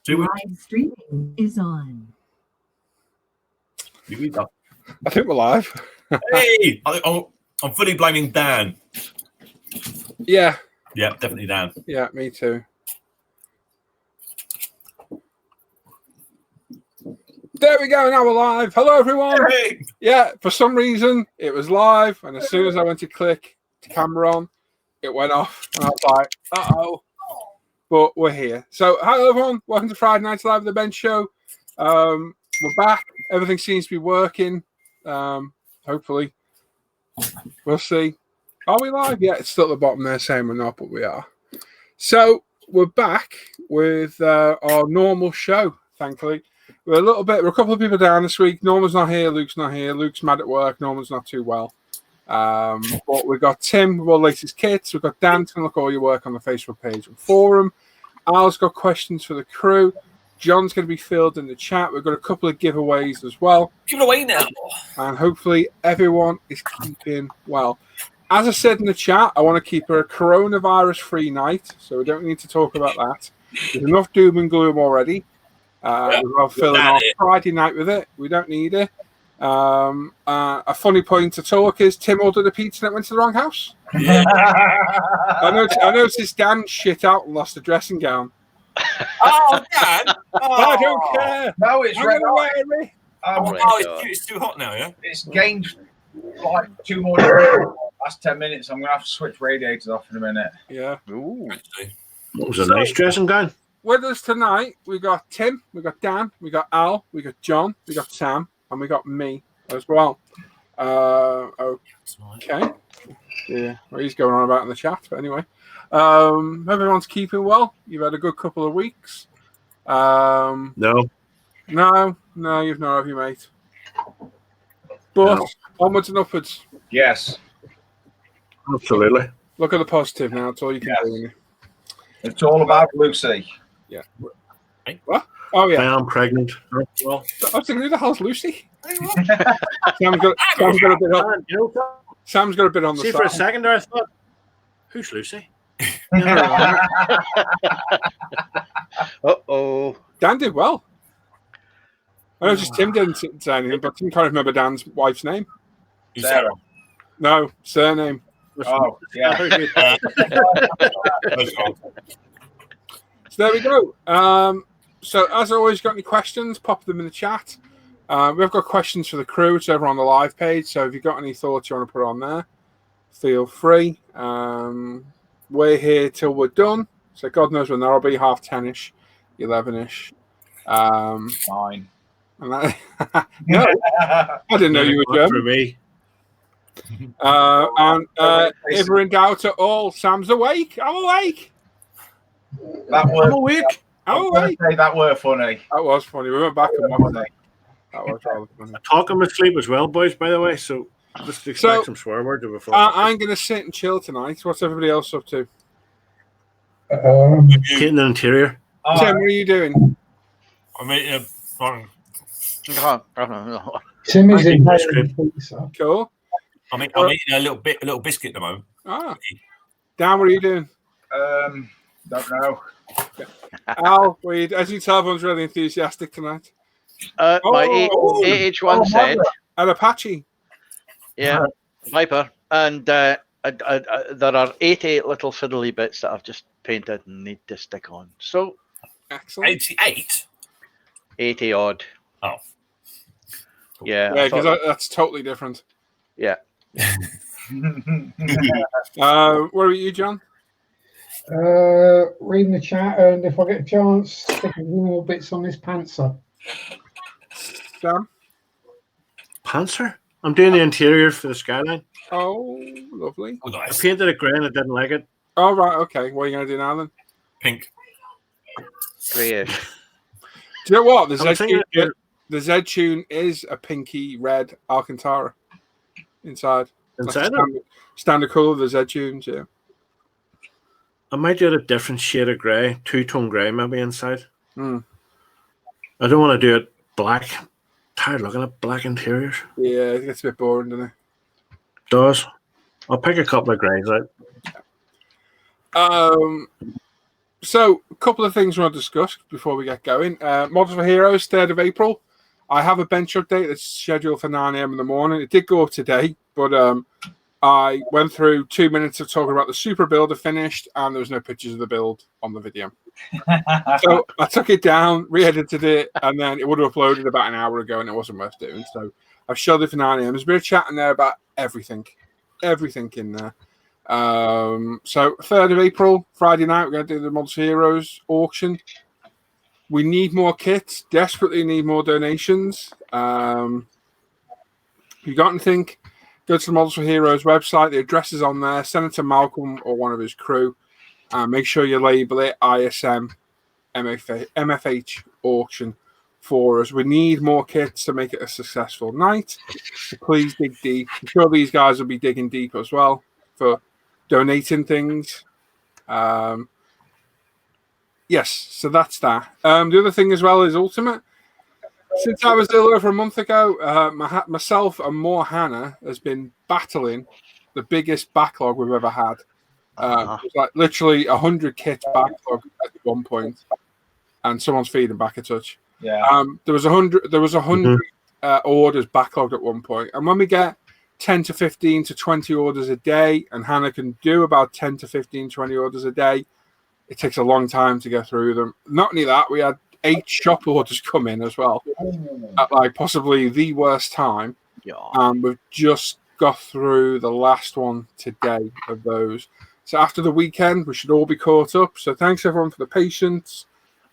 Live streaming is on. I think we're live. Hey, I'm fully blaming Dan. Yeah. Yeah, definitely Dan. Yeah, me too. There we go. Now we're live. Hello, everyone. Hey. Yeah, for some reason it was live, and as soon as I went to click the camera on, it went off, and I was like, "Uh-oh!" But we're here. So, hello, everyone. Welcome to Friday Night Live, the bench show. We're back. Everything seems to be working. Hopefully, we'll see. Are we live? Yeah, it's still at the bottom there saying we're not, but we are. So we're back with our normal show. Thankfully, we're a couple of people down this week. Norman's not here. Luke's not here. Luke's mad at work. Norman's not too well. But we've got Tim with all the latest kits. We've got Dan to look at all your work on the Facebook page and forum. Al's got questions for the crew. John's going to be filled in the chat. We've got a couple of giveaways as well. Give it away now. And hopefully everyone is keeping well. As I said in the chat, I want to keep a coronavirus-free night, so we don't need to talk about that. There's enough doom and gloom already. We're filling off Friday night with it. We don't need it. A funny point to talk is Tim ordered a pizza and it went to the wrong house. Yeah. I noticed Dan shit out and lost a dressing gown. Oh, Dan! Oh. I don't care. No, it's red hot. It's too hot now, yeah? It's gained like 2 more degrees. Last 10 minutes. I'm going to have to switch radiators off in a minute. Yeah. Ooh. That was a nice dressing gown. With us tonight, we got Tim, we got Dan, we got Al, we got John, we got Sam, and we got me as well. Okay. Yeah, well, he's going on about in the chat, but anyway. Everyone's keeping well. You've had a good couple of weeks. No, you've not, have you, mate? But onwards and upwards. Yes. absolutely. Look at the positive now. That's all you can do. It's all about Lucy. Yeah. What? Oh, yeah. I am pregnant. Well, I was thinking, who the hell's Lucy? Sam's got a bit on. Sam's got a bit on the See, side. for a second there, I thought, who's Lucy? Uh-oh. Dan did well. I know just Tim didn't say anything, but Tim can't remember Dan's wife's name. Sarah. No, surname. Oh, yeah. So there we go. So as always, got any questions, pop them in the chat. We've got questions for the crew. It's over on the live page. So if you've got any thoughts you want to put on there, feel free. We're here till we're done. So God knows when that'll be, 10:30ish, 11ish. Fine. No, I didn't know you were German. For me. If we're in doubt at all, Sam's awake. I'm awake. I'm awake. I'm awake. That were funny. That was funny. We went back and watched that. That was rather funny. I talk in my sleep as well, boys, by the way, so just expect some swear words before. I'm going to sit and chill tonight. What's everybody else up to? Getting the interior. Tim, what are you doing? I'm eating Tim is in pizza. Cool. I'm eating a little biscuit at the moment. Dan, what are you doing? Don't know. Al, as you tell, everyone's really enthusiastic tonight. My AH1 said. An Apache. Yeah, Viper. And there are 88 little fiddly bits that I've just painted and need to stick on. So, excellent. 88? 80 odd. Oh. Yeah. Yeah, because that's totally different. Yeah. What about you, John? Reading the chat, and if I get a chance, stick a few more bits on this pantser. Sam? Pantser? I'm doing the interior for the skyline. Oh, lovely. Oh, nice. I painted it grey and I didn't like it. Oh, right, okay. What are you going to do now, then? Pink. Grayish. Do you know what? The Z tune is a pinky red Alcantara inside. Inside standard colour of the Z tunes, yeah. I might do a different shade of grey, 2-tone grey maybe inside. I don't want to do it black. Tired looking at black interiors. Yeah, it gets a bit boring, doesn't it? Does. I'll pick a couple of greys out. So, a couple of things we want to discuss before we get going. Models for Heroes, 3rd of April. I have a bench update that's scheduled for 9 a.m. in the morning. It did go up today, but I went through 2 minutes of talking about the super builder finished, and there was no pictures of the build on the video. So I took it down, re-edited it, and then it would have uploaded about an hour ago, and it wasn't worth doing. So I've showed it for 9 a.m. There's a bit of chat in there about everything in there. So 3rd of April, Friday night, we're going to do the Models for Heroes auction. We need more kits, desperately need more donations. If you got anything, go to the Models for Heroes website. The address is on there. Send it to Malcolm or one of his crew. Make sure you label it ISM MFH auction for us. We need more kits to make it a successful night. So please dig deep. I'm sure these guys will be digging deep as well for donating things. Yes, so that's that. The other thing as well is Ultimate. Since I was ill over a month ago, myself and more Hannah has been battling the biggest backlog we've ever had. It was like literally 100 kits backlog at one point, and someone's feeding back a touch. Yeah. There was 100 orders backlogged at one point, and when we get 10 to 15 to 20 orders a day, and Hannah can do about 10 to 15, 20 orders a day, it takes a long time to go through them. Not only that, we had 8 shop orders come in as well at like possibly the worst time. Yeah. We've just got through the last one today of those. So after the weekend, we should all be caught up. So thanks everyone for the patience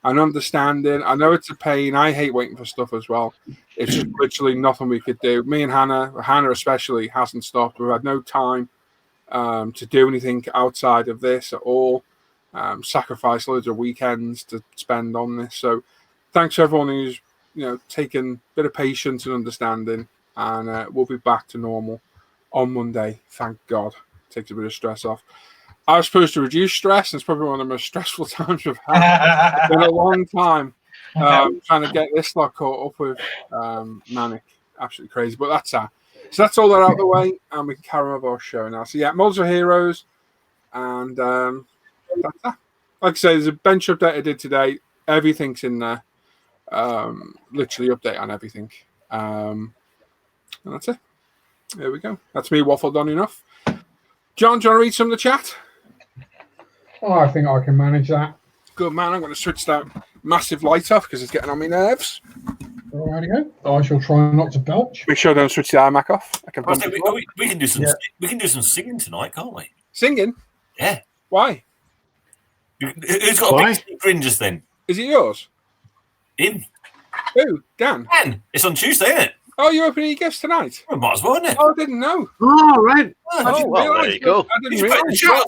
and understanding. I know it's a pain. I hate waiting for stuff as well. It's just literally nothing we could do. Me and Hannah especially, hasn't stopped. We've had no time to do anything outside of this at all. Sacrifice loads of weekends to spend on this. So thanks to everyone who's taken a bit of patience and understanding, and we'll be back to normal on Monday. Thank God. Takes a bit of stress off. I was supposed to reduce stress, and it's probably one of the most stressful times we've had. It's been a long time trying to get this lot caught up with Manic. Absolutely crazy, but that's that. So that's all that out of the way, and we can carry on with our show now. So yeah, Models for Heroes, and that's that. Like I say, there's a bench update I did today. Everything's in there. Literally update on everything. And that's it. There we go. That's me waffled on enough. John, do you want to read some of the chat? Oh, I think I can manage that. Good man. I'm going to switch that massive light off because it's getting on my nerves. Righty go. I shall try not to belch. Make sure I don't switch the iMac off. I can I think we can do some. We can do some singing tonight, can't we? Singing? Yeah. Why? Who's got a big grin just then? Is it yours? Him. Who? Dan? Dan. It's on Tuesday, isn't it? Oh, you're opening your gifts tonight? Well, might as well, isn't it? Oh, I didn't know. Oh, right. There you go. I didn't He's putting the chat.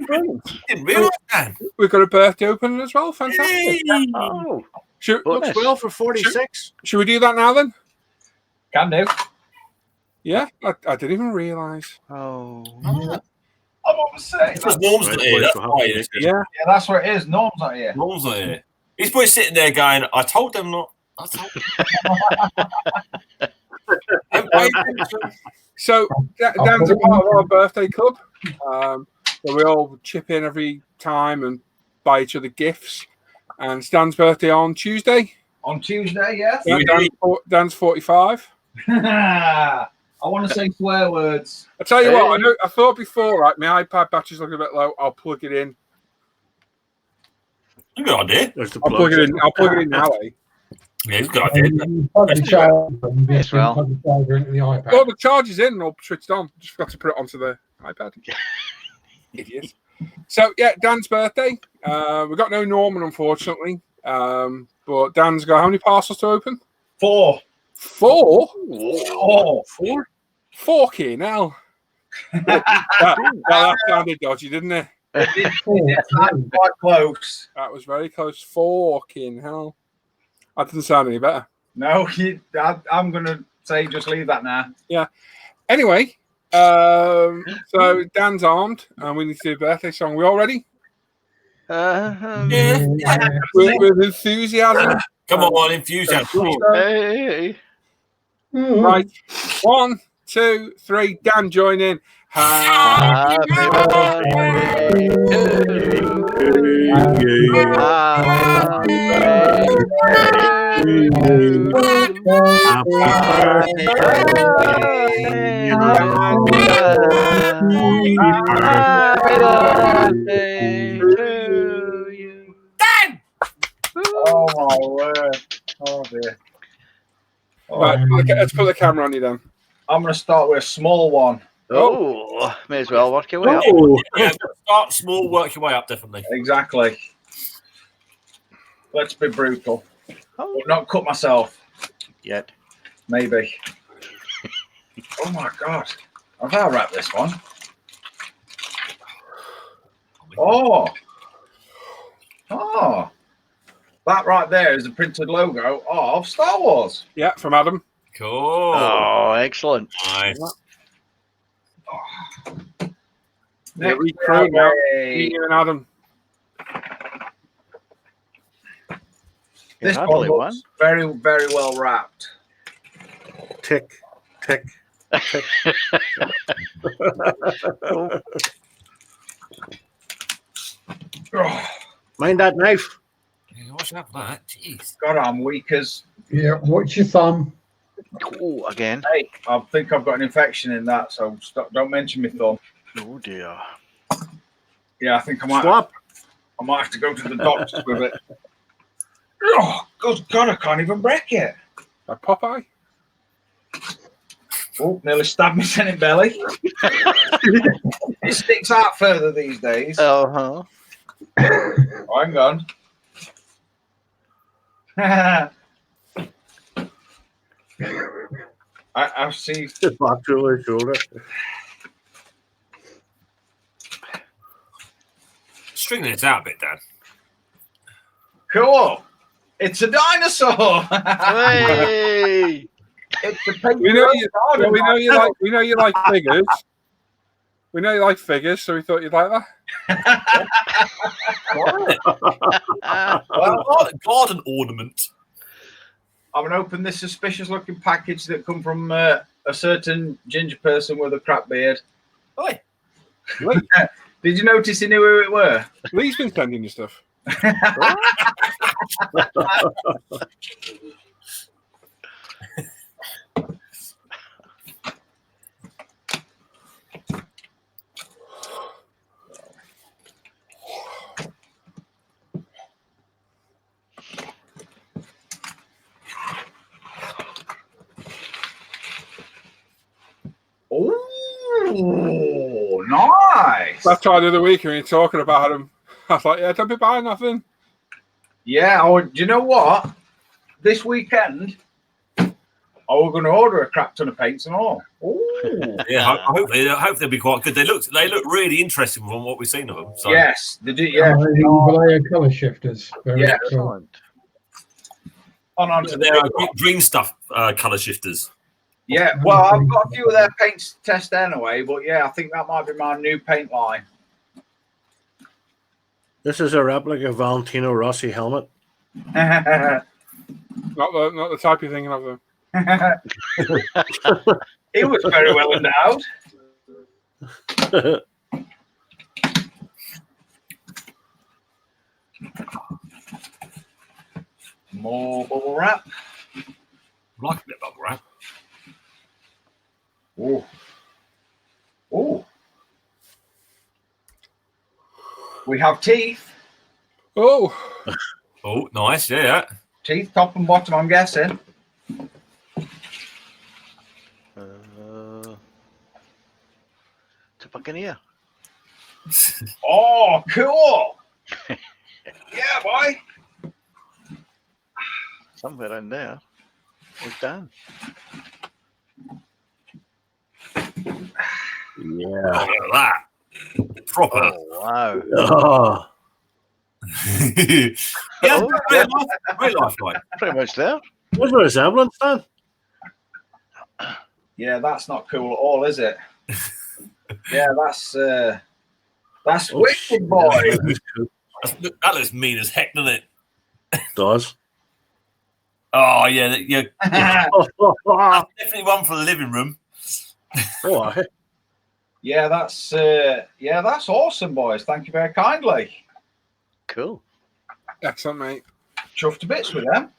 realise. Didn't realise, Dan. We've got a birthday opening as well. Fantastic. Yay. Oh, Should Looks well for 46. we do that now then? Can do. Yeah, I didn't even realise. oh. I'm on the say. Because Norm's not here. That's why it is. Yeah. Yeah, that's what it is. Norm's not here. Norm's not here. He's probably sitting there going, I told them not. I told them. Don't pay attention. So Dan's a part of our birthday club. So we all chip in every time and buy each other gifts. And it's Dan's birthday on Tuesday. On Tuesday, yes. Dan's 45. I want to say swear words. I tell you what, I thought before, right, my iPad battery's looking a bit low. I'll plug it in. Good idea. There's the I'll plug it in now, eh? Yeah, it's a good idea. Plug the charger from this Yes, well. plug the charger into the iPad. Oh, the charge is in and all switched on. Just forgot to put it onto the iPad. Idiot. So, yeah, Dan's birthday. We've got no Norman, unfortunately. But Dan's got how many parcels to open? 4. 4? 4. Fucking hell. that sounded dodgy, didn't it? That's quite close. That was very close. Fucking hell. That doesn't sound any better. No, I'm going to say just leave that now. Yeah. Anyway, so Dan's armed and we need to do a birthday song. We all ready? Yeah. With enthusiasm. Come on, enthusiasm. Hey. Right. 1, 2, 3. Dan, join in. Happy birthday to you. Oh my word! Oh dear. Oh, Right, okay, let's put the camera on you then. I'm going to start with a small one. Oh, may as well work your way up. Oh, Yeah, start small, work your way up, definitely. Exactly. Let's be brutal. Oh. But not cut myself. Yet. Maybe. Oh my god. Have I wrapped this one? Oh. Oh. That right there is the printed logo of Star Wars. Yeah, from Adam. Cool. Oh, excellent. Nice. Yeah, we crew now. Yay. You and Adam. This Yeah, one happily looks very, very well wrapped. tick, tick. Oh, Mind that knife. Yeah, watch out for that. Jeez. God, I'm weak as. Yeah, watch your thumb. Oh, again. Hey, I think I've got an infection in that, so don't mention my thumb. Oh dear. Yeah, I think I might. Swap. I might have to go to the doctors with it. Oh, good God, I can't even break it. Like Popeye. Oh, nearly stabbed me in the belly. It sticks out further these days. Uh-huh. Oh, hang on. I see. Just back to her shoulder. Stringing it out a bit, Dan. Cool. It's a dinosaur. Hey! It's a paper. We know you like figures. We know you like figures, so we thought you'd like that. Well, garden ornament. I'm going to open this suspicious-looking package that come from a certain ginger person with a crap beard. Oi. Lee. Did you notice he knew who it were? Lee's been sending you stuff. Oh, nice. That's why the other week when you're talking about him, I was like, yeah, don't be buying nothing. Yeah, do you know what? This weekend, I was going to order a crap ton of paints and all. Ooh. Yeah, I hope they'll be quite good. They look really interesting from what we've seen of them. So. Yes, they do. Yeah. Himalaya colour shifters. Very Yeah. excellent. On to They're the green stuff colour shifters. Yeah, well, I've got a few of their paints to test anyway, but yeah, I think that might be my new paint line. This is a replica of Valentino Rossi helmet. Not the type you're thinking of, though. He was very well endowed. More bubble wrap. I like a bit of bubble wrap. Oh. Oh. We have teeth. Oh, Oh, nice. Yeah. Teeth, top and bottom, I'm guessing. It's a Buccaneer. Oh, cool. Yeah, boy. Somewhere in there. It's Dan. Yeah. Oh, look at that. Proper. Oh, wow. Oh, Yeah, very lifelike. Pretty much there. there's a resemblance, Dan. Yeah, that's not cool at all, is it? Yeah, that's wicked, boy. That looks mean as heck, doesn't it? Does. Oh yeah, yeah. Oh, Definitely one for the living room. Yeah, that's awesome, boys. Thank you very kindly. Cool. Excellent, mate. Chuffed to bits with them.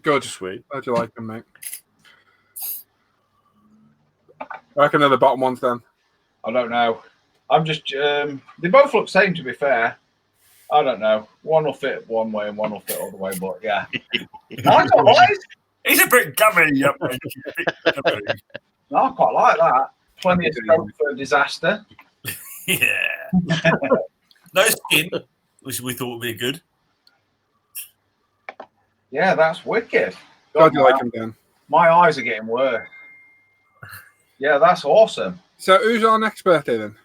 Good. Sweet. Glad you like them, mate. I reckon they're the bottom ones then. I don't know. I'm just. They both look same, to be fair. I don't know. One will fit one way and one will fit the other way, but yeah. No, I don't like. He's a bit gummy. Yep. No, I quite like that. Plenty of scope for disaster. Yeah. No skin, which we thought would be good. Yeah, that's wicked. Glad you like them, Dan. My eyes are getting worse. Yeah, that's awesome. So who's our next birthday then?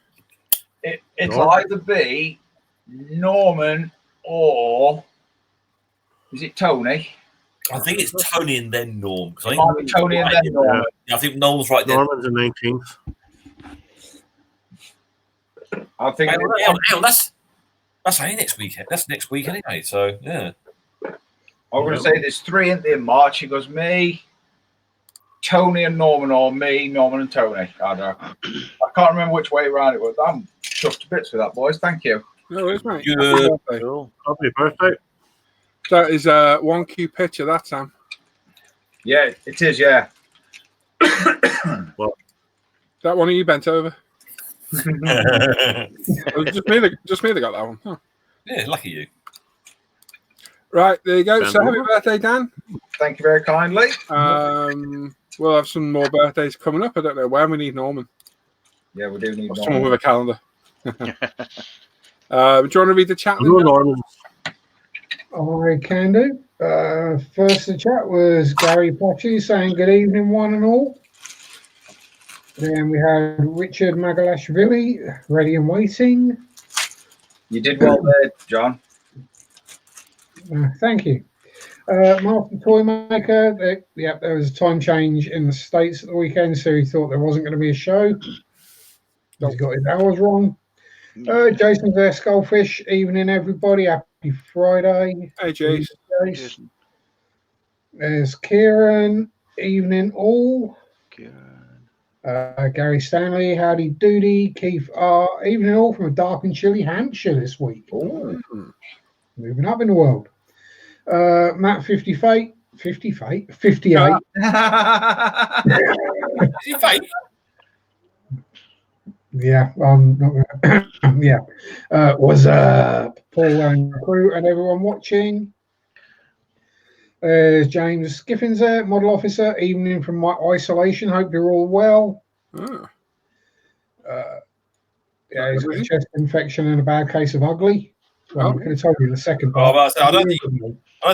It'll Norman. either be Norman or is it Tony? I think it's Tony and then Norm. 'Cause I It think might be Tony and then Norman. I think Norm's right there. Norman's the 19th. I think Hang on, that's only next weekend. That's next week anyway. So yeah. I'm going to say there's 3 in March. He goes me, Tony and Norman, or me, Norman and Tony. I don't know. I can't remember which way around it was. I'm chuffed to bits with that, boys. Thank you. No, it is, mate. Good. Happy birthday. Cool. Happy birthday. That is one cue picture, that, Sam. Yeah, it is. Yeah. That one of you bent over. It was just me that got that one. Huh. Yeah, lucky you. Right, there you go. Bent So happy over. birthday, Dan. Thank you very kindly. We'll have some more birthdays coming up. I don't know when. We need Norman. Yeah, we do need Or someone Norman. with a calendar. Do you want to read the chat? Hello, Norman. I can do. First the chat was Gary Potty saying good evening, one and all. Then we had Richard Magalashvili, ready and waiting. You did well there, John. Thank you. Master Toymaker, there was a time change in the States at the weekend, so he thought there wasn't going to be a show. He's got his hours wrong. Jason's there, Skullfish. Evening, everybody. Happy Friday. Hey, Jace. Jason. There's Kieran. Evening, all. Gary Stanley. Howdy, doody. Keith R. Evening, all from a dark and chilly Hampshire this week. Moving up in the world. Matt 58. Is he fake? Yeah, I'm not gonna, yeah. Was Paul and crew and everyone watching. James Skiffins there, model officer. Evening from my isolation. Hope you're all well. Oh. Yeah, he's got a chest infection and a bad case of ugly. Well, I could have told you the second Oh, part. well, I don't think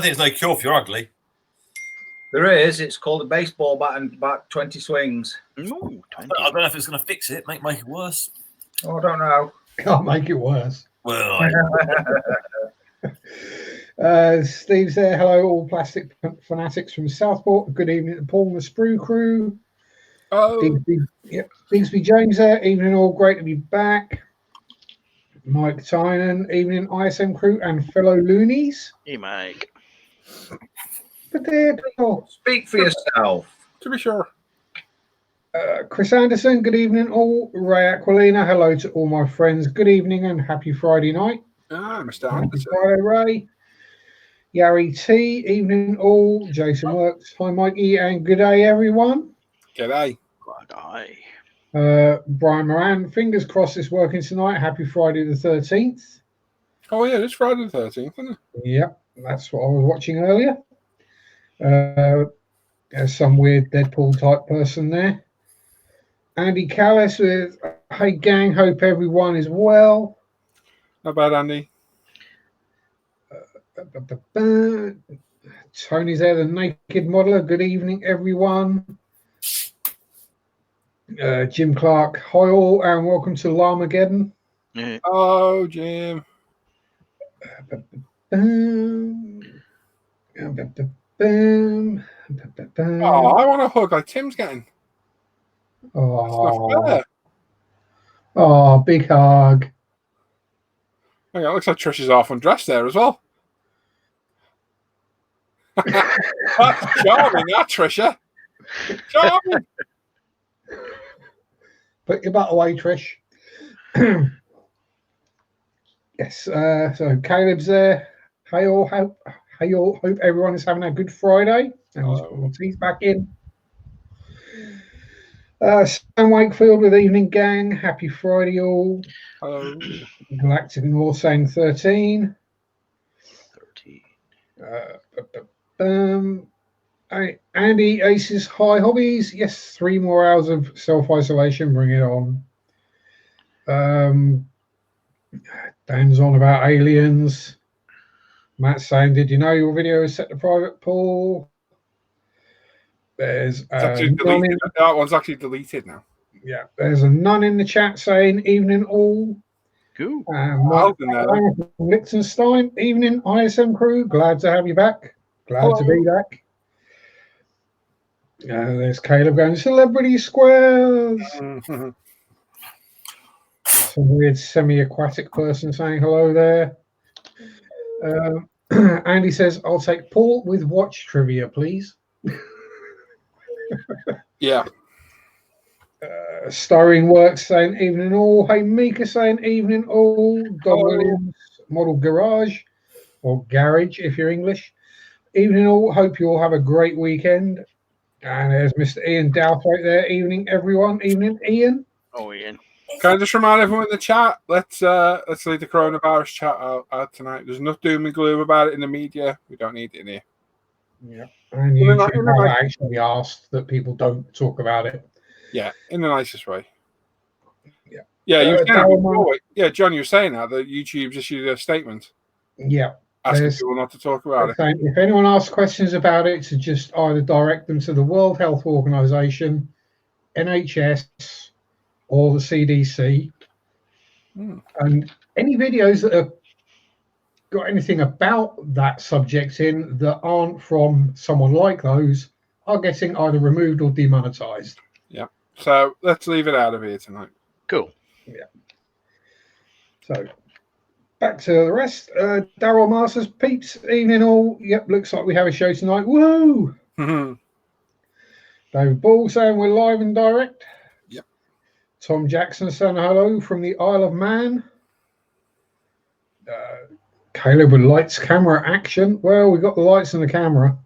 there's no cure if you're ugly. There is. It's called a baseball bat and about 20 swings. Ooh, I don't know if it's going to fix it, make it worse. Oh, I don't know. Can't make it worse. Well, Steve's there. Hello, all plastic fanatics from Southport. Good evening to Paul and the Sprue crew. Oh. Bigsby James there. Evening, all. Great to be back. Mike Tynan. Evening, ISM crew and fellow loonies. Hey, Mike. Potato. Speak for yourself. To be sure. Chris Anderson. Good evening, all. Ray Aquilina. Hello to all my friends. Good evening and happy Friday night. Ah, Mr. Happy Anderson. Friday, Ray. Yari T. Evening, all. Jason Works. Hi, Mikey, and good day, everyone. G'day. God, aye. Brian Moran. Fingers crossed it's working tonight. Happy Friday the 13th. Oh, yeah, it's Friday the 13th, isn't it? Yep, that's what I was watching earlier. There's some weird Deadpool type person there. Andy Callis with, hey gang, hope everyone is well. Not bad, Andy. Tony's there, the naked modeler. Good evening, everyone. Jim Clark, hi all, and welcome to Larmageddon. Oh, Jim. Oh, I want a hug like Tim's getting. That's not fair. Oh, big hug. Hang on, it looks like Trish is half undressed there as well. That's charming, that Trisha. Charming. Put your butt away, Trish. Yes. So Caleb's there. Hey all, hope everyone is having a good Friday. And he's back in. Sam Wakefield with Evening Gang. Happy Friday all. Hello. Galactic North saying 13. 13. Andy Aces High Hobbies. Yes, 3 more hours of self-isolation. Bring it on. Dan's on about aliens. Matt's saying, did you know your video is set to private pool? There's deleted. That one's actually deleted now. Yeah, there's a nun in the chat saying, evening all. Cool. Mike from Liechtenstein. Evening, ISM crew. Glad to have you back. Glad to be back. There's Caleb going, Celebrity Squares. Some weird semi-aquatic person saying hello there. Andy says, I'll take Paul with watch trivia, please. Yeah. Starring Works saying evening all. Hey Mika saying evening all. Don Williams Model Garage or Garage if you're English. Evening all. Hope you all have a great weekend. And there's Mr. Ian Doubt right there. Evening everyone. Evening Ian. Oh Ian. Can I just remind everyone in the chat? Let's leave the coronavirus chat out tonight. There's enough doom and gloom about it in the media. We don't need it in here. Yeah. And YouTube have actually asked that people don't talk about it. Yeah, in the nicest way. Yeah. Yeah, you were saying before, yeah, John, you were saying that YouTube's issued a statement. Yeah. Asking people not to talk about it. If anyone asks questions about it, to just either direct them to the World Health Organization, NHS, or the CDC. And any videos that have got anything about that subject in that aren't from someone like those are getting either removed or demonetized. Yeah. So let's leave it out of here tonight. Cool. Yeah. So back to the rest. Daryl Masters, peeps, evening all. Yep, looks like we have a show tonight. Woo! David Ball saying we're live and direct. Yep. Tom Jackson saying hello from the Isle of Man. Caleb with lights, camera, action. Well, we got the lights and the camera.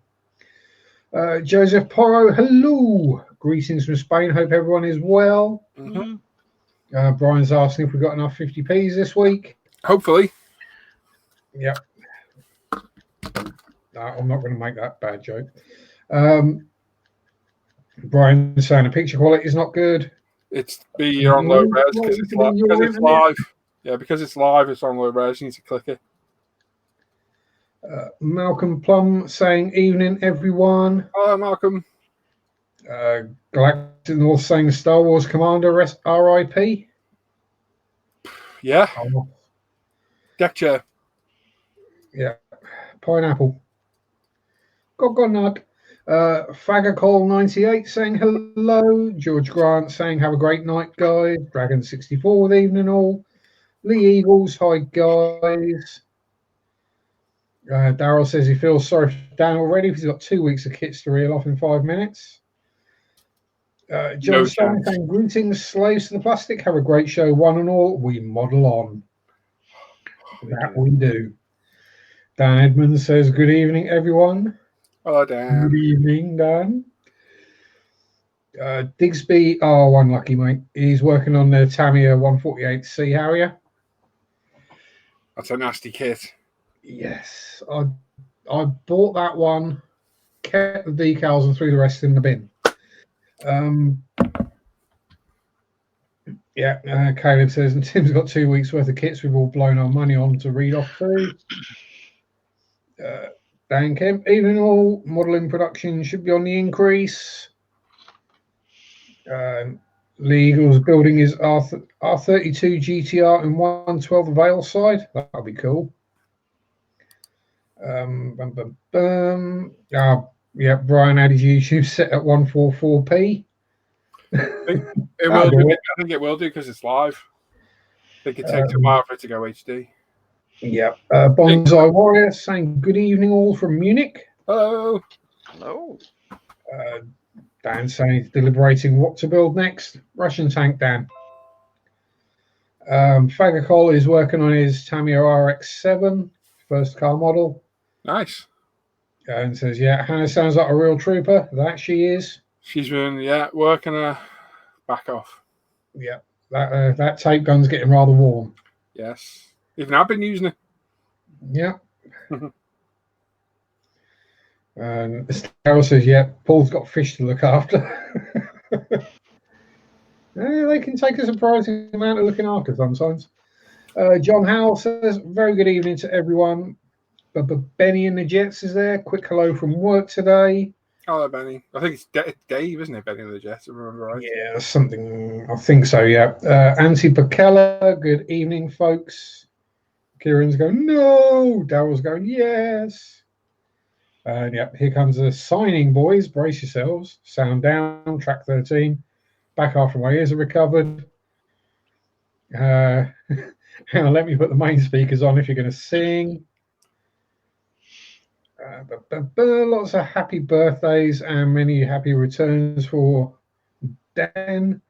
Joseph Porro, hello. Greetings from Spain. Hope everyone is well. Brian's asking if we've got enough 50p's this week. Hopefully. Yep. I'm not going to make that bad joke. Brian's saying the picture quality is not good. You're on low res because it's live. Yeah, because it's live, it's on low res. You need to click it. Malcolm Plum saying evening, everyone. Hello, Malcolm. Galactic North saying Star Wars Commander RIP. Yeah. Deck chair. Yeah. Pineapple. Gogonod. Fagacol 98 saying hello. George Grant saying have a great night, guys. Dragon 64 with evening all. Lee Eagles, hi guys. Daryl says he feels sorry for Dan already because he's got 2 weeks of kits to reel off in 5 minutes. John Stone saying greetings, slaves to the plastic. Have a great show, one and all. We model on. That we do. Dan Edmonds says good evening, everyone. Hello, Dan. Good evening, Dan. Digsby, unlucky, mate. He's working on the Tamiya 148C Harrier. That's a nasty kit. Yes, I bought that one, kept the decals, and threw the rest in the bin. Caleb says, and Tim's got 2 weeks worth of kits we've all blown our money on to read off through. Dan Kemp, evening all. Modelling production should be on the increase. Lee Eagles building his R32 GTR and 112 Vale side. That'll be cool. Brian added YouTube set at 144p. I think it will do because it's live. I think it takes a while for it to go HD. Yeah. Bonsai Warrior saying good evening all from Munich. Hello. Hello. Dan saying he's deliberating what to build next. Russian tank, Dan. Fagacol is working on his Tamiya RX-7, first car model, Nice. and says, "Yeah, Hannah sounds like a real trooper. That she is. She's been working her back off. Yeah, that tape gun's getting rather warm. Yes. Even I've been using it. Yeah." And Daryl says, "Yeah, Paul's got fish to look after." They can take a surprising amount of looking after sometimes. John Howell says, "Very good evening to everyone. But Benny and the Jets is there. Quick hello from work today." Hello, Benny. I think it's Dave, isn't it? Benny and the Jets, if I remember right. Yeah, something. I think so. Yeah. Auntie Bacella. Good evening, folks. Kieran's going no. Daryl's going yes. And here comes the signing, boys. Brace yourselves. Sound down. Track 13. Back after my ears are recovered. Hang on, let me put the main speakers on if you're going to sing. Lots of happy birthdays and many happy returns for Dan.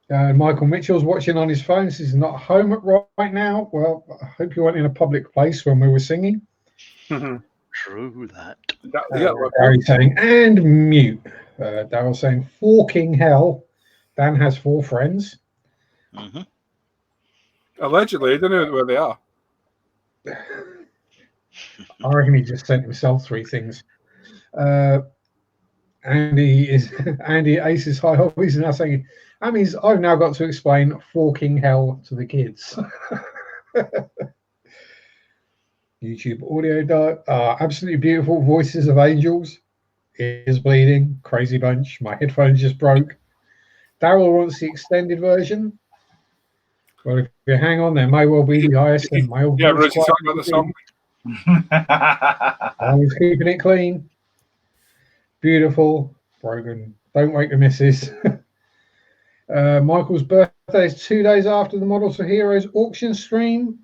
Michael Mitchell's watching on his phone. He's not home right now. Well, I hope you weren't in a public place when we were singing. True that. Gary saying, and mute. Daryl saying, forking hell. Dan has 4 friends. Mm-hmm. Allegedly, I don't know where they are. I reckon he just sent himself 3 things. Andy Ace's high hobbies now saying, that means I've now got to explain forking hell to the kids. YouTube audio diet. Absolutely beautiful voices of angels. Ears bleeding. Crazy bunch. My headphones just broke. Daryl wants the extended version. Well, if you hang on, there may well be the ISM. Yeah, Rosie's talking about the song. I was keeping it clean. Beautiful. Brogan. Don't wake the missus. Michael's birthday is 2 days after the Models for Heroes auction stream.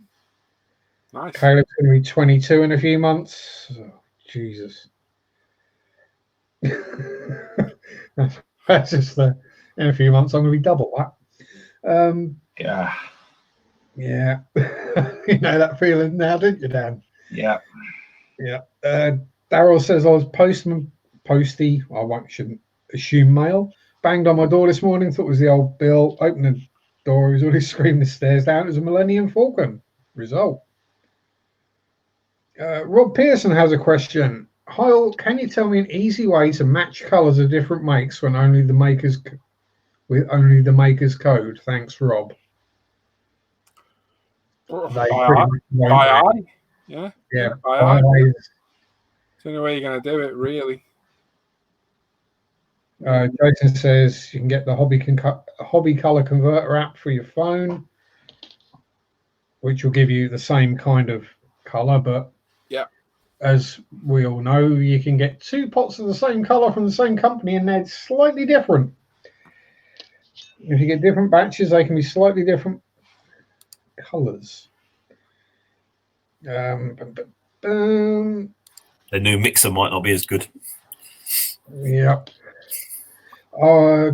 Nice. Caleb's going to be 22 in a few months. Oh, Jesus. That's just in a few months, I'm going to be double that. Yeah. Yeah. You know that feeling now, don't you, Dan? Yeah. Yeah. Daryl says I was posty. Shouldn't assume male. Banged on my door this morning. Thought it was the old Bill. Opened the door. He was already screaming the stairs down. It was a Millennium Falcon. Result. Rob Pearson has a question. Hi, can you tell me an easy way to match colours of different makes when only the makers code? Thanks, Rob. By eye? Yeah. Yeah. By eye. It's the only way you're going to do it, really. Jason says you can get the hobby color converter app for your phone, which will give you the same kind of color, but as we all know, you can get 2 pots of the same color from the same company and they're slightly different. If you get different batches, they can be slightly different colors. The new mixer might not be as good. Yep.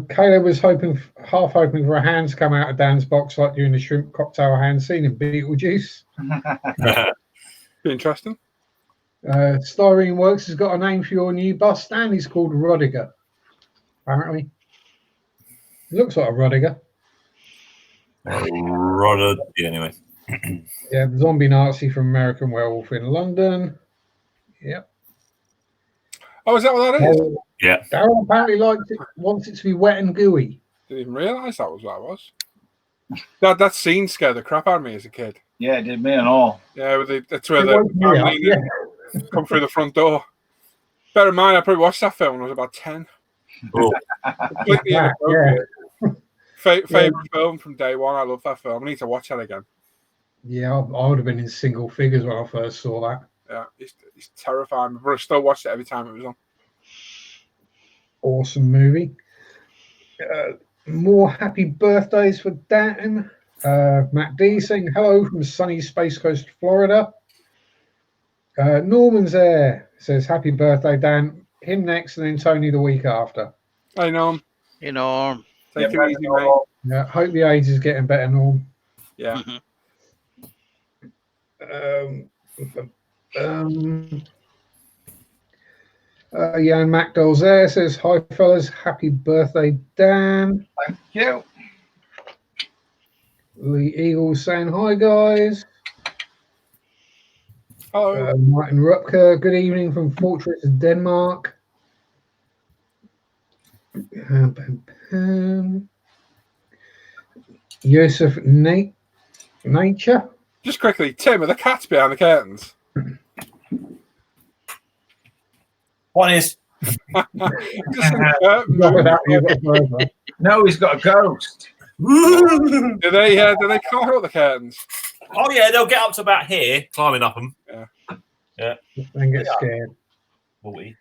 Caleb was half hoping for a hand to come out of Dan's box like doing the shrimp cocktail hand scene in Beetlejuice. Be interesting. Styrene Works has got a name for your new bus stand. He's called Rodiger. Apparently, he looks like a Rodiger. Anyway. Yeah, the zombie Nazi from American Werewolf in London. Yep. Oh, is that what that is? Yeah. Daryl apparently wants it to be wet and gooey. Didn't even realise that was what it was. That scene scared the crap out of me as a kid. Yeah, it did me and all. Yeah, that's where the come through the front door. Bear in mind, I probably watched that film when I was about 10. Oh. Completely inappropriate. Favorite film from day one. I love that film. I need to watch that again. Yeah, I would have been in single figures when I first saw that. Yeah, it's terrifying, but I still watched it every time it was on. Awesome movie. More happy birthdays for Dan. Matt D saying hello from sunny Space Coast, Florida. Norman's there. Says happy birthday, Dan. Him next, and then Tony the week after. Hey, Norm. Hey, Norm. Take Yeah, it easy, mate. Yeah, hope the AIDS is getting better, Norm. Yeah. Yeah, and Mac Doll's there says, hi, fellas. Happy birthday, Dan. Thank you. Lee Eagles saying, hi, guys. Hello. Martin Rupker, good evening from Fortress, Denmark. Yusuf Nature. Just quickly, Tim, are the cats behind the curtains? One is. Just some curtain movement. No, he's got a ghost. Do they climb up the curtains? Oh yeah, they'll get up to about here, climbing up them. Yeah. And get scared. 40.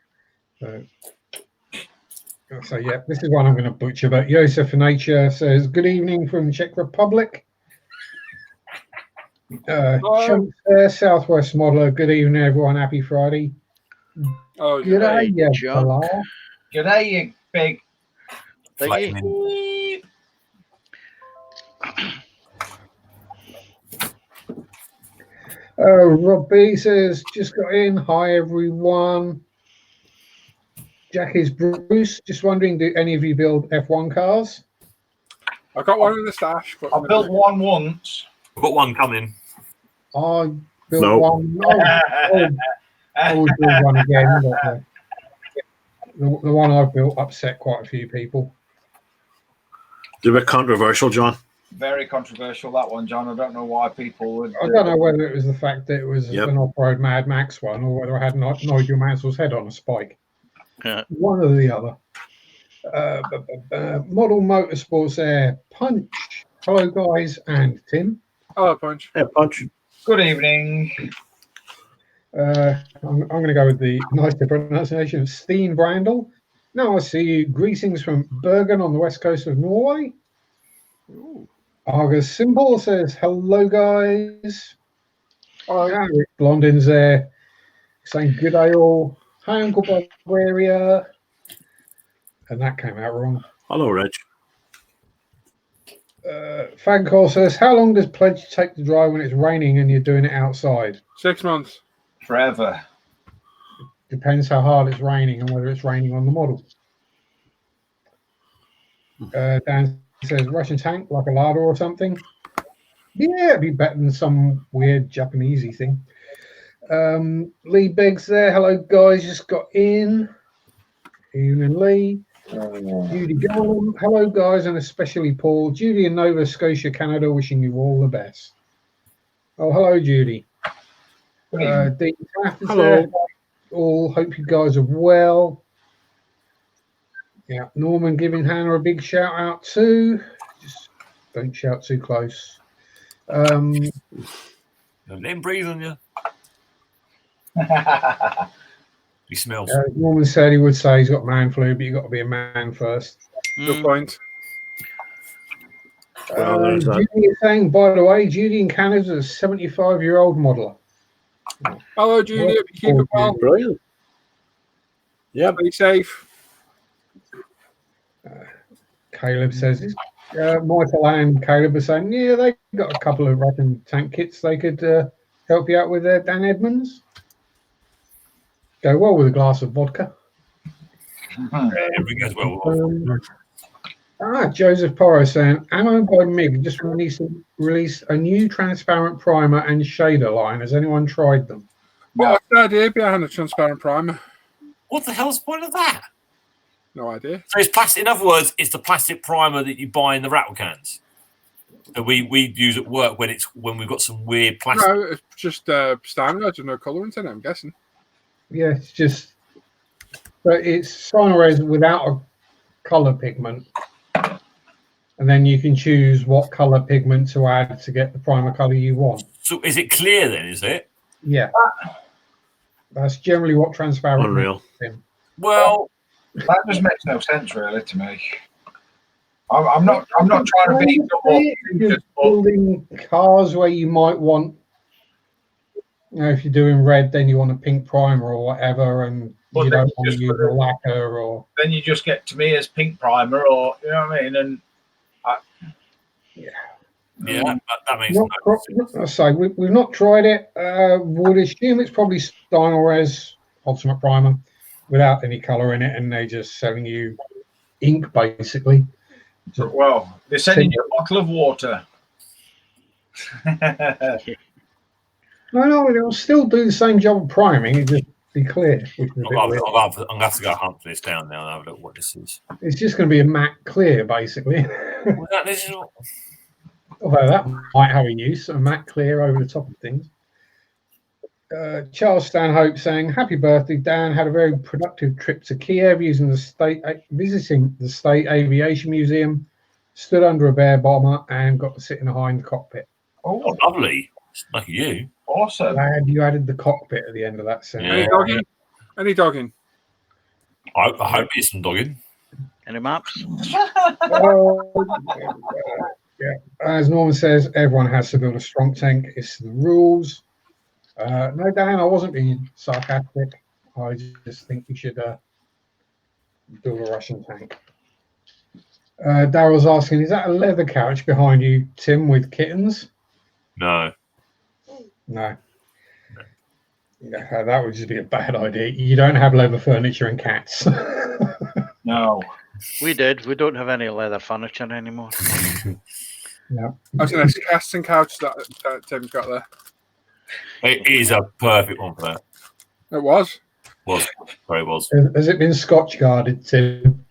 So yeah, this is one I'm going to butcher. But Yosef Nature says, "Good evening from Czech Republic." Chunks there, Southwest Modeler. Good evening, everyone. Happy Friday. Oh, Good yeah. day, you Chunk. fella. G'day, you big. Thingy. Rob B says, "Just got in. Hi, everyone." Jack is Bruce. Just wondering, do any of you build F1 cars? I've got one in the stash. But I built one once. We've got one coming. I built No. one. I would build one again. But, the one I built upset quite a few people. It's a bit controversial, John. Very controversial, that one, John. I don't know why people would. I don't know whether it was the fact that it was Yep. an off-road Mad Max one, or whether I had Nigel Mansell's head on a spike. Yeah. One or the other. Model Motorsports Air Punch. Hello, guys, and Tim. Hello, Punch. Yeah, punch. Good evening. I'm going to go with the nicer pronunciation of Steen Brandl. Now I see you. Greetings from Bergen on the west coast of Norway. Argus Simple says, hello, guys. Hello. Rick Blondin's there saying, good day, all. Hi, Uncle Bulgaria. And that came out wrong. Hello, Reg. Fagcall says, how long does Pledge take to dry when it's raining and you're doing it outside? 6 months. Forever. Depends how hard it's raining and whether it's raining on the model. Dan says, Russian tank, like a larder or something. Yeah, it'd be better than some weird Japanesey thing. Lee Biggs there. Hello, guys. Just got in. Evening, Lee. Judy Garland. Hello, guys, and especially Paul. Judy in Nova Scotia, Canada, wishing you all the best. Oh, hello, Judy. Dean Taft is there. All hope you guys are well. Yeah, Norman giving Hannah a big shout out too. Just don't shout too close. Let him breathe on you. He smells. Norman said he would say he's got man flu, but you've got to be a man first. Good point. Well, Judy is saying, by the way, Judy in Canada is a 75-year-old modeler. Hello, Judy. Hope you keep it well. Brilliant. Yeah. Be safe. Caleb says, Michael and Caleb are saying, yeah, they've got a couple of Russian tank kits they could help you out with there, Dan Edmonds. Go well with a glass of vodka. Everything goes well. Joseph Porro saying, Ammo by MiG just released a new transparent primer and shader line. Has anyone tried them? What's the idea behind a transparent primer? What the hell's the point of that? No idea. So it's plastic. In other words, it's the plastic primer that you buy in the rattle cans that we use at work when we've got some weird plastic. No, it's just standard. There's no colourant in it, I'm guessing. Yeah, it's just, but it's Cyanoresin without a colour pigment. And then you can choose what colour pigment to add to get the primer colour you want. So is it clear then, is it? Yeah. That's generally what transparent Unreal. is. Well, that just makes no sense, really, to me. I'm not trying to be You're building cars where you might want if you're doing red, then you want a pink primer or whatever, and Well, you then don't you want to just use put a lacquer or. Then you just get Tamiya's pink primer, or you know what I mean, and Yeah, that makes Not, I say we've not tried it. Would assume it's probably Steinores Ultimate Primer without any color in it, and they're just selling you ink basically. well, they're sending you a bottle of water. No, it'll still do the same job of priming. It just be clear, which is a I'm bit gonna weird. have to go hunt for this down now and have a look what this is. It's just going to be a matte clear basically. Was that this? Although that might have a use, a matte clear over the top of things. Charles Stanhope saying, "Happy birthday, Dan! Had a very productive trip to Kiev visiting the State Aviation Museum. Stood under a bear bomber and got to sit in behind the cockpit." Oh, lovely! Lucky you. Awesome. Glad you added the cockpit at the end of that sentence. Any dogging? Any dogging? I hope it's some dogging. Any maps? Yeah. As Norman says, everyone has to build a strong tank. It's the rules. No, Dan, I wasn't being sarcastic. I just think we should build a Russian tank. Daryl's asking, is that a leather couch behind you, Tim, with kittens? No. No. Yeah, that would just be a bad idea. You don't have leather furniture and cats. No. We did. We don't have any leather furniture anymore. Yeah. That's a nice casting couch that Tim's got there. It is a perfect one for that. It was. Sorry, it was. Has it been Scotch guarded, Tim?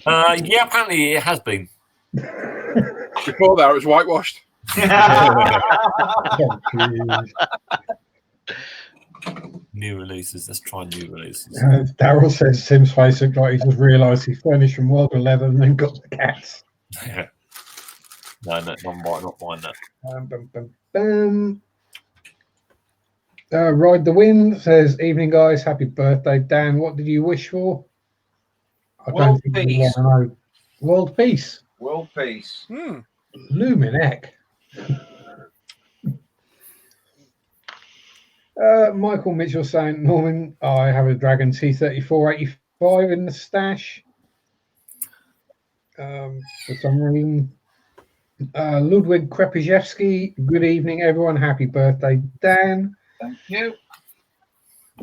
Yeah, apparently it has been. Before that, it was whitewashed. Oh, geez. New releases. Let's try new releases. Daryl says Tim's face looked like he just realised he furnished from World of Leather and then got the cats. Yeah. No, not mine. That. Ride the Wind says, "Evening, guys. Happy birthday, Dan. What did you wish for?" I World don't think you peace. want to know. World peace. World peace. Luminek. Michael Mitchell saying, "Norman, I have a Dragon T-34-85 in the stash." For some reason. Ludwig Krepizhevsky, good evening, everyone. Happy birthday, Dan. Thank you.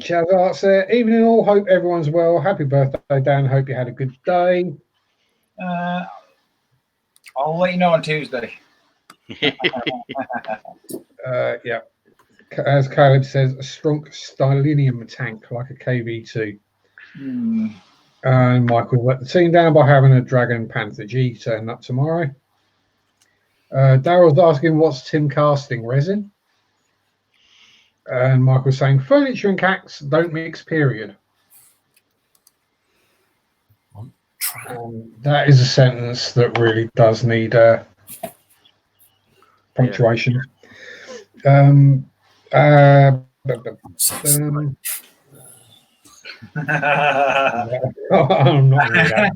Chaz Arts there. Evening all. Hope everyone's well. Happy birthday, Dan. Hope you had a good day. I'll let you know on Tuesday. Yeah. As Caleb says, a strong Stylinium tank like a KV2. And Michael let the team down by having a Dragon Panther G turn up tomorrow. Daryl's asking, what's Tim casting? Resin? And Michael's saying, furniture and cats don't mix, period. That is a sentence that really does need punctuation. I'm not really that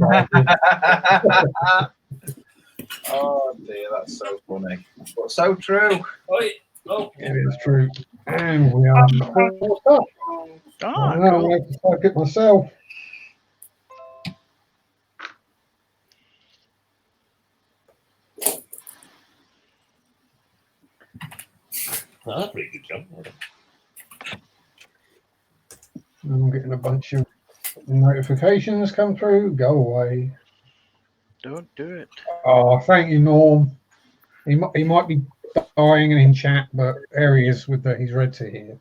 Oh dear, that's so funny, but so true. It is true. And we are caught up. I know, I have to type it myself. Oh, that's a pretty good job. I'm getting a bunch of notifications come through. Go away. Don't do it. Oh, thank you, Norm. He might be dying in chat, but there he is with he's read to here.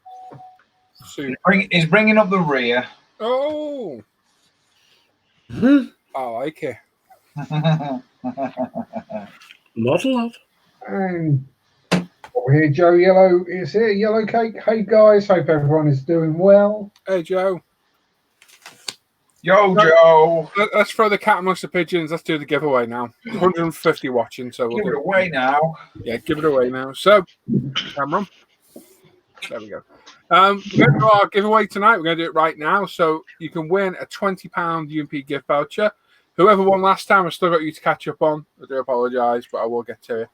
He's bringing up the rear. Oh, I like it. Model of. And over here, Joe Yellow is here. Yellow Cake. Hey guys, hope everyone is doing well. Hey, Joe. Yo, Joe. Let's throw the cat amongst the pigeons. Let's do the giveaway now. 150 watching, so we'll Give it away now. Yeah, give it away now. So, Cameron. There we go. We're going to do our giveaway tonight. We're going to do it right now. So you can win a £20 UMP gift voucher. Whoever won last time, I've still got you to catch up on. I do apologise, but I will get to it.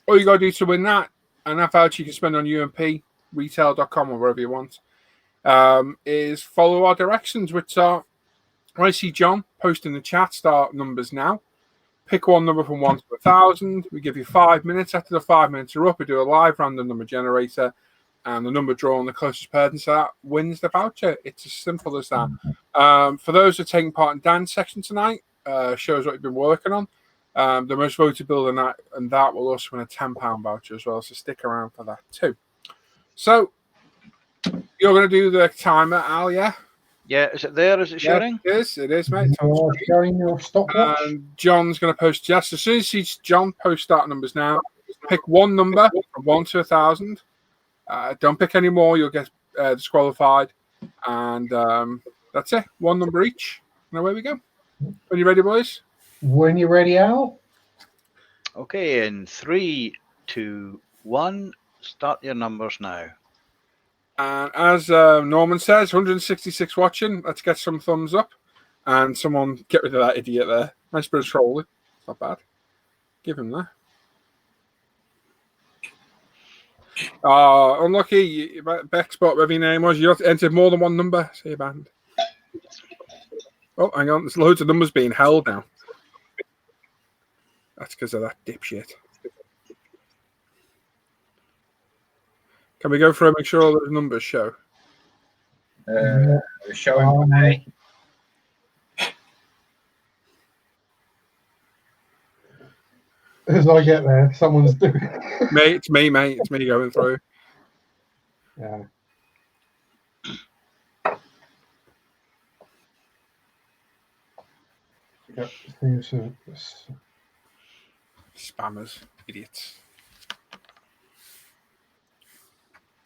All you got to do to win that, and that voucher you can spend on umpretail.com or wherever you want, is follow our directions, which are, I see John post in the chat, start numbers now. Pick one number from 1 to 1,000. We give you 5 minutes. After the 5 minutes are up, we do a live random number generator, and the number drawn the closest person to that wins the voucher. It's as simple as that. For those who are taking part in Dan's section tonight, shows what you've been working on. The most voted builder and that will also win a £10 voucher as well. So stick around for that too. So you're going to do the timer, Al, yeah? Yeah, is it there? Is it showing? Yeah, it is, mate. It's on You're screen. showing your stopwatch. And John's going to post just as soon as you see John post start numbers now. Pick one number from 1 to 1,000. Don't pick any more; you'll get disqualified. And that's it. One number each. And away we go. Are you ready, boys? When you're ready, Al. Okay, in 3, 2, 1, start your numbers now. And as Norman says, 166 watching. Let's get some thumbs up. And someone get rid of that idiot there. Nice bit of trolling. It's not bad. Give him that. Unlucky. Bexbot, whatever your name was, you have to enter more than one number. See you banned. Oh, hang on. There's loads of numbers being held now. That's because of that dipshit. Can we go through and make sure all those numbers show? They're showing me. As I get there, someone's doing. Mate, it's me, mate. It's me going through. Yeah. Yep. Spammers, idiots.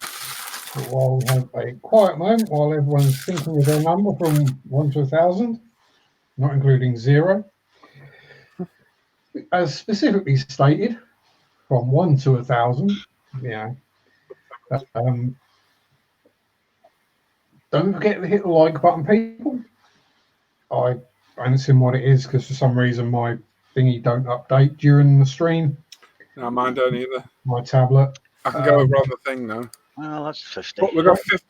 So while we have a quiet moment, while everyone's thinking of their number from 1 to 1,000, not including 0, as specifically stated, from 1 to 1,000, don't forget to hit the like button, people. I haven't seen what it is because for some reason my thingy don't update during the stream. No, mine don't either. My tablet. I can go over on the thing now. Well, that's 50. But we've got 50.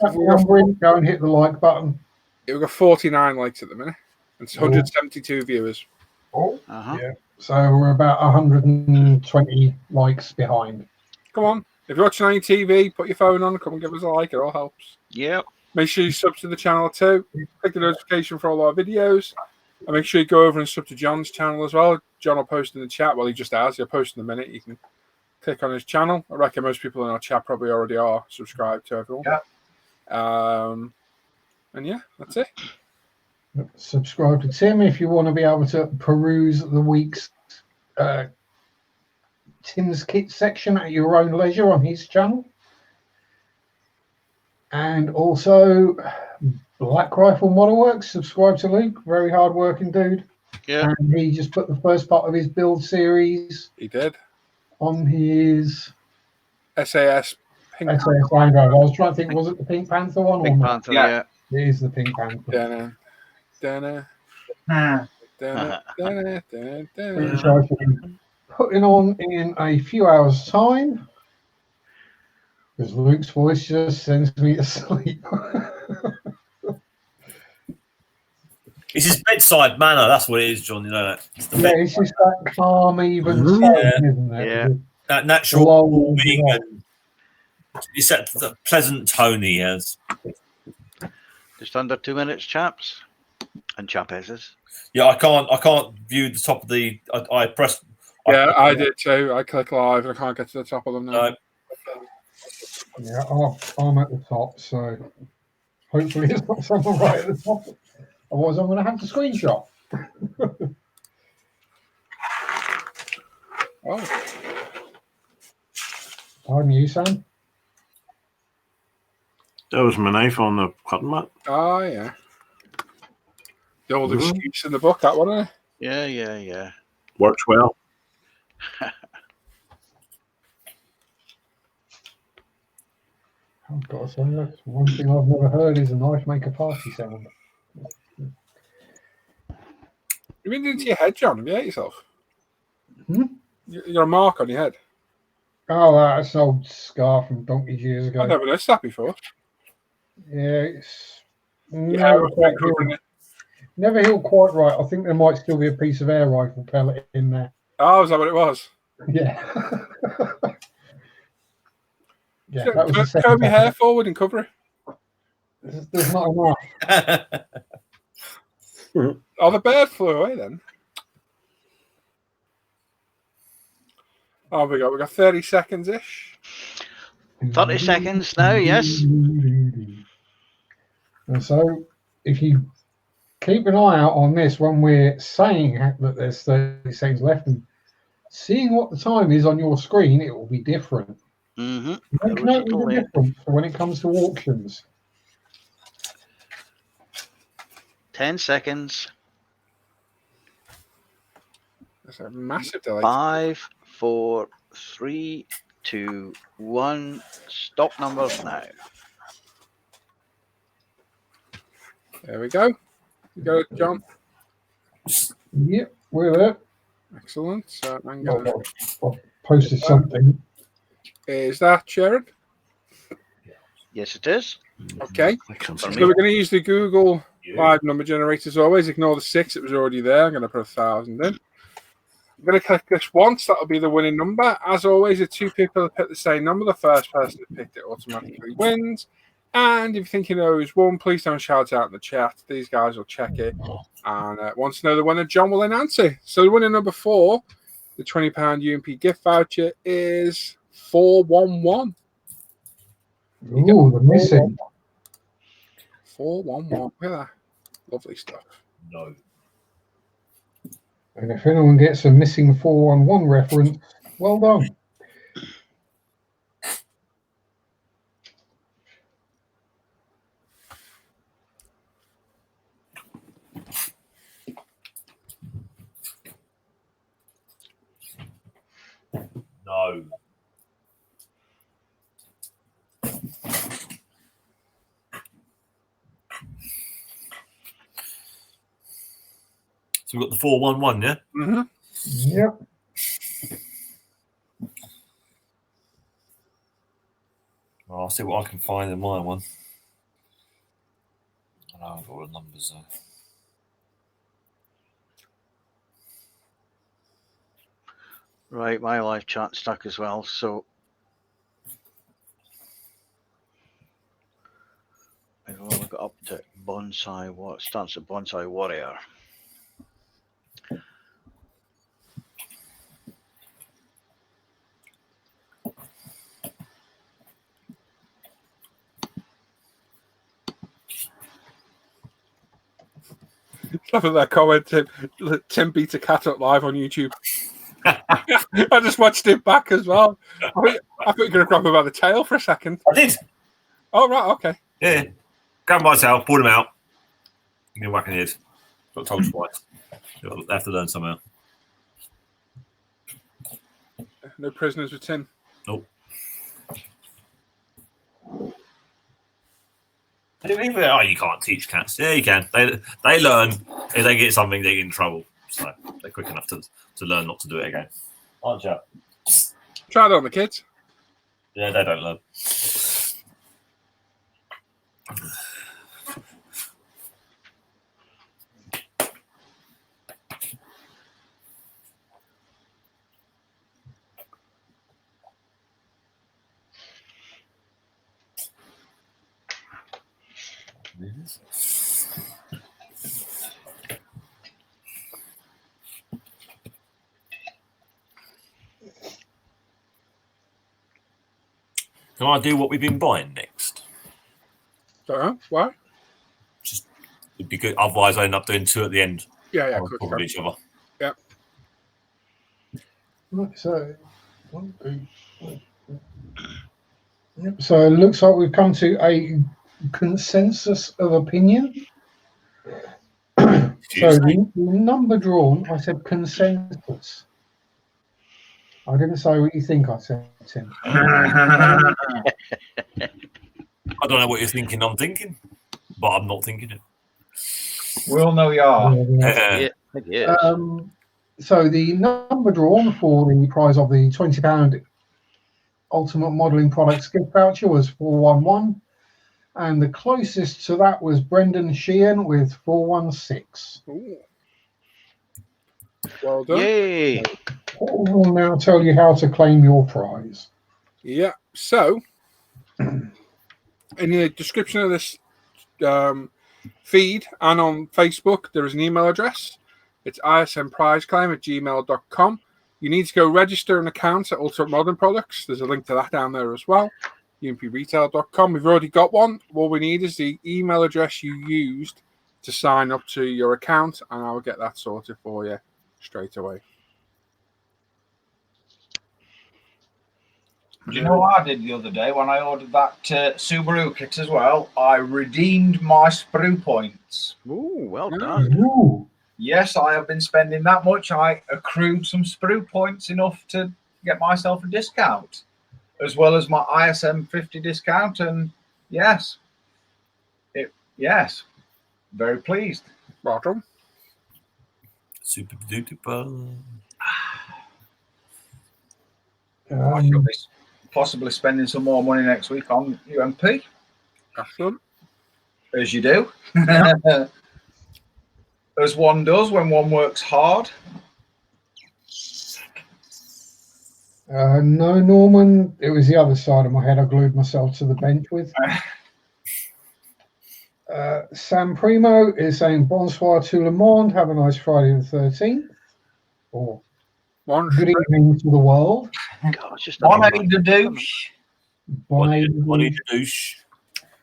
Go and hit the like button. We've got 49 likes at the minute. It's 172 viewers. Oh, Uh-huh. yeah. So we're about 120 likes behind. Come on. If you're watching on your TV, put your phone on, come and give us a like. It all helps. Yep. Make sure you sub to the channel too. Click the notification for all our videos. And make sure you go over and sub to John's channel as well. John will post in the chat. Well, he just has. He'll post in a minute. You can click on his channel. I reckon most people in our chat probably already are subscribed to everyone. Yeah. And yeah, that's it. Subscribe to Tim if you want to be able to peruse the week's Tim's Kit section at your own leisure on his channel. And also Black Rifle Model Works, subscribe to Luke, very hard working dude. Yeah. And he just put the first part of his build series He did. on his SAS Pink SAS Land Rover. I was trying to think, was it the Pink Panther one? Big or not? Panther, Yeah. yeah. It is the Pink Panther. Dana. Which I shall be putting on in a few hours' time. Because Luke's voice just sends me to sleep. It's his bedside manner. That's what it is, John. You know that. It's the Yeah, it's just that calm, even tone, isn't it? Yeah. that natural Long, warming yeah. and it's that pleasant tone he has. Just under 2 minutes, chaps. And chapesses. Yeah, I can't view the top of the. I pressed. Yeah, I did too. I click live and I can't get to the top of them now. Yeah, I'm at the top, so hopefully it's not someone right at the top. Otherwise, I'm going to have to screenshot. Oh, Pardon you, Sam? That was my knife on the cutting mat. oh yeah. The old excuse in the book, that one, eh? Yeah. Works well. Oh, God, so that's one thing I've never heard is a knife make a party sound. You've been into your head, John. Have you hit yourself? Hmm? You got a mark on your head. Oh, that's an old scar from donkeys years ago. I've never noticed that before. Yeah, it's Yeah, never healed quite right. I think there might still be a piece of air rifle pellet in there. Oh, is that what it was? Yeah. Yeah, that was the second Comb your hair time. forward and cover it. There's not enough. Oh, the bird flew away then. Oh, we got 30 seconds ish. 30 seconds now, yes. And so, if you keep an eye out on this when we're saying that there's 30 seconds left and seeing what the time is on your screen, it will be different. Mm-hmm. Make note of the difference when it comes to auctions. 10 seconds. That's a massive delay. 5, 4, 3, 2, 1. Stop numbers now. There we go. You got it, John. Yep, we're there. Excellent. So I'm gonna... I've posted something. Is that Jared? Yes, it is. Okay. So So we're going to use the Google Live number generator as always. Ignore the 6; it was already there. I'm going to put 1,000 in. I'm going to click this once. That'll be the winning number. As always, the two people that pick the same number, the first person that picked it automatically wins. And if you think you know who's won, please don't shout out in the chat. These guys will check it. And once you know the winner, John will announce it. So the winner number 4, the £20 UMP gift voucher, is 411. Ooh, the missing. 411. Look at that. Lovely stuff. No. And if anyone gets a missing 411 reference, well done. No. So we've got the 411, yeah? Mm-hmm. Yep. I'll see what I can find in my one. I know I've got all the numbers though. Right, my live chat stuck as well, so I've only got up to Bonsai. What starts at Bonsai Warrior? Stuff in that comment, Tim beat a cat up live on YouTube. I just watched it back as well. I thought you were going to grab him by the tail for a second. I did. Oh, right, okay. Yeah. Grab my tail, pulled him out. You can whack in the head. Got told twice. They have to learn somehow. No prisoners with Tim. Nope. Oh, you can't teach cats. Yeah, you can. They learn. If they get something, they get in trouble. So they're quick enough to learn not to do it again. Aren't you? Try it on the kids. Yeah, they don't learn. Can I do what we've been buying next? Don't know. Why? It'd be good. Otherwise, I end up doing 2 at the end. Yeah, on top of each other. Yeah. Right, so, 1, 2, 3. Yep. So it looks like we've come to a consensus of opinion. So the number drawn, I said consensus. I didn't say what you think I said, Tim. I don't know what you're thinking. I'm thinking, but I'm not thinking it. We all know you are. Yeah, So the number drawn for the prize of the £20 Ultimate Modelling Products gift voucher was 411. And the closest to that was Brendan Sheehan with 416. Ooh. Well done. Yay! Paul will now tell you how to claim your prize. Yeah. So, in the description of this feed and on Facebook, there is an email address. It's ismprizeclaim@gmail.com. You need to go register an account at Ultimate Modern Products. There's a link to that down there as well. umpretail.com. We've already got one. All we need is the email address you used to sign up to your account, and I will get that sorted for you straight away. Do you know what I did the other day when I ordered that Subaru kit as well? I redeemed my sprue points. Ooh, well Yeah. done. Ooh. Yes, I have been spending that much. I accrued some sprue points enough to get myself a discount, as well as my ISM 50 discount. And yes, very pleased. Bottom. Super duper. I shall be possibly spending some more money next week on UMP, Excellent. as you do. As one does when one works hard. No, Norman, it was the other side of my head I glued myself to the bench with. Sam Primo is saying bonsoir to Le Monde. Have a nice Friday the 13th. Or One. good evening to the world. God, it's just One another aid the douche. What Bye. need to douche?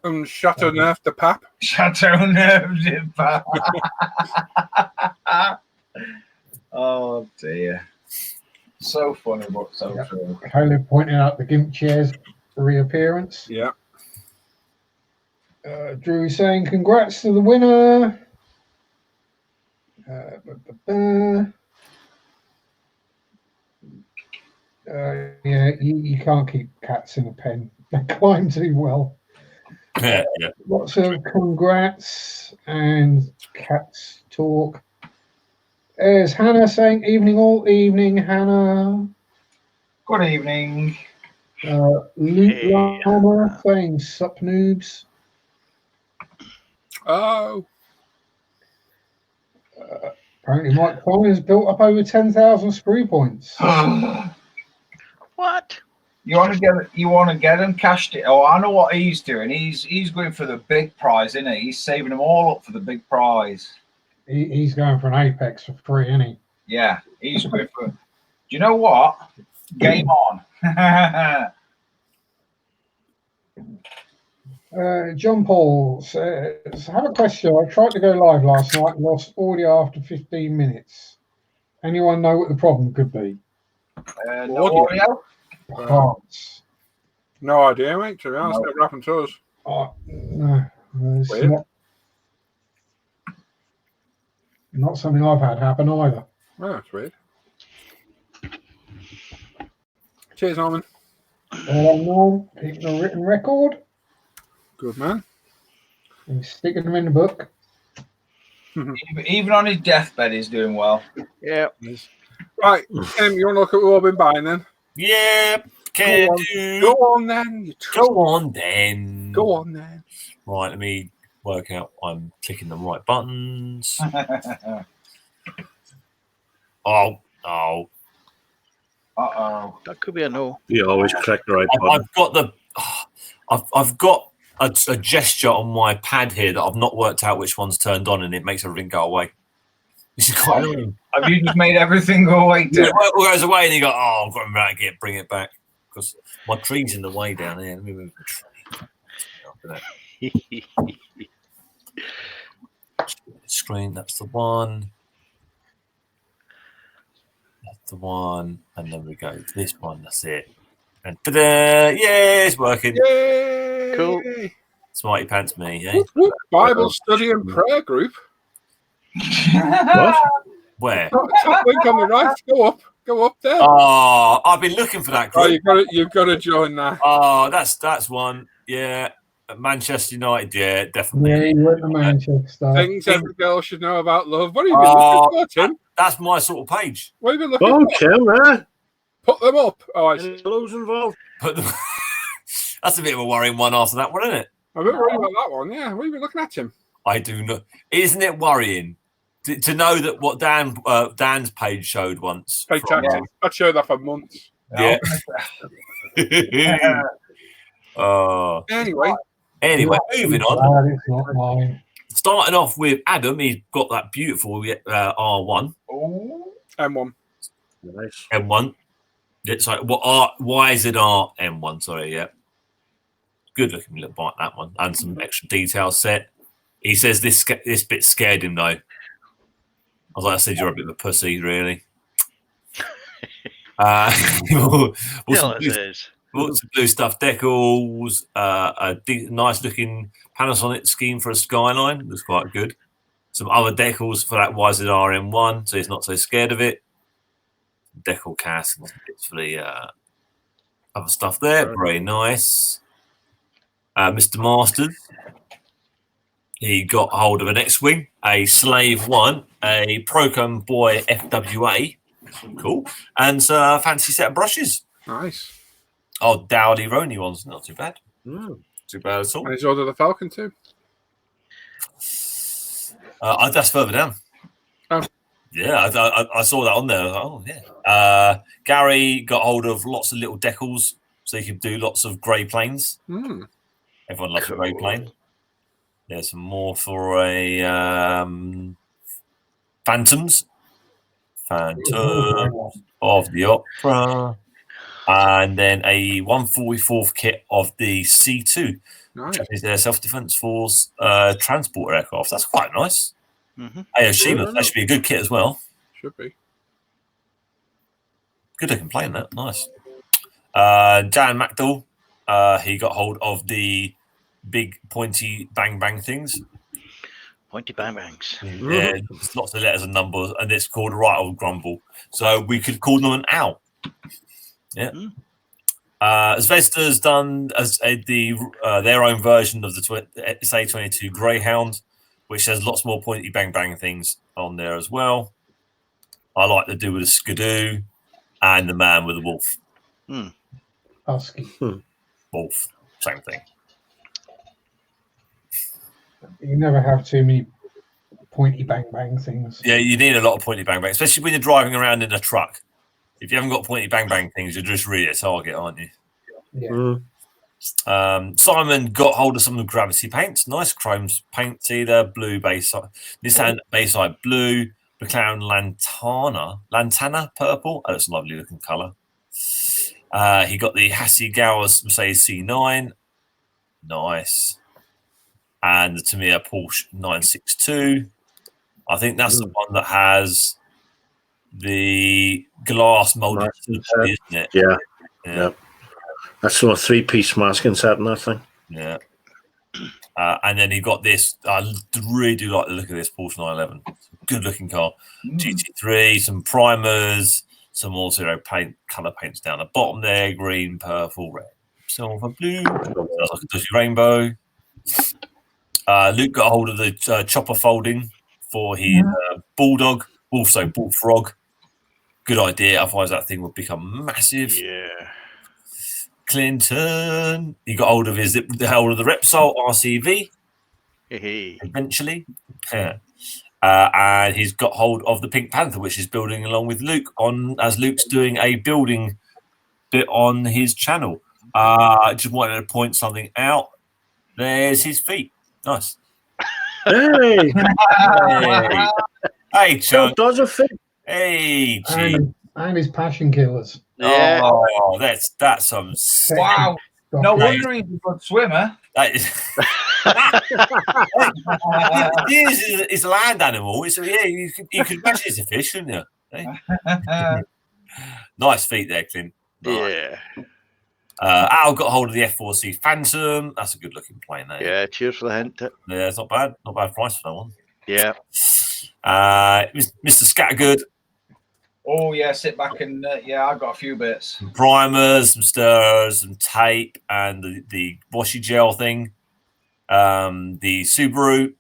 And Chateauneuf de Pape. Chateauneuf de Pape. Oh dear. So funny, but so Yeah. true. Caleb pointing out the GIMP chair's reappearance. Yeah. Drew saying congrats to the winner. Yeah, you can't keep cats in a pen. They climb too well. Yeah. Lots of congrats and cats talk. There's Hannah saying evening all evening, Hannah. Good evening. Luke Hey, Lama saying sup noobs. Oh. Apparently Mike Connor's built up over 10,000 sprue points. What? You want to get them cashed in? Oh, I know what he's doing. He's going for the big prize, isn't he? He's saving them all up for the big prize. He's going for an Apex for free, isn't he? Yeah, he's going for. Do you know what? Game on. John Paul says, I have a question. I tried to go live last night and lost audio after 15 minutes. Anyone know what the problem could be? No audio? Parts. No idea, mate. To be honest, No. never happened to us. No, it's Weird. not something I've had happen either. Oh, that's weird. Cheers, Norman. Norm, keeping a written record Good man. and sticking them in the book. Even on his deathbed, he's doing well. Yeah. Right, Tim, you want to look at what we've been buying then? Yeah. Can Go on. do. Go on then. You Go on then. Go on then. Right, let me work out. I'm clicking the right buttons. Oh. Uh-oh. That could be a no. You always crack the right button. I've got the. I've got a gesture on my pad here that I've not worked out which one's turned on, and it makes everything go away. This is quite annoying. Have you just made everything go away, Tim? Yeah, it goes away, and you go, "Oh, I've got to remember to bring it back because my tree's in the way down here." Let me move the tree. Screen. That's the one. That's the one, and then we go to this one. That's it. And ta-da! Yeah, it's working. Yay! Cool. Smarty pants me. Eh? Whoop, whoop. Bible study and prayer group. What? Where? Top link on the right. Go up there. Oh, I've been looking for that Oh, group. you've got to join that. Oh, that's one. Yeah, Manchester United. Yeah, definitely. Yeah, you went to Manchester. Things every girl should know about love. What have you been looking for, Tim? That's my sort of page. What have you been looking Oh, for? Kim, Put them up. Oh, I see. Hello's involved. But that's a bit of a worrying one after that one, isn't it? I'm a bit worried about that one. Yeah, we've been looking at him. I do know. Isn't it worrying to know that what Dan's page showed once? Pay taxes. I'd show that for months. Yeah. Anyway, moving on. It's not mine. Starting off with Adam, he's got that beautiful R1. Oh, M1. Nice. M1. It's like why is it R M1? Sorry, yeah. Good looking little bike, that one, and some extra detail set. He says this bit scared him though. I was like, I said you're a bit of a pussy, really. Some blue stuff decals, nice looking Panasonic scheme for a Skyline. Looks quite good. Some other decals for that YZR M1, so he's not so scared of it. Decal cast and bits for the other stuff there. Very nice. Mr. Masters, he got hold of an X-Wing, a Slave 1, a Procom Boy FWA, cool, and a fancy set of brushes. Nice. Oh, Dowdy Rony ones, not too bad. Too bad at all. And he's ordered the Falcon too. That's further down. Oh. Yeah, I saw that on there. Oh, yeah. Gary got hold of lots of little decals so he could do lots of grey planes. Everyone loves a grey plane. There's some more for a Phantoms of the Opera, and then a 144th kit of the C2, Nice. which is their self-defense force transport aircraft. That's quite nice. Mm-hmm. Aoshima, that should be a good kit as well. Should be. Good looking plane, that. Nice. Jan McDowell, he got hold of the big pointy bang bang things. Pointy bang bangs. Yeah, there's lots of letters and numbers, and it's called a right old grumble. So we could call them an owl. Yeah. Zvezda's done their own version of the SA22 Greyhound, which has lots more pointy bang bang things on there as well. I like to do with a Skidoo and the man with the wolf. Husky. Wolf, same thing. You never have too many pointy bang bang things. Yeah, you need a lot of pointy bang bang, especially when you're driving around in a truck. If you haven't got pointy bang bang things, you're just really a target, aren't you? Yeah. Simon got hold of some of the Gravity paints. Nice chrome paints either. Blue Bayside. Nissan Bayside blue. McLaren Lantana purple. Oh, that's a lovely looking colour. He got the Hassie Gowers Mercedes C9. Nice. And the Tamiya Porsche 962. I think that's the one that has the glass molded, isn't it? Yeah. That's sort of 3-piece masking set, I think. Yeah. And then he got this. I really do like the look of this Porsche 911. Good looking car. GT3, some primers, some all zero paint, colour paints down the bottom there. Green, purple, red, silver, blue. Like a dusty rainbow. Luke got a hold of the chopper folding for his Bulldog, also Bullfrog. Good idea. Otherwise, that thing would become massive. Yeah. Clinton, he got hold of the Repsol RCV. Hey. Eventually, and he's got hold of the Pink Panther, which is building along with Luke as Luke's doing a building bit on his channel. Just wanted to point something out. There's his feet. Nice. Hey, Hey, Chuck. does a fit. Hey, G. And his passion killers. Yeah. Oh, that's some. wow. No wonder he's a good swimmer. It's a land animal. So yeah, you could imagine it's a fish, couldn't you? Hey? Nice feet there, Clint. Nice. Yeah. Al got hold of the F4C Phantom. That's a good looking plane there. Yeah. Cheers for the hint. Yeah, it's not bad. Not bad price for that one. Yeah. Mr. Scattergood. Oh yeah, sit back and I've got a few bits. Some primers, some stirrers, some tape, and the washi gel thing. The Subaru.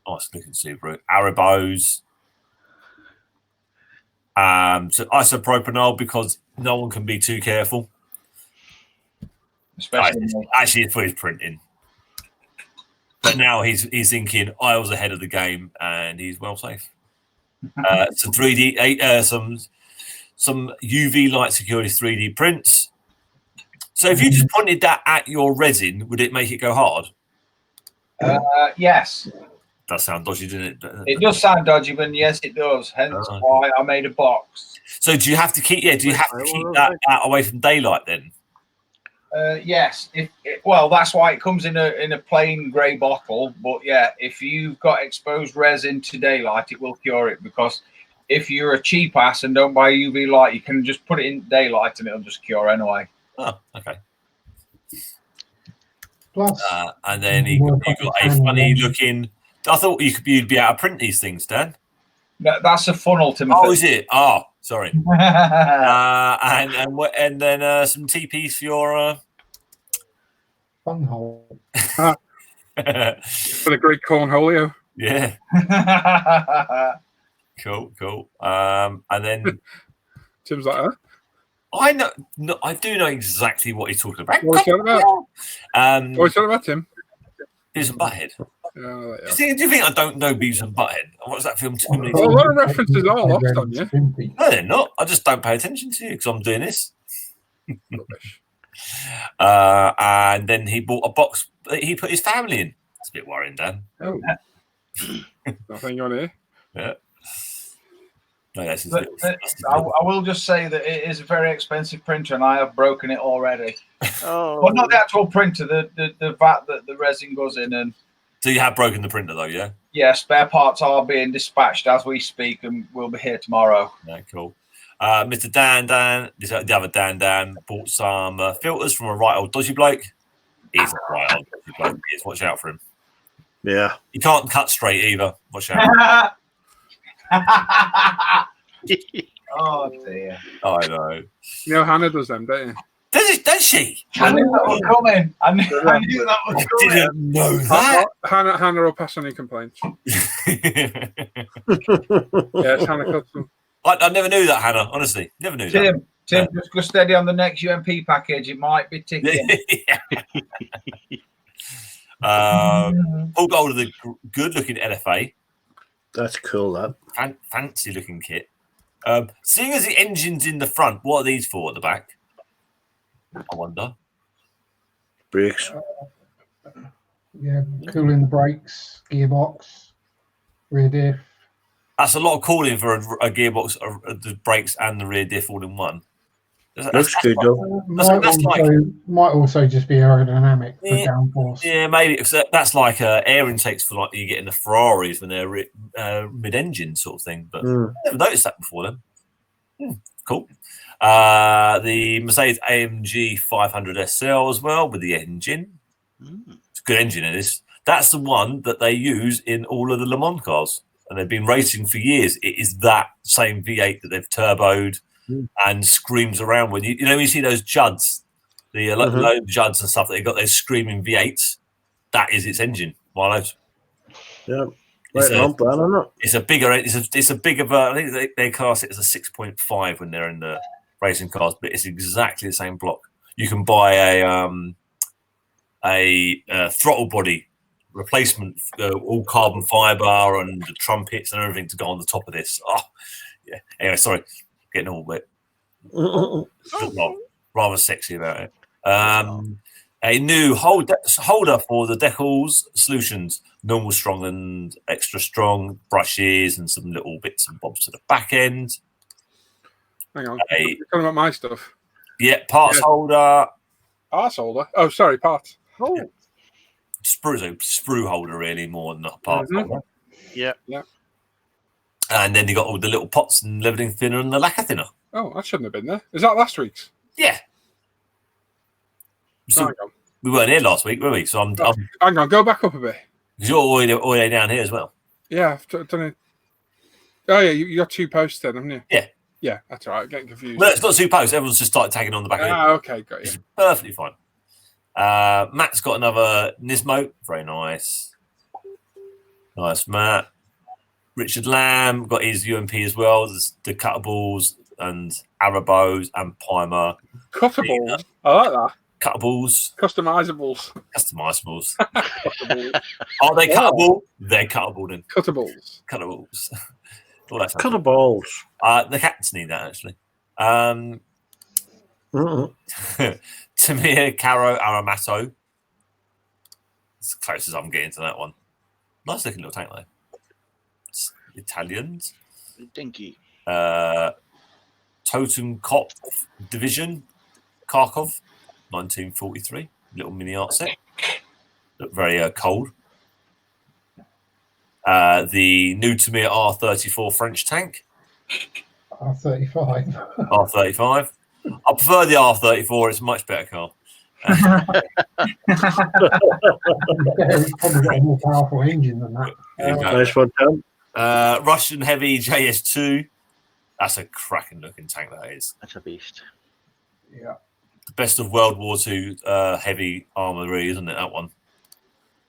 Nice looking Subaru. Arabos. So isopropanol, because no one can be too careful. especially. Actually, for his printing. But now he's thinking I was ahead of the game, and he's well safe. Some 3D, some UV light security 3D prints. So if you just pointed that at your resin, would it make it go hard? Yes. That sounds dodgy, didn't it? It does sound dodgy, but yes, it does. Hence why I made a box. So do you have to keep? Yeah, do you have to keep that away from daylight then? Yes. Well, that's why it comes in a plain grey bottle. But yeah, if you've got exposed resin to daylight, it will cure it. Because if you're a cheap ass and don't buy UV light, you can just put it in daylight and it'll just cure anyway. Oh, okay. Plus, And then you've got a funny looking. I thought you'd be able to print these things, Dan. That's a funnel, Timothy. Oh, is it? Oh, sorry. And then some TPs for your fun hole. For the great cornholio. yeah. Cool. And then Tim's like, huh? I do know exactly what he's talking about. What are you talking about? What are you talking about, Tim? Beavis and Butthead. Yeah. Do you think I don't know Beavis and Butthead? I watched that film too many Well, a times. lot of references are lost on you. No, they're not. I just don't pay attention to you because I'm doing this. Rubbish. And then he bought a box that he put his family in. It's a bit worrying, Dan. Oh. Nothing on here. Yeah. No, that's his But little, I will just say that it is a very expensive printer, and I have broken it already. Oh, Well, not the actual printer, the vat that the resin goes in, and So you have broken the printer though, yeah? yeah, spare parts are being dispatched as we speak, and we'll be here tomorrow. Yeah, cool. Mr. Dan, the other Dan, bought some filters from a right old dodgy bloke. He's a right old dodgy bloke. Please watch out for him. Yeah. He can't cut straight either. Watch out. Oh dear! I know. You know, Hannah does them, don't you? Does she? I knew that was coming. I knew that was coming. Didn't know that. Hannah will pass on your complaints. Yes, Hannah cuts them. I never knew that, Hannah. Honestly, never knew that. Tim, just go steady on the next UMP package. It might be ticking. Pulled hold of the good-looking LFA. That's cool, that. Fancy-looking kit. Seeing as the engine's in the front, what are these for at the back? I wonder. Brakes. Yeah, cooling the brakes, gearbox, rear diff. That's a lot of cooling for a gearbox, the brakes and the rear diff all in one. Looks good, though. Might also just be aerodynamic for downforce. Yeah, maybe. That's like air intakes for like you get in the Ferraris when they're mid-engine sort of thing. But I never noticed that before then. Cool. The Mercedes AMG 500 SL as well with the engine. It's a good engine in this. That's the one that they use in all of the Le Mans cars. And they've been racing for years. It is that same V8 that they've turboed and screams around when you know you see those Judds, the low Judds and stuff that they got those screaming V8s. That is its engine. One of those. Yeah, it's a bigger. It's a bigger. I think they class it as a 6.5 when they're in the racing cars, but it's exactly the same block. You can buy a throttle body replacement, all carbon fiber and the trumpets and everything to go on the top of this. Oh, yeah. Anyway, sorry, getting all bit rather sexy about it. A new holder for the decals solutions, normal, strong, and extra strong brushes, and some little bits and bobs to the back end. Hang on, you're talking about my stuff. Yeah, parts holder. Parts holder. Oh, sorry, parts. Oh. Yeah. Sprue holder really more than a parts holder. Yeah. And then you got all the little pots and leveling thinner and the lacquer thinner. Oh, that shouldn't have been there. Is that last week's? Yeah. So we weren't here last week, were we? So hang on, go back up a bit. Because you're all the way down here as well. Yeah, I've done it. Oh yeah, you got 2 posts then, haven't you? Yeah. Yeah, that's all right. Getting confused. Well, it's not 2 posts. Everyone's just started tagging on the back of it. Okay, got you. It's perfectly fine. Matt's got another Nismo. Very nice. Nice, Matt. Richard Lamb got his UMP as well. There's the cuttables and Arabos and Pimer. Cuttables? I like that. Cuttables. Customizables. Customizables. Are they cuttable? They're cuttable then. Cuttables. Cuttables. All that Cut the balls. the cats need that actually. Tamir Caro Aramato. As close as I'm getting to that one. Nice looking little tank though. It's Italians. Dinky. Totem Cop Division, Kharkov, 1943. Little mini art set. Look very cold. The new Tamir R34 French tank. R35. R35. I prefer the R34. It's a much better car. It's probably got a more powerful engine than that. Nice one, Tom. Russian Heavy JS2. That's a cracking looking tank, that is. That's a beast. Yeah. The best of World War II heavy armory, isn't it, that one?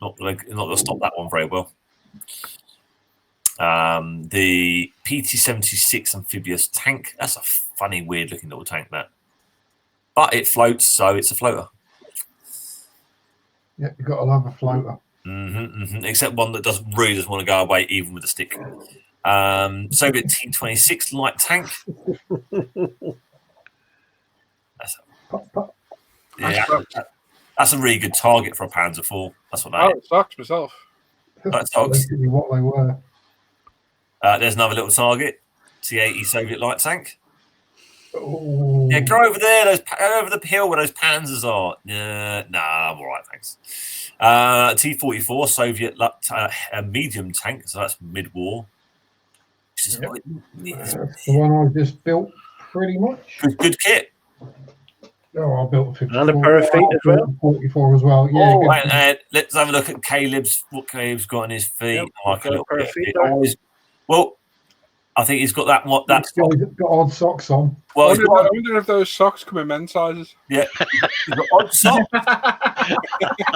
Not going to stop that one very well. The PT-76 amphibious tank. That's a funny, weird looking little tank, that. But it floats, so it's a floater. Yeah, you've got to love a floater. Except one that really doesn't want to go away, even with a stick. Soviet T-26 light tank. That's a really good target for a Panzer IV. That's what that is. It sucks myself. That's basically what they were. There's another little target. T-80 Soviet light tank. Ooh. Yeah, go over there. Over the hill where those Panzers are. Nah, I'm all right, thanks. T-44 Soviet medium tank. So that's mid-war. That's the one I just built, pretty much. Good kit. Oh, I built a 54. And a pair of feet as well. 44 as well. Yeah. And let's have a look at Caleb's. What Caleb's got on his feet. Yep, Like a little pair of bit. feet. Well, I think he's got that. That's got odd socks on. Well, I wonder if those socks come in men's sizes. yeah, he's got odd socks.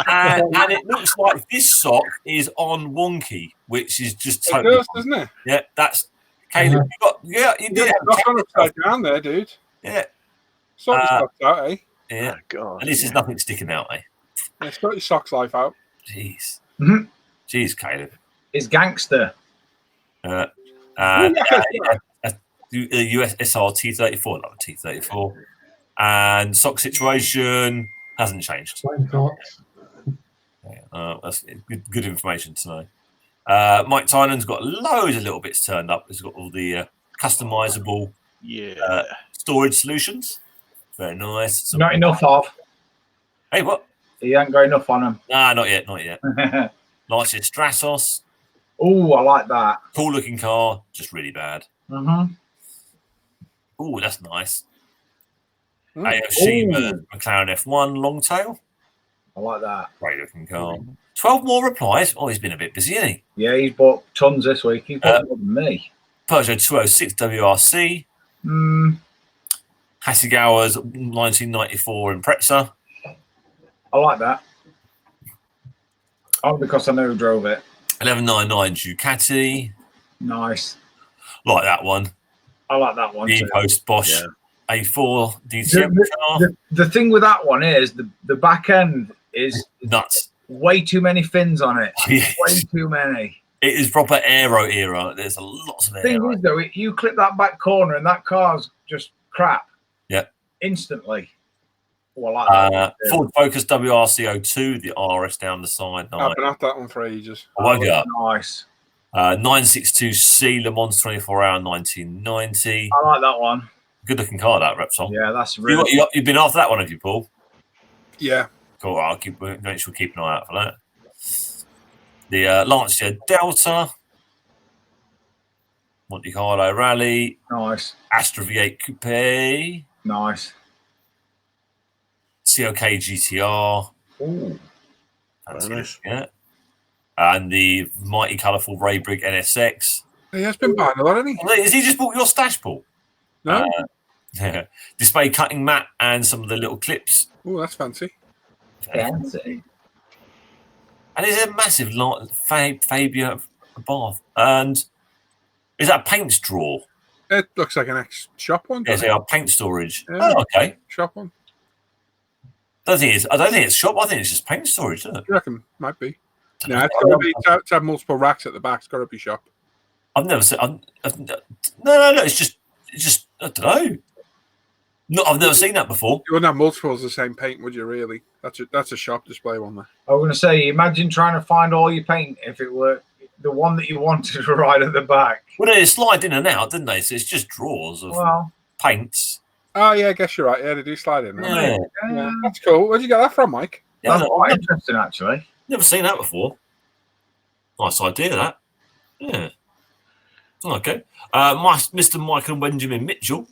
and it looks like this sock is on wonky, which is just It totally. does, doesn't it? Yeah, that's Caleb. You did it. That's on upside down there, dude. Yeah, Sort your socks out, eh? yeah. Oh, God. And this is nothing sticking out, eh? Yeah, sort your socks life out. Jeez, Mhm. jeez, Caleb. Is gangster. US SR T-34, like T-34, and sock situation hasn't changed. Same socks. That's good information to know. Mike Tynan's got loads of little bits turned up. He's got all the customizable storage solutions. Very nice. Not enough of. Hey, what? He ain't got enough on him. Nah, not yet. Lancia Stratos. Oh, I like that. Cool looking car, just really bad. Mm-hmm. Oh, that's nice. Mm. AOC McLaren F1 long tail. I like that. Great looking car. 12 more replies. Oh, he's been a bit busy, hasn't he? Yeah, he's bought tons this week. He's bought more than me. Peugeot 206 WRC. Hasegawa's 1994 Impreza. I like that. Oh, because I know who drove it. 1199 Ducati. Nice. Like that one. I like that one too. Post Bosch A4 DTM car. The thing with that one is the back end is Nuts. way too many fins on it. Yes. Way too many. It is proper aero era. There's lots of The thing aero. is, though, you clip that back corner and that car's just crap. Yeah. Instantly. Oh, I like that. Ford Focus WRC02, the RS down the side. I've been at that one for ages. Nice. 962C Le Mans 24 Hour 1990. I like that one. Good looking car, that Repsol. Yeah, that's really. You've been after that one, have you, Paul? Yeah. Cool. I'll make sure we keep an eye out for that. The Lancia Delta, Monte Carlo Rally, Nice. Astra V8 Coupe, Nice. COK GTR. Ooh. Fancy Very nice. yeah. And the mighty colourful Raybrig NSX. He has been buying a lot, hasn't he? Has he just bought your stash, Paul? No. Display cutting mat and some of the little clips. Oh, that's fancy. Fancy. And it's a massive Fabia Bath. And is that a paint drawer? It looks like an ex-shop one. Yes, doesn't they it? are paint storage. Yeah. Oh, okay. Shop one. I don't think it's shop. I think it's just paint storage, isn't it? You reckon? Might be. No, it's got to be to have multiple racks at the back. It's got to be shop. I've never seen. No. It's just. I don't know. No, I've never seen that before. You wouldn't have multiples of the same paint, would you? Really? That's a shop display one there. I was going to say, imagine trying to find all your paint if it were the one that you wanted right at the back. Well, they slide in and out, didn't they? So it's just drawers of paints. Oh yeah, I guess you're right. Yeah, they do slide in there. Yeah. That's cool. Where'd you get that from, Mike? Yeah, That's quite interesting, actually. Never seen that before. Nice idea, that. Yeah. Okay. Mr. Michael Benjamin Mitchell.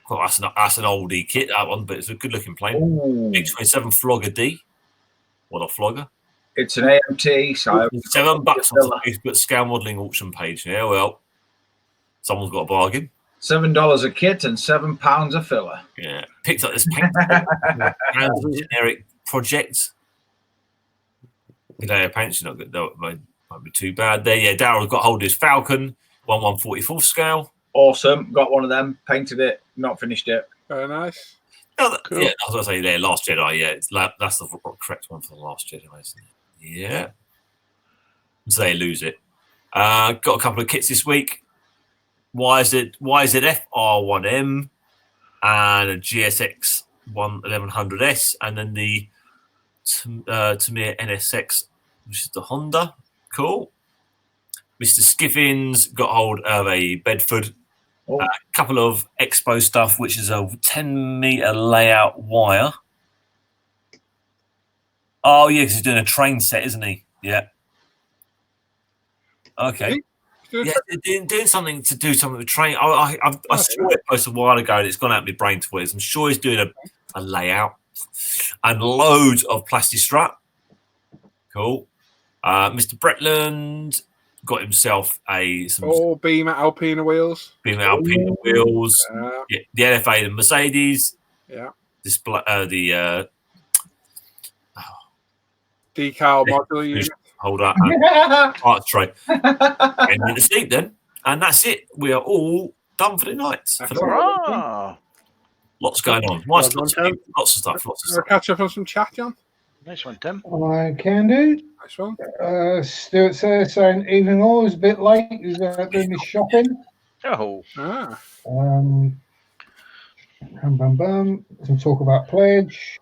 Well, that's an oldie kit, that one, but it's a good-looking plane. Big 27 Flogger D. What a flogger. It's an AMT, so $7 on the Facebook scale modelling auction page. Yeah, well, someone's got a bargain. $7 a kit and £7 a filler. Yeah. Picked up this paint. Generic project. Paint's not good. That might be too bad there. Yeah, Daryl's got hold of his Falcon, 1/144 scale. Awesome. Got one of them. Painted it. Not finished it. Very nice. Oh, cool. Yeah, I was going to say there, Last Jedi. Yeah, that's the correct one for the Last Jedi, isn't it? Yeah. So they lose it. Got a couple of kits this week. YZF R1M and a GSX 1100S, and then the Tamiya NSX, which is the Honda. Cool. Mr. Skiffins got hold of a Bedford. A couple of Expo stuff, which is a 10-meter layout wire. Oh, yeah, because he's doing a train set, isn't he? Yeah. Okay. Yeah, doing something with train. I saw it post a while ago, and it's gone out of my brain to I'm sure he's doing a layout and loads of plastic strap. Cool. Mr. Bretland got himself some Beamer Alpina wheels. Yeah, the LFA and Mercedes. Yeah. Display the decal modular unit. Hold up. Parts tray. And in the seat then. And that's it. We are all done for the night. Lots going on. Lots of stuff. Catch up on some chat, John. Nice one, Tim. I can do. Nice one. Stuart saying evening all is a bit late. He's doing his shopping. Oh. Some talk about pledge.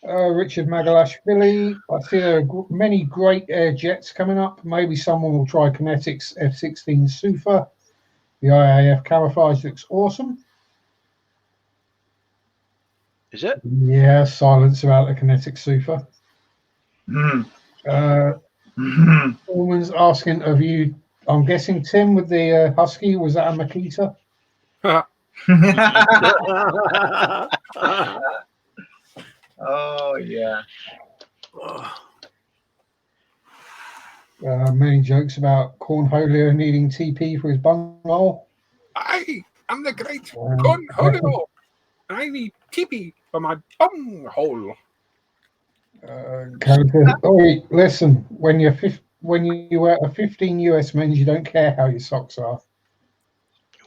Richard Magalashvili. I see there are many great air jets coming up. Maybe someone will try Kinetics F-16 Sufa. The IAF camouflage looks awesome. Is it? Yeah, silence about the Kinetic Sufa. Woman's asking of you, I'm guessing, Tim, with the Husky, was that a Makita? Oh, yeah. Many jokes about Cornholio needing TP for his bunghole. I am the great Cornholio. I need TP for my bunghole. Listen, when you wear a 15 US men's, you don't care how your socks are.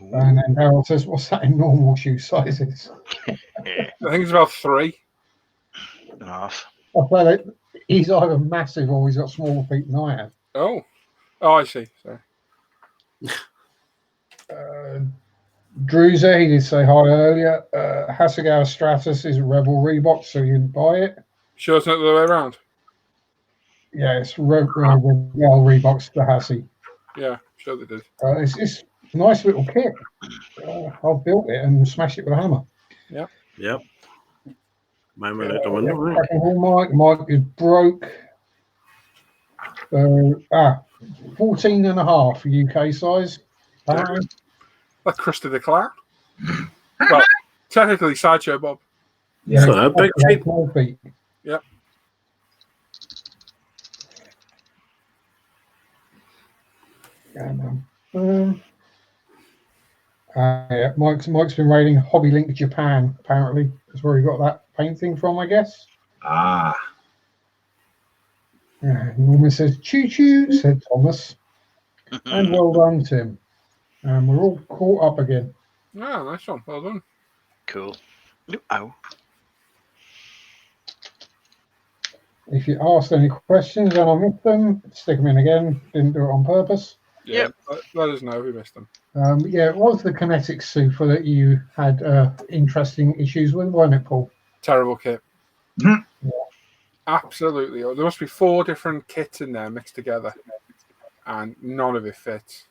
Ooh. And then Harold says, "What's that in normal shoe sizes?" I think it's about 3. Enough. Well, he's either massive or he's got smaller feet than I have. Oh, I see. Sorry. Druza, he did say hi earlier. Hasegawa Stratus is a Rebel Reebok, so you can buy it. Sure, it's not the other way around. Yeah, it's Rebel Reeboks to Hassie. Yeah, sure they did. It's a nice little kit. I've built it and smashed it with a hammer. Yep. Mine went out the window. Mike is broke. 14 and a half UK size. Like Krista the Clown. Well, technically Sideshow Bob. Yeah, so big feet. Yep. Mike's been raiding Hobby Link Japan. Apparently, that's where he got that painting from, I guess. Norman says, "Choo choo," said Thomas, and well done, Tim. And we're all caught up again. Yeah, nice one. Well done. Cool. Ow. If you asked any questions and I missed them, stick them in again. Didn't do it on purpose. Yeah, let us know if we missed them. Yeah, it was the kinetic super that you had interesting issues with, wasn't it, Paul? Terrible kit. Mhm. Yeah. Absolutely. There must be 4 different kits in there mixed together, and none of it fits.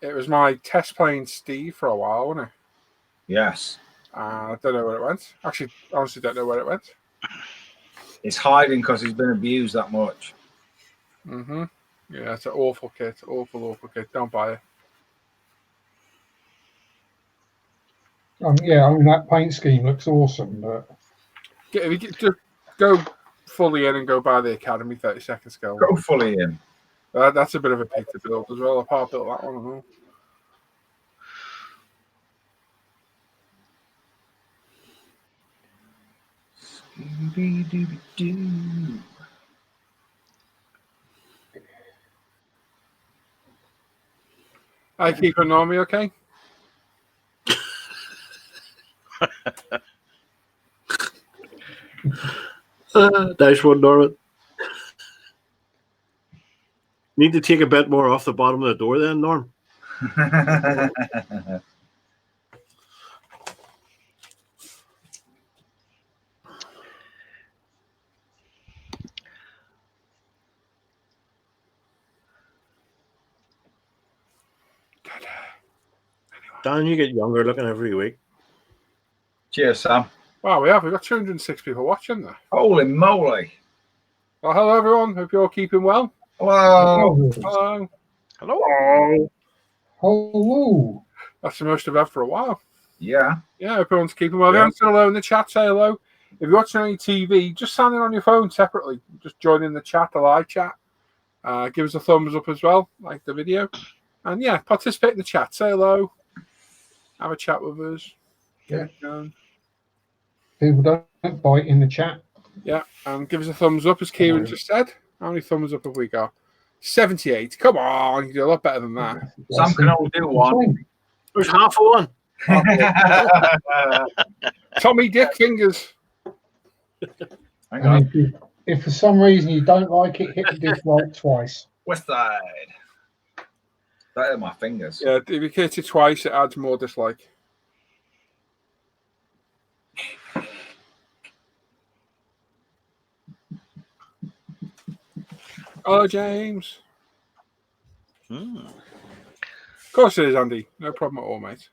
It was my test plane Steve for a while, wasn't it? Yes. I don't know where it went. Actually, honestly, don't know where it went. It's hiding because he's been abused that much. Mm-hmm. Yeah, it's an awful kit. Awful kit. Don't buy it. Yeah, I mean, that paint scheme looks awesome, but Just go fully in and go buy the Academy 30-second scale. Go fully in. That's a bit of a pig to build as well. Apart built that one as well. Scooby-Dooby-Doo. I keep an army, okay? Nice one, Norman. Need to take a bit more off the bottom of the door then, Norm. Dan, you get younger looking every week. Cheers, Sam. Wow, we've got 206 people watching there. Holy moly. Well, hello everyone. Hope you're all keeping well. Hello. Hello. Hello. Hello. That's the most I've had for a while. Yeah. Yeah, hope everyone's keeping well. Yeah. If you're hello in the chat, say hello. If you're watching any TV, just sign in on your phone separately. Just join in the chat, the live chat. Give us a thumbs up as well, like the video. And yeah, participate in the chat. Say hello. Have a chat with us. Get it going. People don't bite in the chat. Yeah, and give us a thumbs up, as Kieran just said. How many thumbs up have we got? 78. Come on, you can do a lot better than that. Sam can only do one. There's half of one. Tommy Dick Fingers. Hang on. If for some reason you don't like it, hit the dislike twice. West side. That are my fingers. Yeah, if you hit it twice, it adds more dislike. Hello, James. Of course it is, Andy. No problem at all, mate.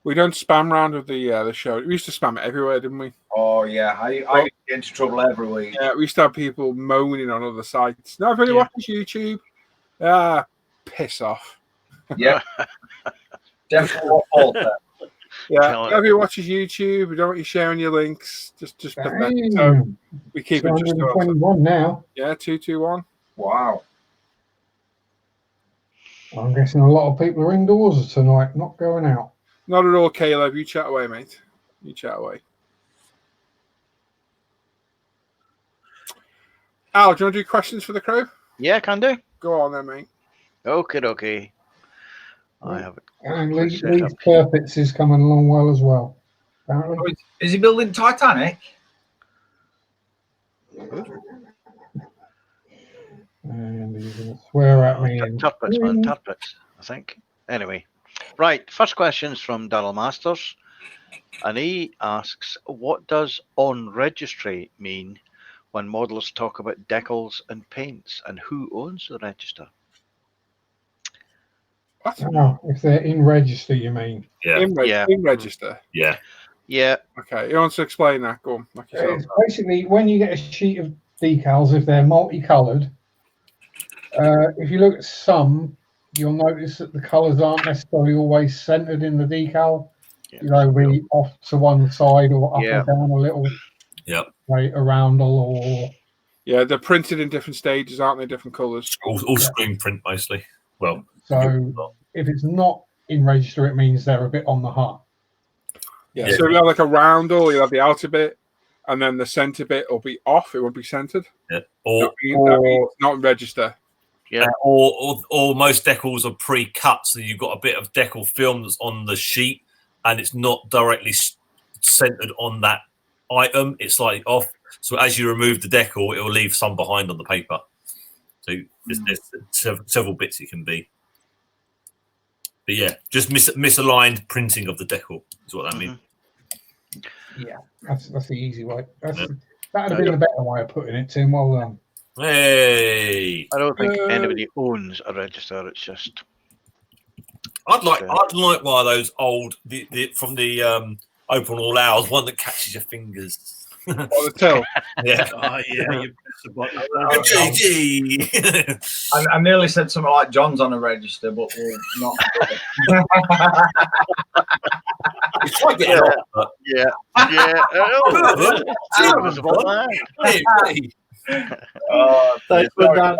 We don't spam round with the show. We used to spam it everywhere, didn't we? Oh, yeah. I get into trouble every week. Yeah, we used to have people moaning on other sites. No, everybody watches YouTube. Piss off. Yeah. Definitely what fault there. Yeah, everybody watches YouTube. We don't want you sharing your links. Just pathetic. So we keep it just 221 now. Yeah, 221. Wow. I'm guessing a lot of people are indoors tonight, not going out. Not at all, Caleb. You chat away, mate. You chat away. Al, do you want to do questions for the crew? Yeah, can do. Go on then, mate. Okay. I have it. And Leeds Purpits is coming along well as well. Apparently. Oh, is he building Titanic? And he's going to swear at me. Turpits, man. Turpits, I think. Anyway. Right. First question's from Daryl Masters. And he asks, what does on registry mean when modelers talk about decals and paints? And who owns the register? What? Oh, if they're in register, you mean? Yeah. In register. Yeah. Yeah. Okay. You want to explain that? Go on. Like yourself. It's basically when you get a sheet of decals, if they're multicoloured, if you look at some, you'll notice that the colours aren't necessarily always centred in the decal. Yeah. You know, be off to one side or up or down a little. Yep. Like a roundel or. Yeah, they're printed in different stages, aren't they? Different colours. All screen print mostly. Well. So if it's not in register, it means they're a bit on the hut. Yeah. So you have like a roundel, you have the outer bit, and then the centre bit will be off. It won't be centred. Yeah. That means not in register. Yeah. Or most decals are pre-cut, so you've got a bit of decal film that's on the sheet, and it's not directly centered on that item, it's slightly off. So as you remove the decal, it will leave some behind on the paper. So there's several bits it can be. But yeah, just misaligned printing of the decal is what that means. Yeah, that's the easy way. Yep. That'd have been the better way of putting it, Tim. Well done. Hey, I don't think anybody owns a register. It's just. I'd like one of those old from the open all hours, one that catches your fingers. What, the till? Yeah. Oh, yeah. You I nearly said something like John's on a register, but we're not. It's quite getting off, but- Yeah. Thanks for that.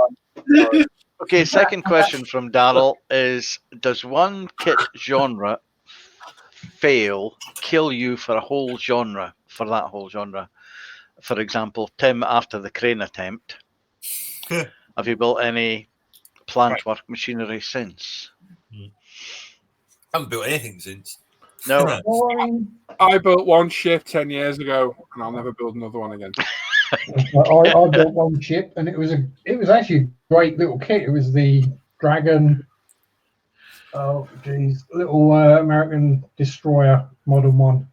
Okay, second question from Daryl is: does one kit genre fail kill you for a whole genre? For that whole genre, for example, Tim, after the crane attempt, have you built any plant work machinery since? I haven't built anything since. No. I built one ship 10 years ago, and I'll never build another one again. I built one ship, and it was actually a great little kit. It was the Dragon. Oh, geez, little American destroyer, modern one.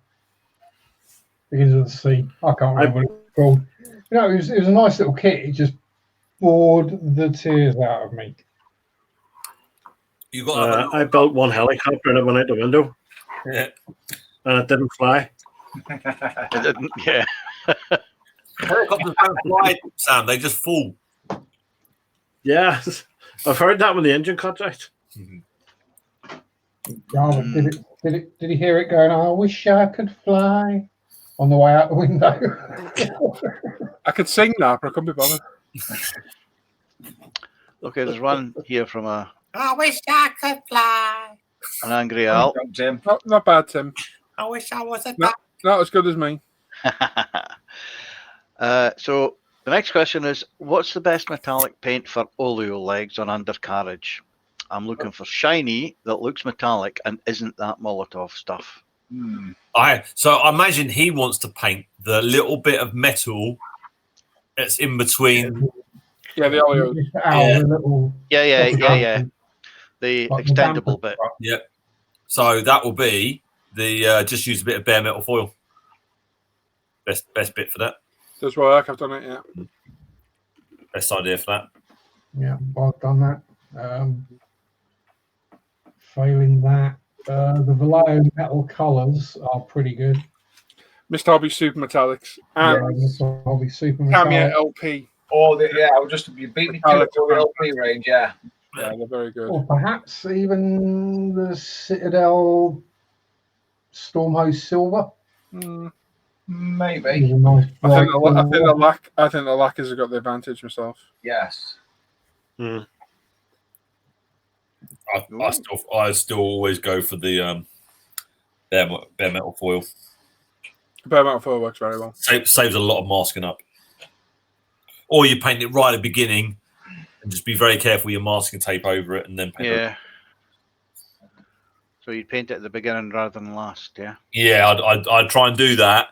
Begins with a C. I can't remember what it's called. You know, it was a nice little kit. It just bored the tears out of me. You got. I built one helicopter and it went out the window. Yeah. And it didn't fly. It didn't. Yeah. Helicopters don't fly, Sam. They just fall. Yeah, I've heard that when the engine cuts out. Yeah, did he hear it going? I wish I could fly on the way out the window. I could sing that, but I couldn't be bothered. Okay, there's one here from I wish I could fly. an angry Al. Tim. Not bad, Tim. I wish I was a Not as good as me. So the next question is: what's the best metallic paint for oleo legs on undercarriage? I'm looking for shiny that looks metallic and isn't that Molotov stuff. So I imagine he wants to paint the little bit of metal that's in between. Yeah, the oleo. Yeah. The extendable bit. Yeah. So that will be the just use a bit of bare metal foil. Best bit for that. Does work. I've done it. Yeah. Best idea for that. Yeah, I've done that. Failing that, the Vallejo metal colours are pretty good. Mr. Hobby Super Metallics and Mr. Hobby Super Tamiya Metallic. LP. Oh, you beat me to the LP range, yeah. Yeah, they're very good. Or perhaps even the Citadel Stormhost Silver. Maybe. Is a nice I bright think the colour. the lacquers have got the advantage myself. Yes. I still always go for the bare metal foil. Bare metal foil works very well. Saves a lot of masking up. Or you paint it right at the beginning and just be very careful with your masking tape over it and then paint it. So you paint it at the beginning rather than last, yeah? Yeah, I'd try and do that,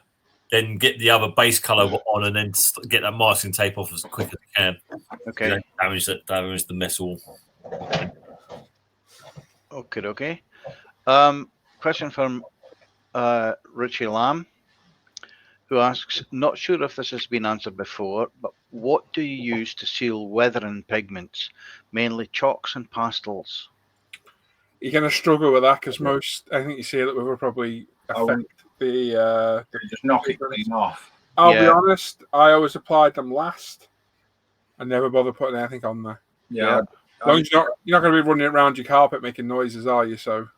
then get the other base colour on and then get that masking tape off as quick as you can. Okay. You don't damage the metal. Okay. Question from Richie Lamb, who asks, not sure if this has been answered before, but what do you use to seal weathering pigments, mainly chalks and pastels? You're going to struggle with that because most, I think you see that will probably affect the just knock it clean off. I'll be honest, I always applied them last. I never bother putting anything on there. Yeah. As long as you're not going to be running it around your carpet making noises, are you? So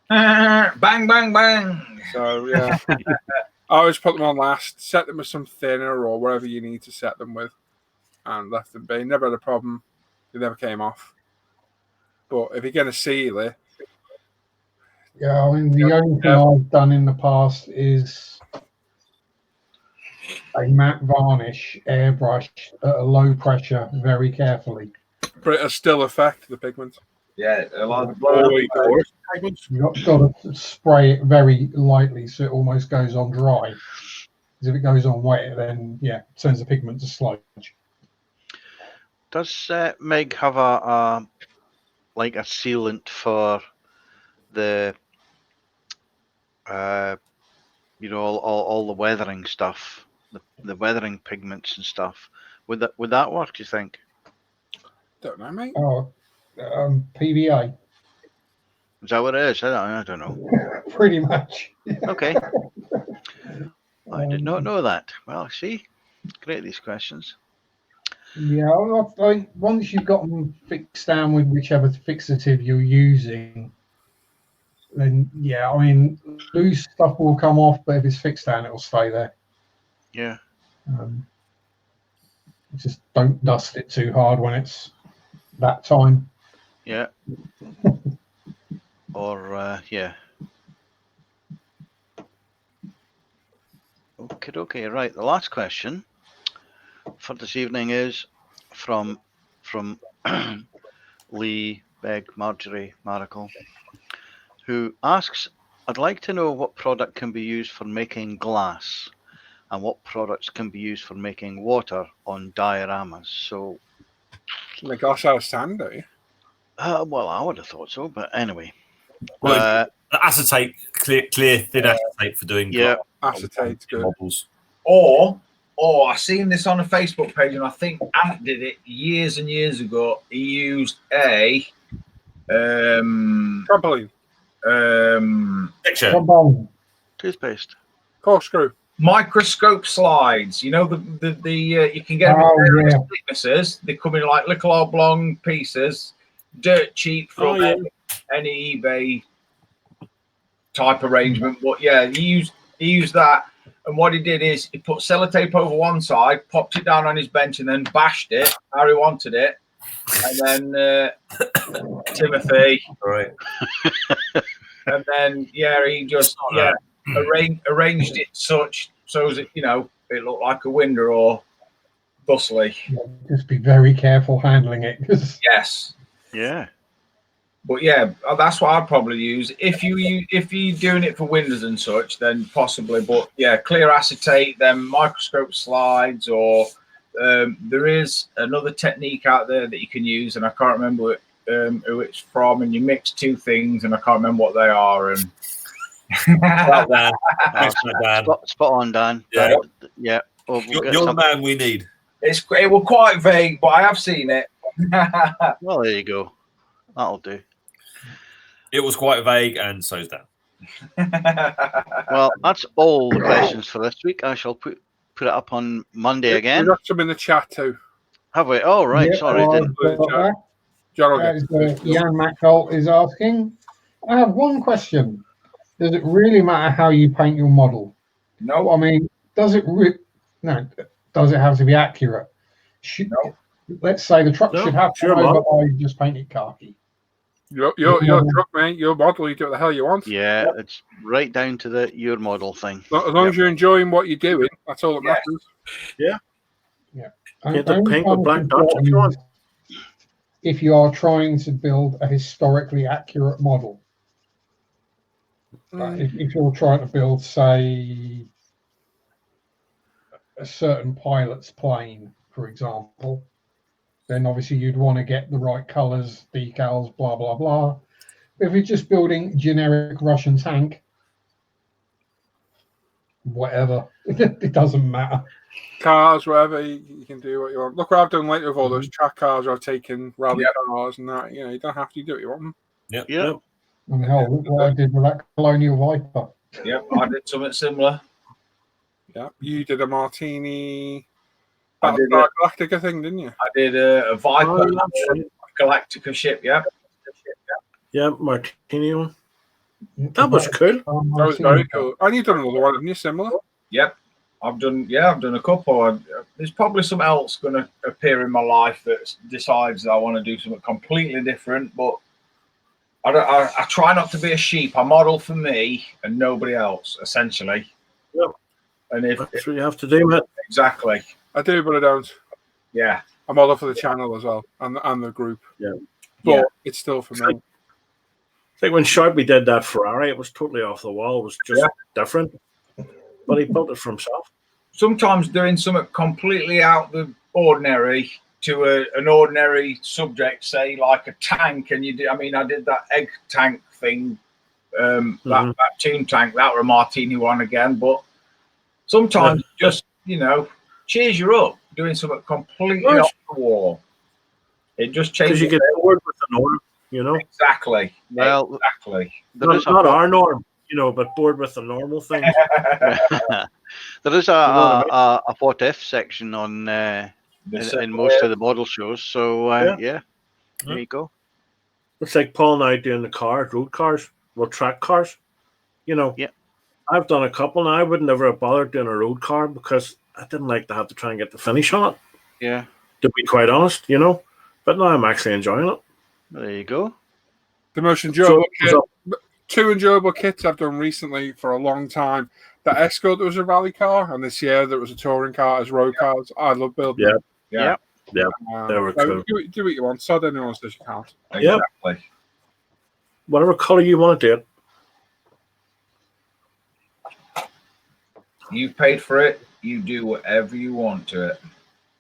bang, bang, bang. So yeah. I always put them on last, set them with some thinner or whatever you need to set them with, and left them be. Never had a problem. They never came off. But if you're going to seal it, yeah, I mean the only thing I've done in the past is a matte varnish airbrush at a low pressure, very carefully. but it'll still affect the pigment. Yeah, a lot of You've got to spray it very lightly so it almost goes on dry. Because if it goes on wet, then yeah, it turns the pigment to sludge. Does Meg have a like a sealant for the all the weathering stuff, the weathering pigments and stuff? Would that work? Do you think? Don't know, mate. Oh, PVA, Is that what it is? I don't know. pretty much. Okay, I did not know that. Well, see, great these questions. Yeah, like once you've got them fixed down with whichever fixative you're using, then yeah, I mean, loose stuff will come off, but if it's fixed down, it'll stay there. Yeah. Just don't dust it too hard when it's that time. Yeah. Or yeah. Okay. Right. The last question for this evening is from Lee, Beg, Marjorie, Maracle, who asks, "I'd like to know what product can be used for making glass, and what products can be used for making water on dioramas." So, My gosh, out of sand, do you? well, I would have thought so, but anyway. Well, acetate, clear, thin acetate for doing Yeah. Acetate's good. models. Or I seen this on a Facebook page, and I think Ant did it years and years ago. He used a Trampoline, Picture. Trombone. Toothpaste. corkscrew. microscope slides. You know the you can get them Oh, in various yeah. thicknesses. They come in like little oblong pieces, dirt cheap from yeah. any eBay type arrangement. But yeah, he used that. And what he did is he put sellotape over one side, popped it down on his bench, and then bashed it how he wanted it. And then Timothy, Right. and then he just arranged it such so that it looked like a window or bustly. Yeah, just be very careful handling it. 'Cause Yes. Yeah. But yeah, that's what I'd probably use. If you're doing it for windows and such, then possibly. But yeah, clear acetate, then microscope slides, or there is another technique out there that you can use, and I can't remember who it's from. And you mix two things, and I can't remember what they are. And Well, Dan. Thanks, Dan. Spot on, Dan. Yeah. Yeah. Well, we'll get You're the some- man we need. it was quite vague, but I have seen it. Well, there you go. That'll do. It was quite vague, and so's Dan. Well, that's all the questions for this week. I shall put it up on Monday We again. got some in the chat too. Have we? Oh, right. yeah, Sorry. I've Didn't. got that. John will get As, Jan Mackholt is asking, I have one question. Does it really matter how you paint your model? No, I mean, does it have to be accurate? No. Let's say the truck No, should have sure, to Mark. overlay, just paint it khaki. You're a truck, mate. Your model, you do what the hell you want. Yeah, it's right down to your model thing. As long as you're enjoying what you're doing, that's all that Yes. matters. Paint the Only paint with time black it's dots if you want. important if you are trying to build a historically accurate model. Like if you're trying to build, say, a certain pilot's plane, for example, then obviously you'd want to get the right colors, decals, blah, blah, blah. If you're just building generic Russian tank, whatever, it doesn't matter. Cars, whatever, you can do what you want. Look what I've done lately with all those track cars. I've taken rally cars and that. You don't have to do what you want them. Yep. Yeah. I mean, hell, look what I did with that Colonial Viper. Yep, I did something similar. Yeah, you did a Martini I did Battlestar Galactica thing, didn't you? I did a Viper Oh, yeah. Galactica ship. Yeah. Yeah, Martini one. That was cool. That was very cool. And you've done another one, haven't you? Similar. Yep. I've done a couple. There's probably something else going to appear in my life that decides that I want to do something completely different. But I try not to be a sheep. I model for me and nobody else, essentially. Yep. And if That's what you have to do, mate. exactly, I do, but I don't. yeah, I'm all for the channel as well and the group. Yeah. But Yeah. it's still for me. I think when Sharpie did that Ferrari, it was totally off the wall. It was just different. But he built it for himself. sometimes doing something completely out the ordinary to an ordinary subject, say like a tank, and you do. I mean, I did that egg tank thing, that team tank, that were a martini one again. But sometimes just cheers you up doing something completely off the wall. It just changes. Because you get bored with the norm, Exactly. Well, exactly. Not our norm, but bored with the normal things. There is a what if section on in most of the model shows. So there you go. It's like Paul and I doing the road cars, track cars. I've done a couple now. I would never have bothered doing a road car because I didn't like to have to try and get the finish on it. Yeah. To be quite honest, But now I'm actually enjoying it. There you go. The most enjoyable two enjoyable kits I've done recently for a long time. The Escort that was a rally car, and this year that was a touring car as road cars. I love building them. Yeah. They were cool. Do what you want. So anyone says you can't. Exactly. Whatever color you want to do it. You paid for it. You do whatever you want to it.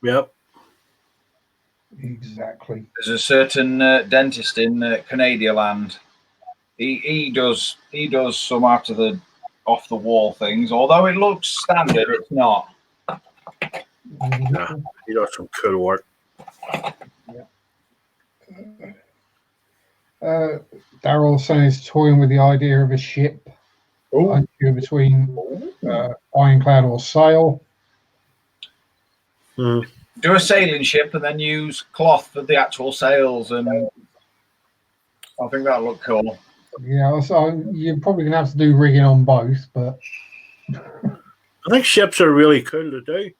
Yep. Exactly. There's a certain dentist in Canada land. He does some out of the off the wall things. Although it looks standard, it's not. Yeah, he does some cool work. Daryl saying he's toying with the idea of a ship between ironclad or sail. Do a sailing ship and then use cloth for the actual sails, and I think that'll look cool. Yeah, so you're probably gonna have to do rigging on both, but I think ships are really cool to do.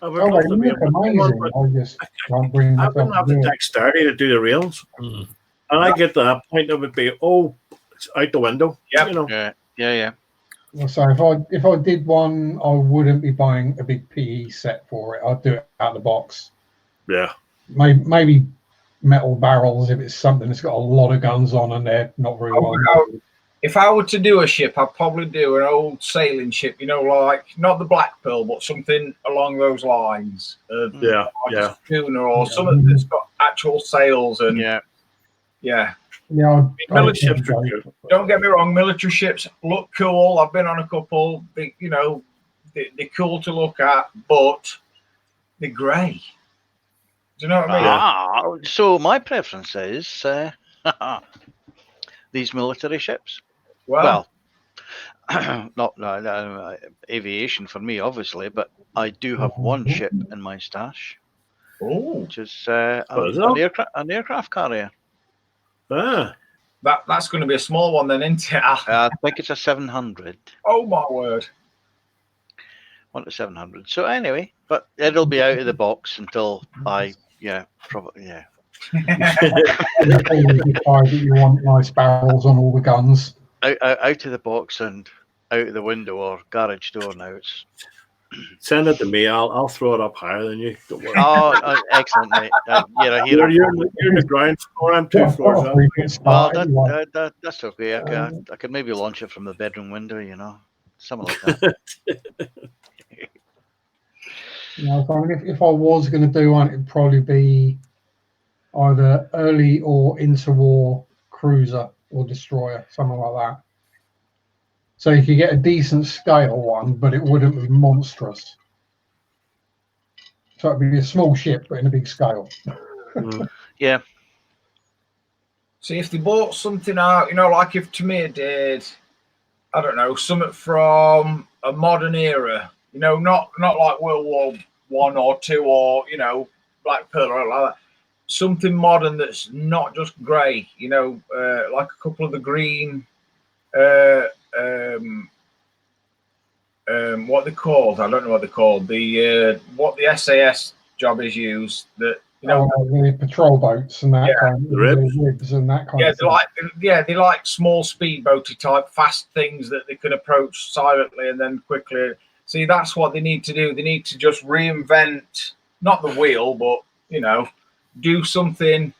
I would love to be able to do one, but I just can't bring I myself wouldn't have to the do it. dexterity to do the rails. And I get to that point, it would be it's out the window. Yep. Yeah. So if I did one, I wouldn't be buying a big PE set for it. I'd do it out of the box. Yeah. Maybe metal barrels if it's something that's got a lot of guns on and they're not very well. If I were to do a ship, I'd probably do an old sailing ship, like not the Black Pearl, but something along those lines. Yeah. A schooner or something that's got actual sails and Military ships are good. Don't get me wrong, military ships look cool. I've been on a couple. They're cool to look at, but they're grey. Do you know what I mean? So my preference is these military ships. Well, not aviation for me, obviously, but I do have one ship in my stash, which is an aircraft carrier. That's going to be a small one then, isn't it? I think it's a 700. Oh my word! 1 to 700. So anyway, but it'll be out of the box until probably. You want nice barrels on all the guns. Out of the box and out of the window or garage door now. It's send it to me. I'll throw it up higher than you. Don't worry. Oh, excellent, mate. You're in the ground floor. I'm 2 floors up. Well, that's okay. I could maybe launch it from the bedroom window. Something like that. If I was going to do one, it'd probably be either early or interwar cruiser or destroyer, something like that. So you could get a decent scale one, but it wouldn't be monstrous. So it'd be a small ship, but in a big scale. Yeah. See, if they bought something out, like if Tamir did, I don't know, something from a modern era, not like World War I or II or, Black Pearl or like that. Something modern that's not just grey, like a couple of the green, what they're called, I don't know what they're called. What the SAS job is used that the patrol boats and that kind of ribs and that kind of thing. They like small speedboaty type fast things that they can approach silently and then quickly. See, that's what they need to do. They need to just reinvent, not the wheel, but do something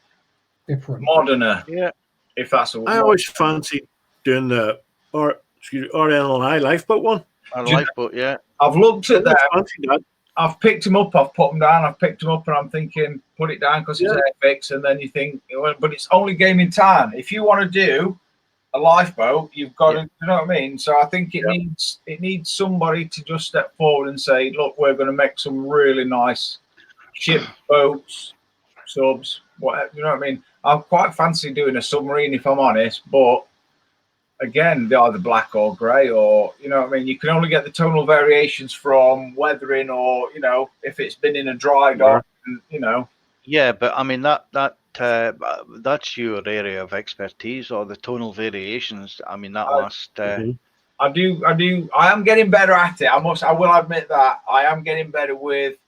different, moderner. Yeah, if that's. I always fancy doing the RNLI lifeboat one. Lifeboat, yeah. I've looked at them. Fancy that. I've picked them up. I've put them down. I've picked them up, and I'm thinking, put it down because it's Airfix. And then you think, well, but it's only game in time. If you want to do a lifeboat, you've got to. You know what I mean? So I think it needs somebody to just step forward and say, look, we're going to make some really nice ship boats, subs, whatever. You know what I mean? I quite fancy doing a submarine if I'm honest, but again, they're either black or grey, or you know what I mean. You can only get the tonal variations from weathering, or you know, if it's been in a dry dock, you know. Yeah, but I mean that's your area of expertise, or the tonal variations. I mean that last. I am getting better at it. I will admit that I am getting better with.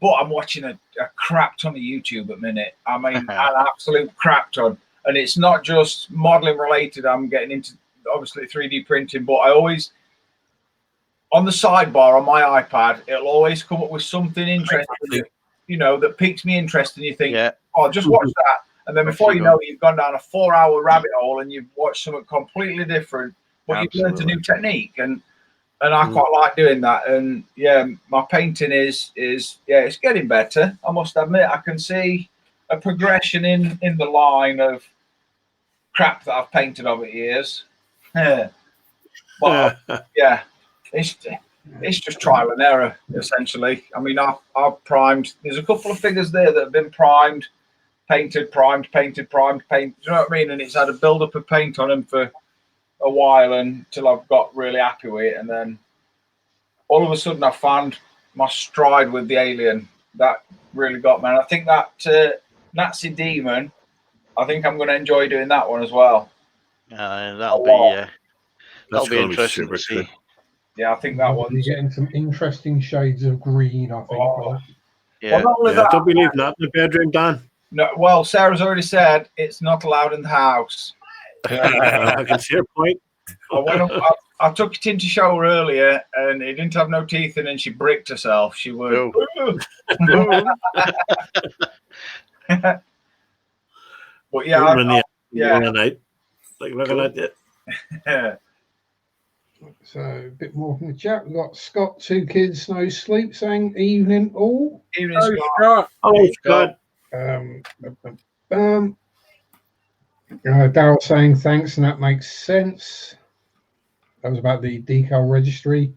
But I'm watching a crap ton of YouTube at the minute. I mean, an absolute crap ton. And it's not just modeling related. I'm getting into, obviously, 3D printing. But I always, on the sidebar on my iPad, it'll always come up with something interesting, you know, that piques me interest. And you think, oh, just watch that. And then before you know it, you've gone down a 4-hour rabbit hole and you've watched something completely different. But you've learned a new technique. And I quite like doing that. And yeah, my painting is it's getting better. I must admit, I can see a progression in the line of crap that I've painted over the years. But yeah, it's just trial and error essentially. I mean, I've primed. There's a couple of figures there that have been primed, painted, painted. You know what I mean? And it's had a build up of paint on them for a while until I've got really happy with it, and then all of a sudden I found my stride with the alien. That really got me. And I think that Nazi Demon, I think I'm going to enjoy doing that one as well. That'll be interesting to see. Yeah, I think that one's getting some interesting shades of green. I think. Well, Don't be leaving that in the bedroom, Dan. No, well, Sarah's already said it's not allowed in the house. I can see your point. I took it in to show her earlier, and it didn't have no teeth in, and she bricked herself. She would. But yeah, night, like looking at it. So a bit more from the chat. We've got Scott, 2 kids, no sleep, saying evening all. Evening, Scott. Oh, Scott. Daryl saying thanks, and that makes sense. That was about the decal registry.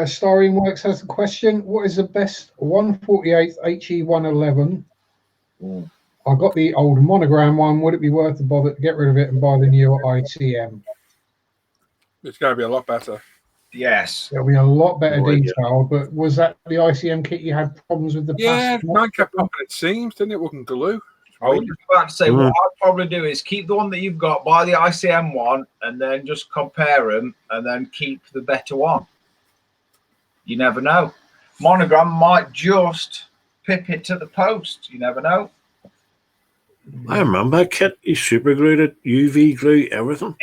Starring Works has a question. What is the best 1/48 HE111? I got the old monogram one. Would it be worth the bother to get rid of it and buy the newer ITM? It's going to be a lot better. Yes. It'll be a lot better detail, but was that the ICM kit you had problems with the plastic? Yeah, mine kept popping its seams, didn't it? Wasn't glue. I was just about to say, what I'd probably do is keep the one that you've got, buy the ICM one, and then just compare them, and then keep the better one. You never know. Monogram might just pip it to the post. You never know. I remember that kit. He super glued it, UV glue, everything.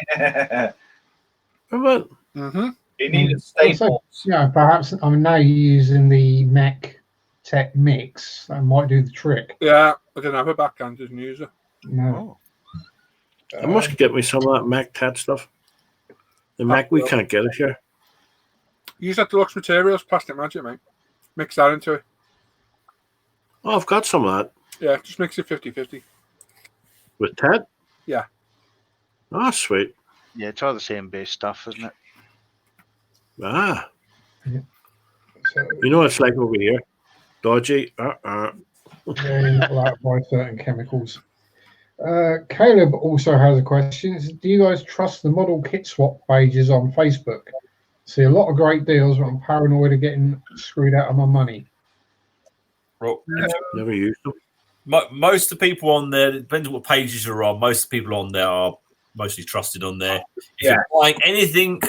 Remember it? It needed staples. Yeah, perhaps. I mean, now you're using the Mac Tech Mix. That might do the trick. Yeah, I didn't have a backhand, didn't use it. No. I must get me some of that Mac Tat stuff. The Mac, we can't get it here. Use that Deluxe Materials, Plastic Magic, mate. Mix that into it. Oh, I've got some of that. Yeah, just mix it 50-50. With Tat? Yeah. Oh, sweet. Yeah, it's all the same base stuff, isn't it? Ah. Yeah. So, you know what it's like over here? Dodgy. Yeah, you're not allowed to buy certain chemicals. Caleb also has a question. Do you guys trust the model kit swap pages on Facebook? See a lot of great deals, but I'm paranoid of getting screwed out of my money. Well, never used them. Most of the people on there, it depends on what pages you're on, most of the people on there are mostly trusted on there. If you're buying anything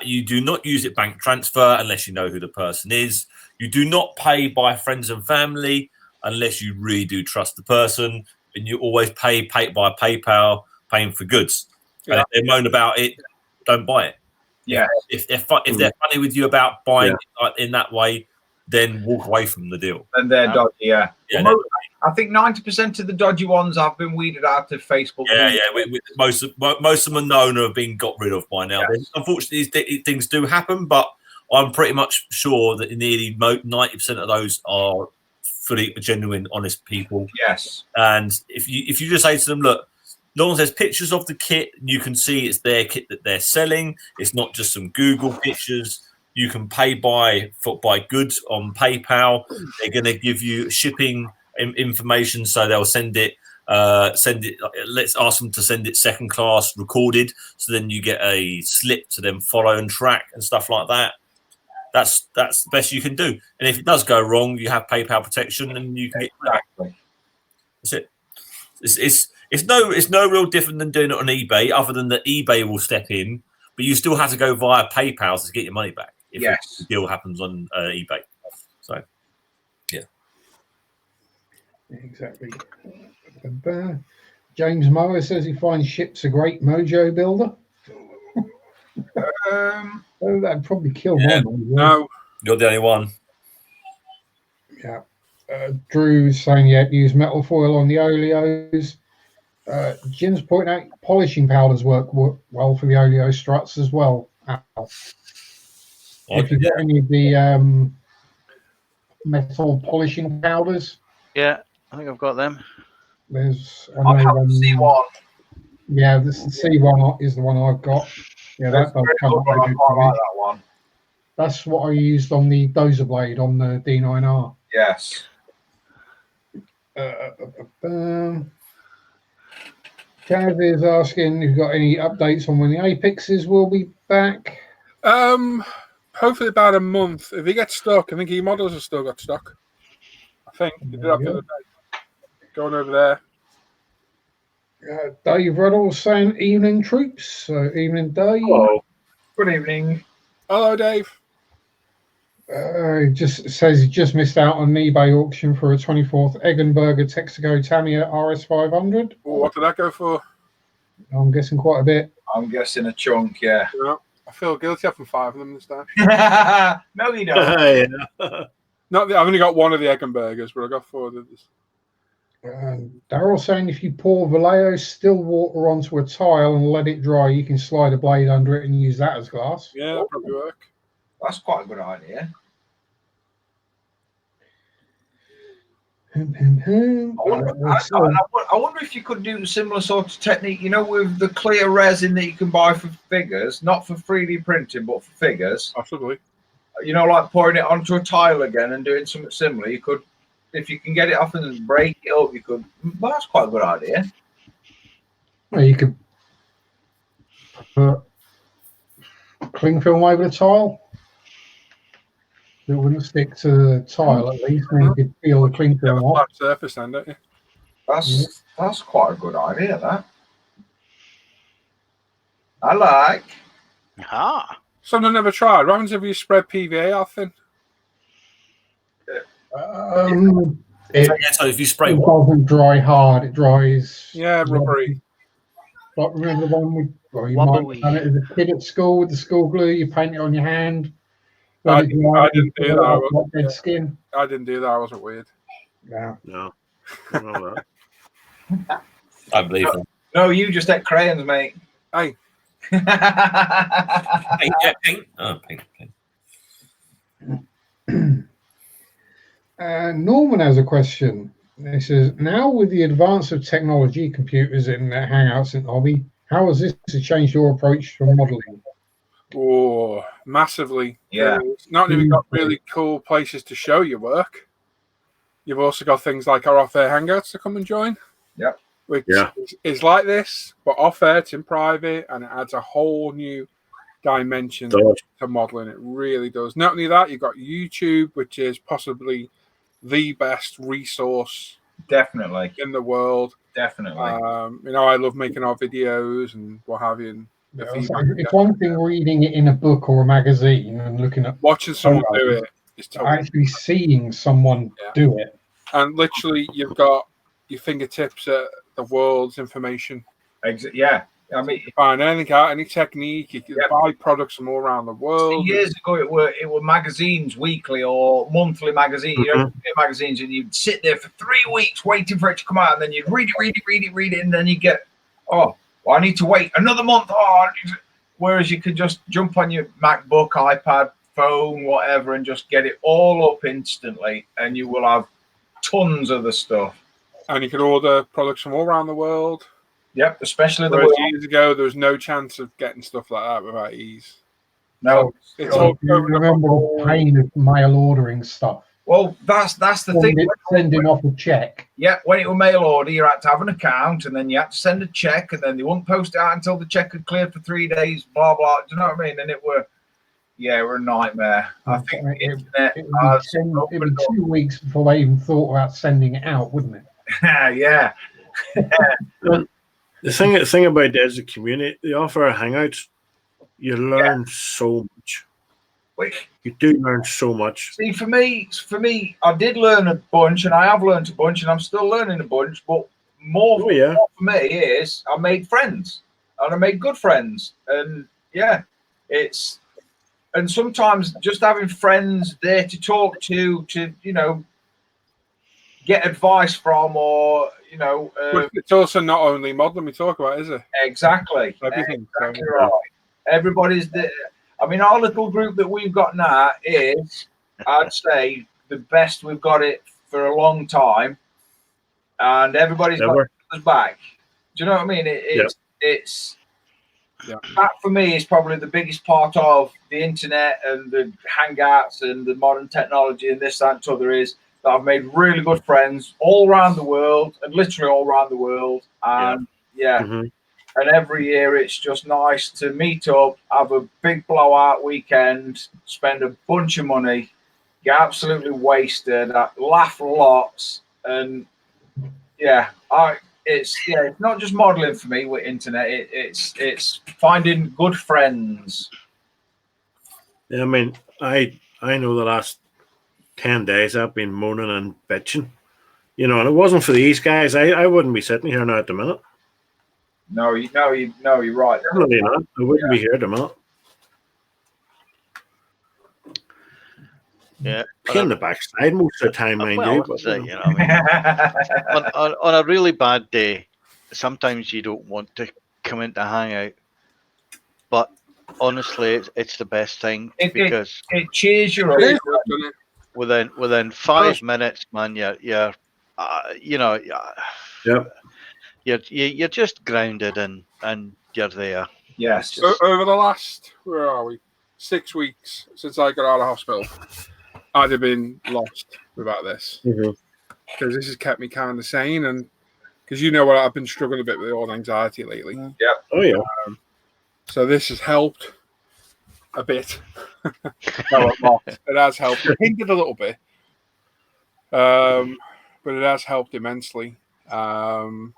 you do not use it bank transfer unless you know who the person is. You do not pay by friends and family unless you really do trust the person. And you always pay by PayPal, paying for goods. And if they moan about it, don't buy it. Yeah. If they're funny with you about buying it in that way, then walk away from the deal. And they're dodgy, well, I think 90% of the dodgy ones have been weeded out of Facebook. Most of them are known or have been got rid of by now. Unfortunately, these things do happen, but I'm pretty much sure that nearly 90% of those are fully genuine, honest people. Yes. And if you just say to them, look, as long as there's pictures of the kit, you can see it's their kit that they're selling. It's not just some Google pictures. You can pay by goods on PayPal. They're going to give you shipping information, so they'll send it. Let's ask them to send it second class recorded, so then you get a slip to them follow and track and stuff like that. That's the best you can do. And if it does go wrong, you have PayPal protection, and you can get back. That's it. It's no real different than doing it on eBay, other than that eBay will step in, but you still have to go via PayPal to get your money back if the deal happens on eBay. So, yeah. Exactly. James Mower says he finds ships a great mojo builder. That'd probably kill my mojo. No, you're the only one. Yeah. Drew's saying, use metal foil on the oleos. Jim's pointing out polishing powders work well for the oleo struts as well. If you get any of the metal polishing powders. Yeah, I think I've got them. There's I have the C1. Yeah, the C1 is the one I've got. Yeah, that does come up very good for me. That one. That's what I used on the dozer blade on the D9R. Yes. Kaz is asking if you've got any updates on when the Apexes will be back. Hopefully about a month. If he gets stuck, I think E-models have still got stuck. I think he did that the other day. Going over there. Dave Ruddle's saying evening troops. Evening, Dave. Hello. Good evening. Hello, Dave. He just says he just missed out on an eBay auction for a 24th Eggenberger Texaco Tamiya RS500. What did that go for? I'm guessing quite a bit. I'm guessing a chunk, yeah. I feel guilty having 5 of them this time. No, you don't. I've only got one of the Eggenbergers, but I got 4 of others. Darryl saying if you pour Vallejo still water onto a tile and let it dry, you can slide a blade under it and use that as glass. Yeah, that'll probably work. That's quite a good idea. I wonder if you could do a similar sort of technique, with the clear resin that you can buy for figures, not for 3D printing, but for figures. Possibly. Like pouring it onto a tile again and doing something similar. You could, if you can get it off and break it up, you could. Well, that's quite a good idea. Well, you could put cling film over the tile. It wouldn't stick to the tile at least, and you could feel the cling film off. Flat surface then, don't you? That's quite a good idea, that. I like. Ah. Something I never tried. What happens if you spread PVA off thin? So if you spray it doesn't dry hard, it dries. Yeah, rubbery. But remember the one you might have done it as a kid at school with the school glue, you paint it on your hand. I didn't do that. Dead skin. I didn't do that. I wasn't weird. Yeah. No. I don't know that. I believe them. No, you just ate crayons, mate. Hey. Paint. Oh, paint. Norman has a question. He says, now with the advance of technology, computers and hangouts and hobby, how has this changed your approach to modelling? Oh, massively. Yeah. Not only got really cool places to show your work, you've also got things like our off-air hangouts to come and join. Yep. Which is like this, but off-air, it's in private, and it adds a whole new dimension to modelling. It really does. Not only that, you've got YouTube, which is possibly the best resource definitely in the world. Definitely. I love making our videos and what have you. And it's one thing reading it in a book or a magazine and looking at watching someone do it. It's actually seeing someone do it. And literally, you've got your fingertips at the world's information. Yeah. I mean, you find anything out, any technique, you can buy products from all around the world. Years ago, it were magazines, weekly or monthly magazines. Magazines, and you'd sit there for 3 weeks waiting for it to come out, and then you'd read it, and then you get, I need to wait another month. Whereas you could just jump on your MacBook, iPad, phone, whatever, and just get it all up instantly, and you will have tons of the stuff. And you can order products from all around the world. Yep, especially the Whereas world. years ago, there was no chance of getting stuff like that without ease. No, It's all Do you remember the pain of mail ordering stuff? well, that's the thing. Sending off a check. Yeah, when it was mail order, you had to have an account, and then you had to send a check, and then they wouldn't post it out until the check had cleared for 3 days. Blah blah. Do you know what I mean? And it were a nightmare. I think the internet It'd be 2 weeks before they even thought about sending it out, wouldn't it? yeah. The thing about it is the community. They offer hangouts. You learn so much. You do learn so much. See, for me, I did learn a bunch, and I have learned a bunch, and I'm still learning a bunch. But more for me is I made friends, and I made good friends, and and sometimes just having friends there to talk to get advice from, or But it's also not only modelling we talk about, is it? exactly Everything. right. Everybody's there. I mean, our little group that we've got now is, I'd say, the best we've got it for a long time, and everybody's got us back. Do you know what I mean? That for me is probably the biggest part of the internet and the hangouts and the modern technology and this, that, and t'other is that I've made really good friends all around the world, and literally all around the world. And and every year it's just nice to meet up, have a big blowout weekend, spend a bunch of money, get absolutely wasted, laugh lots, and it's not just modelling for me with internet. It's finding good friends. Yeah, I mean, I know the last 10 days I've been moaning and bitching, and it wasn't for these guys, I wouldn't be sitting here now at the minute. No, you're right. Definitely not. I wouldn't be here at the minute. Yeah, in the backside most of the time, mind you. But, on a really bad day, sometimes you don't want to come in to hang out, but honestly, it's the best thing because it cheers you up. Within 5 minutes, man, you're just grounded and you're there. Yes. So over the last 6 weeks since I got out of hospital, I'd have been lost without this because this has kept me kind of sane, and because what, I've been struggling a bit with all anxiety lately. Yeah. Oh yeah. So this has helped a bit. No, a lot. It has helped. It hindered a little bit, but it has helped immensely. And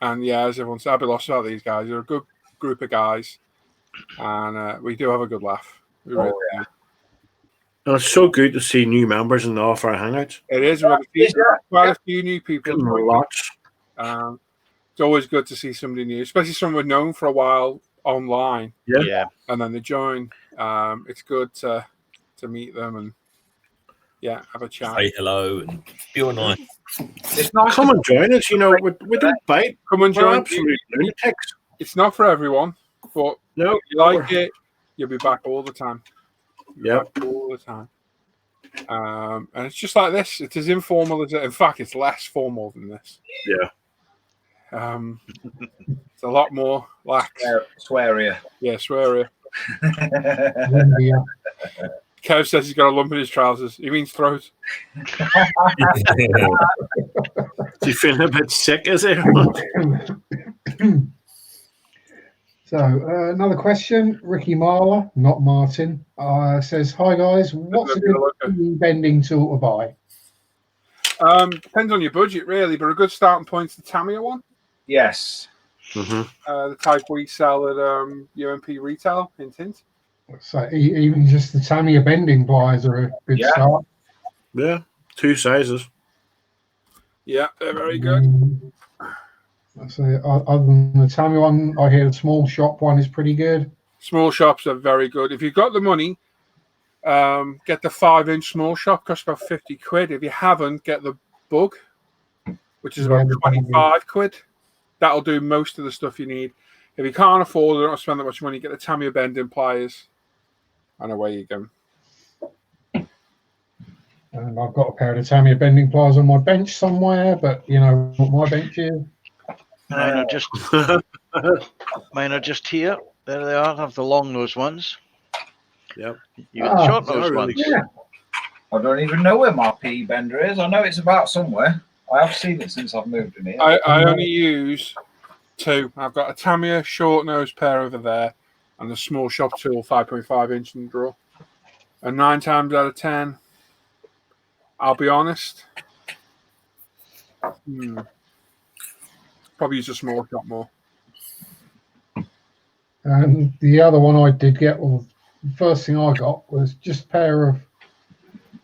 as everyone said, I'd be lost without these guys. They're a good group of guys, and we do have a good laugh. We really do. And it's so good to see new members in the offer hangouts. It is. Quite a few new people. Lots. It's always good to see somebody new, especially someone we've known for a while online. Yeah. And then they join. It's good to meet them and have a chat. Say hello and feel nice. It's not come and join us. We don't bite. Come and join. Absolute lunatics. It's not for everyone, but no, if you like it, you'll be back all the time. All the time. And it's just like this. It's as informal as it. In fact, it's less formal than this. Yeah. It's a lot more lax. Swearier. Yeah, swearier. Kev says he's got a lump in his trousers. He means throat. Is he feeling a bit sick, is he? So, another question. Ricky Marler, not Martin, says, "Hi guys, what's a good bending tool to buy?" Depends on your budget, really, but a good starting point's the Tamiya one. Yes. The type we sell at UMP Retail, hint, hint. So even just the Tamiya bending pliers are a good start. Yeah, 2 sizes. Yeah, they're very good. So other than the Tamiya one, I hear the small shop one is pretty good. Small shops are very good. If you've got the money, get the 5-inch small shop, costs about 50 quid. If you haven't, get the Bug, which is about 25 quid. That'll do most of the stuff you need. If you can't afford it, don't spend that much money, get the Tamiya bending pliers, and away you go. And I've got a pair of the Tamiya bending pliers on my bench somewhere, but you know what my bench is. Mine are just here. There they are. I have the long nose ones. Yep. You got the short they nose are really ones. Yeah. I don't even know where my PE bender is. I know it's about somewhere. I have seen it since I've moved in here. I only use 2. I've got a Tamiya short nose pair over there and the small shop tool 5.5 inch in the drawer. And 9 times out of 10, I'll be honest, probably use a small shop more. And the other one I did get, well, the first thing I got was just a pair of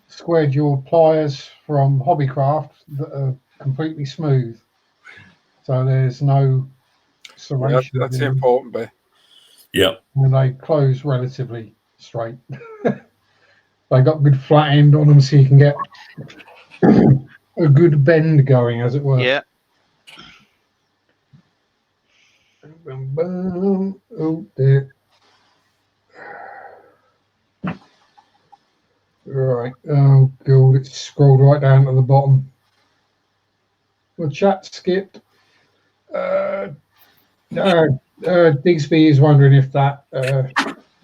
square jawed pliers from Hobbycraft that are completely smooth. So there's no serration. That's the important bit. Yep. And they close relatively straight. They got good flat end on them so you can get a good bend going, as it were. Yeah. Oh dear. Right. Oh god, it's scrolled right down to the bottom. The chat skipped. Digsby is wondering if that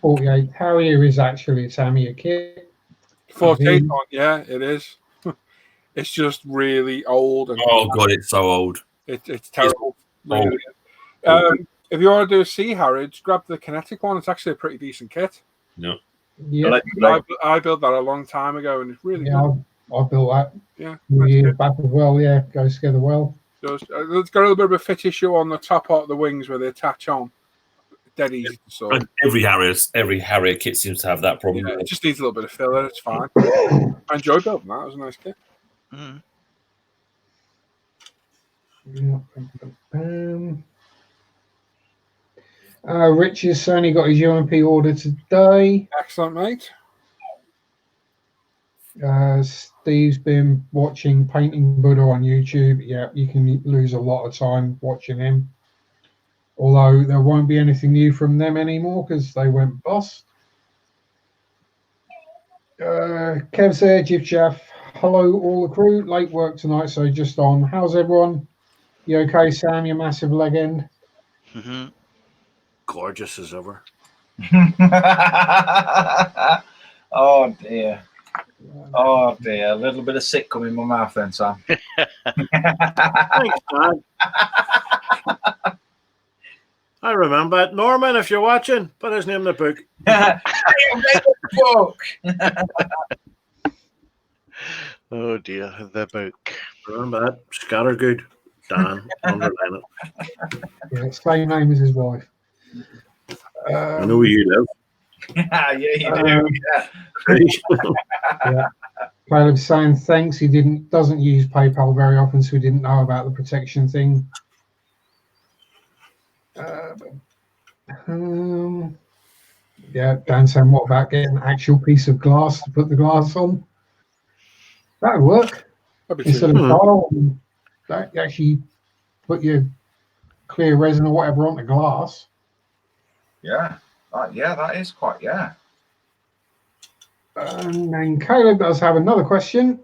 48 Harrier is actually a Tamiya kit. 48 on, yeah, it is. It's just really old. And Oh god, it's so old. It's terrible. Really. If you want to do a Sea Harriage, grab the kinetic one. It's actually a pretty decent kit. No. Yeah, I built that a long time ago, and it's really good. I built that. Yeah, years back as well. Yeah, goes together well. It's got a little bit of a fit issue on the top part of the wings where they attach on. Dead easy to sort. Every Harrier kit seems to have that problem. Yeah, it just needs a little bit of filler. It's fine. I enjoyed building that. It was a nice kit. Rich has only got his UMP order today. Excellent, mate. Steve's been watching Painting Buddha on YouTube. Yeah, you can lose a lot of time watching him. Although there won't be anything new from them anymore because they went bust. Kev said, Jif Jaff, hello all the crew. Late work tonight, so just on. How's everyone? You okay, Sam? You massive leg end? Gorgeous as ever. Oh dear. Oh dear. A little bit of sick coming in my mouth then, Sam. Thanks, Dad. I remember it. Norman, if you're watching, put his name in the book. Oh dear, the book. Remember that. Scattergood. Dan. Underline it. Yeah, same name as his wife. I know where you live. Yeah, you do. Yeah. Caleb's saying thanks. He doesn't use PayPal very often, so he didn't know about the protection thing. Yeah, Dan saying, what about getting an actual piece of glass to put the glass on? That would work. Instead of tile, you actually put your clear resin or whatever on the glass. Yeah, that is quite, yeah. And then Caleb does have another question.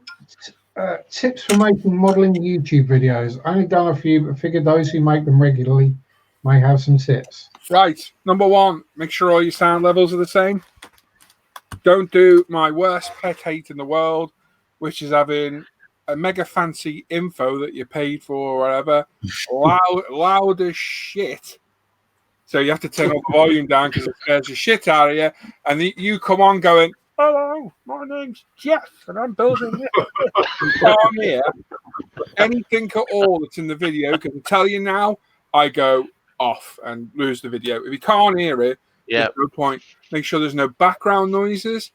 Tips for making modeling YouTube videos. Only done a few, but figured those who make them regularly may have some tips. Right. Number 1, make sure all your sound levels are the same. Don't do my worst pet hate in the world, which is having a mega fancy info that you paid for or whatever, loud as shit. So you have to turn all the volume down because it scares the shit out of you. And you come on going, hello, my name's Jeff, and I'm building this. Can't hear anything at all that's in the video, because I tell you now, I go off and lose the video. If you can't hear it, there's no point. Make sure there's no background noises.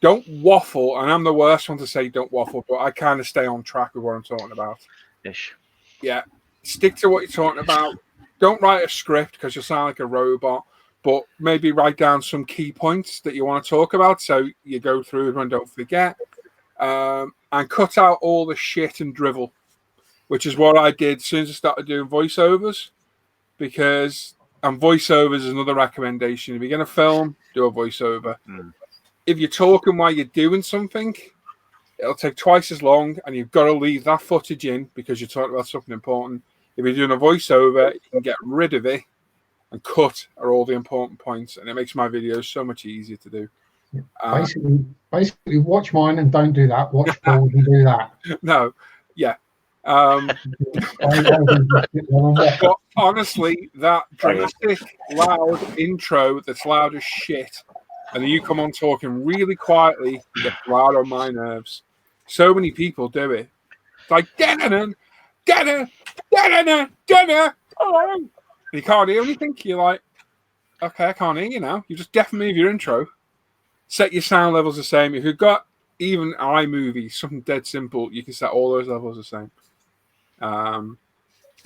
Don't waffle, and I'm the worst one to say don't waffle, but I kind of stay on track with what I'm talking about. Ish. Yeah, stick to what you're talking about. Don't write a script because you'll sound like a robot, but maybe write down some key points that you want to talk about so you go through them and don't forget. And cut out all the shit and drivel, which is what I did as soon as I started doing voiceovers, because voiceovers is another recommendation. If you're going to film, do a voiceover. If you're talking while you're doing something, it'll take twice as long, and you've got to leave that footage in because you're talking about something important. If you're doing a voiceover, you can get rid of it and cut are all the important points, and it makes my videos so much easier to do. Basically, watch mine and don't do that. Watch Paul and do that. No, yeah. But honestly, that dramatic, loud intro that's loud as shit, and then you come on talking really quietly, gets loud on my nerves. So many people do it. It's like, dinner. Oh. You can't hear anything. You're like, okay, I can't hear you now. You just deafened me with your intro. Set your sound levels the same. If you've got even iMovie, something dead simple, you can set all those levels the same.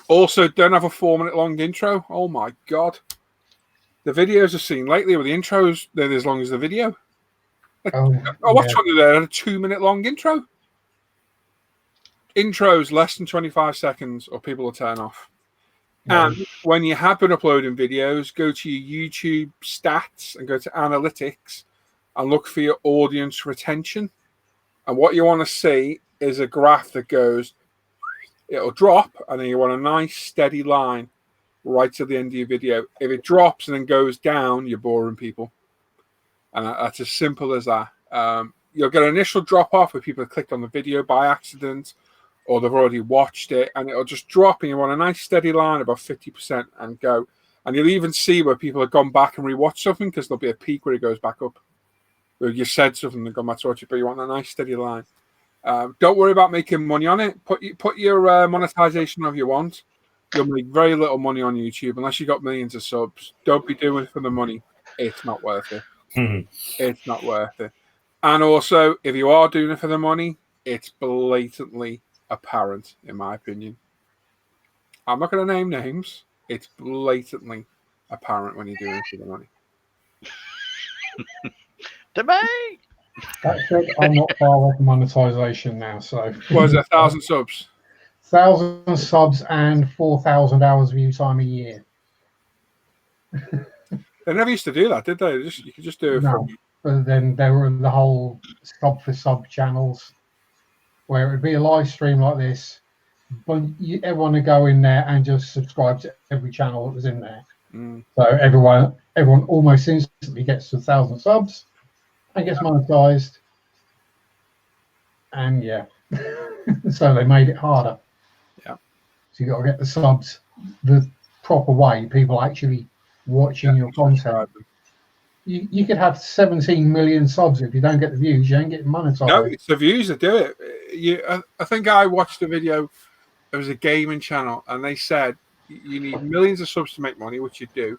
Also, don't have a 4-minute long intro. Oh my god. The videos I've seen lately with the intros, they're as long as the video. I watched one today that had a 2-minute long intro. Intros less than 25 seconds or people will turn off. And when you have been uploading videos, go to your YouTube stats and go to analytics and look for your audience retention. And what you want to see is a graph that goes, it'll drop, and then you want a nice steady line right to the end of your video. If it drops and then goes down, you're boring people. And that's as simple as that. You'll get an initial drop off where people have clicked on the video by accident, or they've already watched it, and it'll just drop, and you want a nice steady line about 50% and go. And you'll even see where people have gone back and rewatched something because there'll be a peak where it goes back up. Where you said something and gone back to watch it, but you want a nice steady line. Don't worry about making money on it. Put your monetization of you want. You'll make very little money on YouTube unless you got millions of subs. Don't be doing it for the money. It's not worth it. It's not worth it. And also, if you are doing it for the money, it's blatantly apparent, in my opinion. I'm not going to name names. It's blatantly apparent when you're doing it for the money. To me. That said, I'm not far off monetization now. So, what is it, 1,000 subs? 1,000 subs and 4,000 hours view time a year. They never used to do that, did they? You could just do it. No, but then there were the whole sub for sub channels, where it would be a live stream like this, but everyone would go in there and just subscribe to every channel that was in there. So everyone almost instantly gets to 1,000 subs and gets monetized. And yeah, so they made it harder. Yeah. So you got to get the subs the proper way. People actually watching your content. You could have 17 million subs. If you don't get the views, you ain't getting monetized. No, it's the views that do it. I think I watched a video. It was a gaming channel, and they said you need millions of subs to make money, which you do,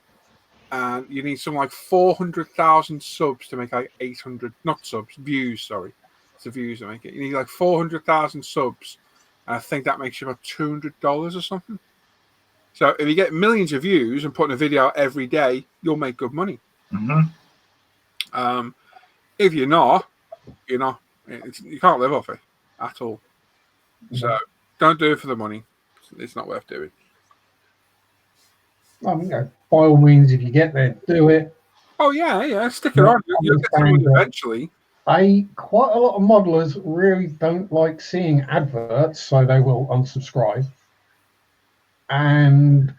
and you need something like 400,000 subs to make like 800, not subs, views. Sorry, it's the views that make it. You need like 400,000 subs, and I think that makes you about $200 or something. So if you get millions of views and putting a video out every day, you'll make good money. If you're not, you can't live off it at all. So don't do it for the money. It's not worth doing. By all means, if you get there, do it. Oh yeah, stick it on. You'll get someone eventually. Quite a lot of modelers really don't like seeing adverts, so they will unsubscribe. And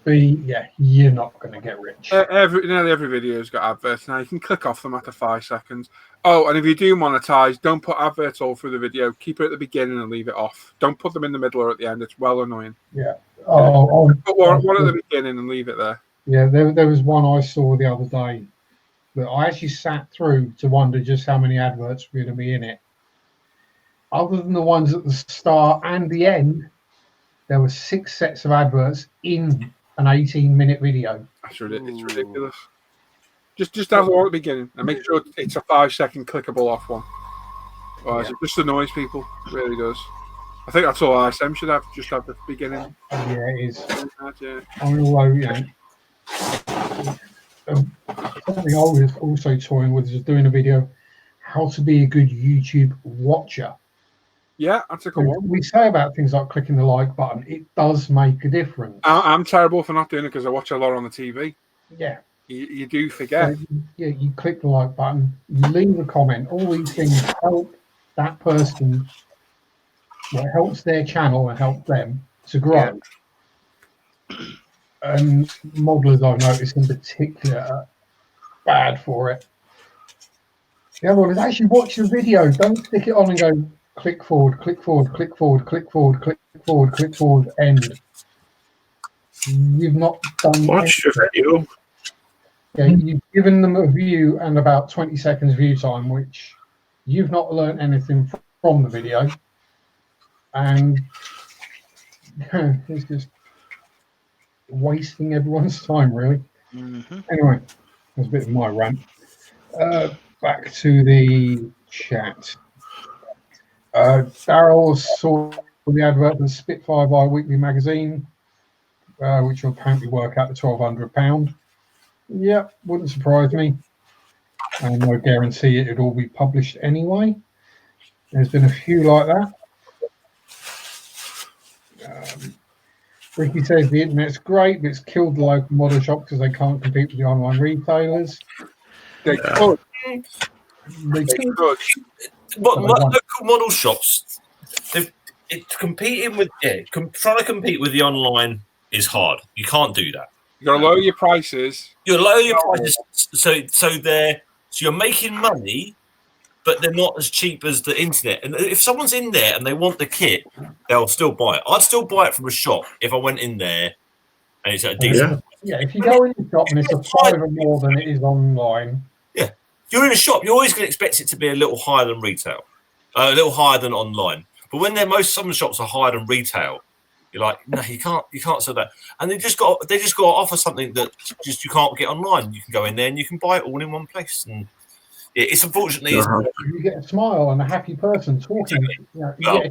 you're not going to get rich. Nearly every video's got adverts now. You can click off them after 5 seconds. Oh, and if you do monetize, don't put adverts all through the video. Keep it at the beginning and leave it off. Don't put them in the middle or at the end. It's well annoying. Yeah. Put one at the beginning and leave it there. Yeah, there was one I saw the other day that I actually sat through to wonder just how many adverts were going to be in it. Other than the ones at the start and the end, there were 6 sets of adverts in an 18-minute video. It's ridiculous. Just have one at the beginning and make sure it's a 5-second clickable off one. It just annoys people. It really does. I think that's all ISM should have. Just have the beginning. Yeah, it is. Yeah. I mean, although, something I was also toying with is doing a video, how to be a good YouTube watcher. Yeah, that's a good one. We say about things like clicking the like button. It does make a difference. I'm terrible for not doing it because I watch a lot on the TV. Yeah. You do forget. So, you click the like button, you leave a comment. All these things help that person, what helps their channel and helps them to grow. And modelers I've noticed in particular are bad for it. The other one is actually watch the video. Don't stick it on and go click forward, click forward, click forward, click forward, click forward, click forward, end. You've not done Watch the video. Yeah, you've given them a view and about 20 seconds view time, which you've not learned anything from the video. And it's just wasting everyone's time, really. Anyway, that's a bit of my rant. Back to the chat. Daryl saw the advert for the Spitfire bi-weekly magazine, which will apparently work out to £1,200. Yeah, wouldn't surprise me. And no guarantee it'd all be published anyway. There's been a few like that. Ricky says the internet's great, but it's killed the local model shop because they can't compete with the online retailers. They could. They could. But local model shops, it's competing with trying to compete with the online is hard. You can't do that. You got to lower your prices. You lower your prices, so you're making money, but they're not as cheap as the internet. And if someone's in there and they want the kit, they'll still buy it. I'd still buy it from a shop if I went in there and it's at a decent. Yeah, if you go in the shop and it's a £5 more than it is online. Yeah, you're in a shop. You're always going to expect it to be a little higher than retail, a little higher than online. But when some shops are higher than retail, you're like, no, you can't sell that. And they just got to offer something that just you can't get online. You can go in there and you can buy it all in one place. And it's unfortunately you get a smile and a happy person talking. And